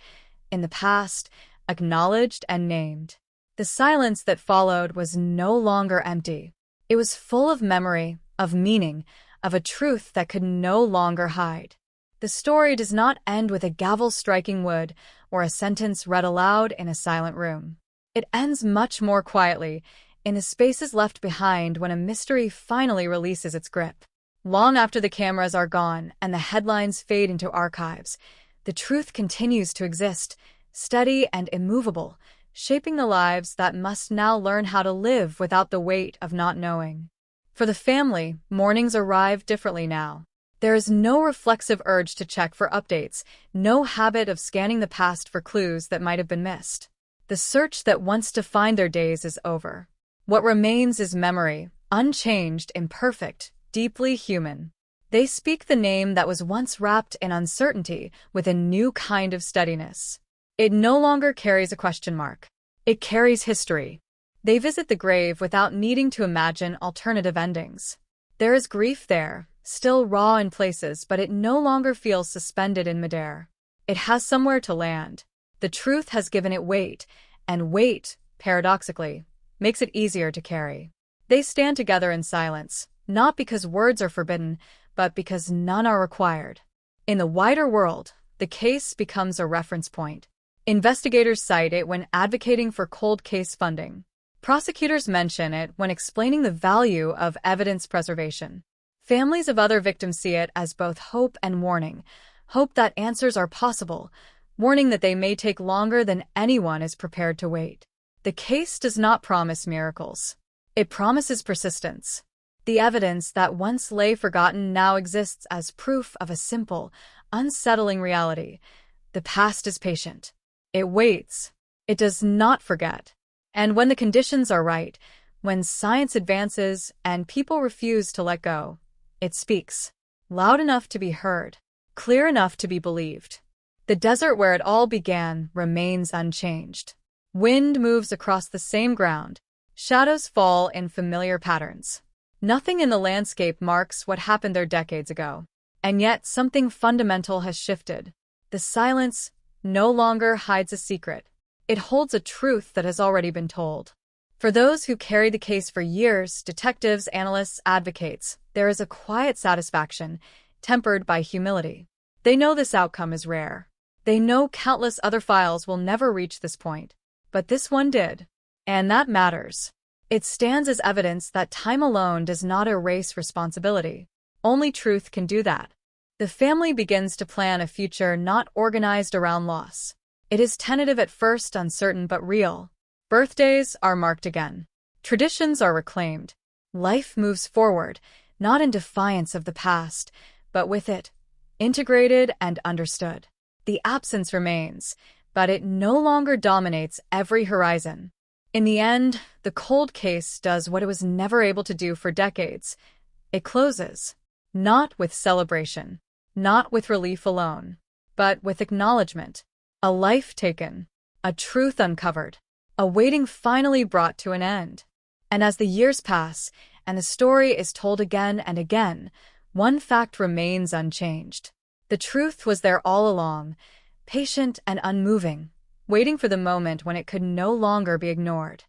in the past, acknowledged and named. The silence that followed was no longer empty. It was full of memory, of meaning, of a truth that could no longer hide. The story does not end with a gavel striking wood or a sentence read aloud in a silent room. It ends much more quietly, in the spaces left behind when a mystery finally releases its grip. Long after the cameras are gone and the headlines fade into archives, the truth continues to exist, steady and immovable, shaping the lives that must now learn how to live without the weight of not knowing. For the family, mornings arrive differently now. There is no reflexive urge to check for updates, no habit of scanning the past for clues that might have been missed. The search that once defined their days is over. What remains is memory, unchanged, imperfect, deeply human. They speak the name that was once wrapped in uncertainty with a new kind of steadiness. It no longer carries a question mark. It carries history. They visit the grave without needing to imagine alternative endings. There is grief there, still raw in places, but it no longer feels suspended in midair. It has somewhere to land. The truth has given it weight, and weight, paradoxically, makes it easier to carry. They stand together in silence, not because words are forbidden, but because none are required. In the wider world, the case becomes a reference point. Investigators cite it when advocating for cold case funding. Prosecutors mention it when explaining the value of evidence preservation. Families of other victims see it as both hope and warning. Hope that answers are possible, warning that they may take longer than anyone is prepared to wait. The case does not promise miracles. It promises persistence. The evidence that once lay forgotten now exists as proof of a simple, unsettling reality. The past is patient. It waits. It does not forget. And when the conditions are right, when science advances and people refuse to let go, it speaks, loud enough to be heard, clear enough to be believed. The desert where it all began remains unchanged. Wind moves across the same ground. Shadows fall in familiar patterns. Nothing in the landscape marks what happened there decades ago. And yet something fundamental has shifted. The silence no longer hides a secret. It holds a truth that has already been told. For those who carry the case for years, detectives, analysts, advocates, there is a quiet satisfaction, tempered by humility. They know this outcome is rare. They know countless other files will never reach this point. But this one did. And that matters. It stands as evidence that time alone does not erase responsibility. Only truth can do that. The family begins to plan a future not organized around loss. It is tentative at first, uncertain but real. Birthdays are marked again. Traditions are reclaimed. Life moves forward, not in defiance of the past, but with it, integrated and understood. The absence remains, but it no longer dominates every horizon. In the end, the cold case does what it was never able to do for decades. It closes, not with celebration, not with relief alone, but with acknowledgement. A life taken, a truth uncovered, a waiting finally brought to an end. And as the years pass, and the story is told again and again, one fact remains unchanged. The truth was there all along, patient and unmoving, waiting for the moment when it could no longer be ignored.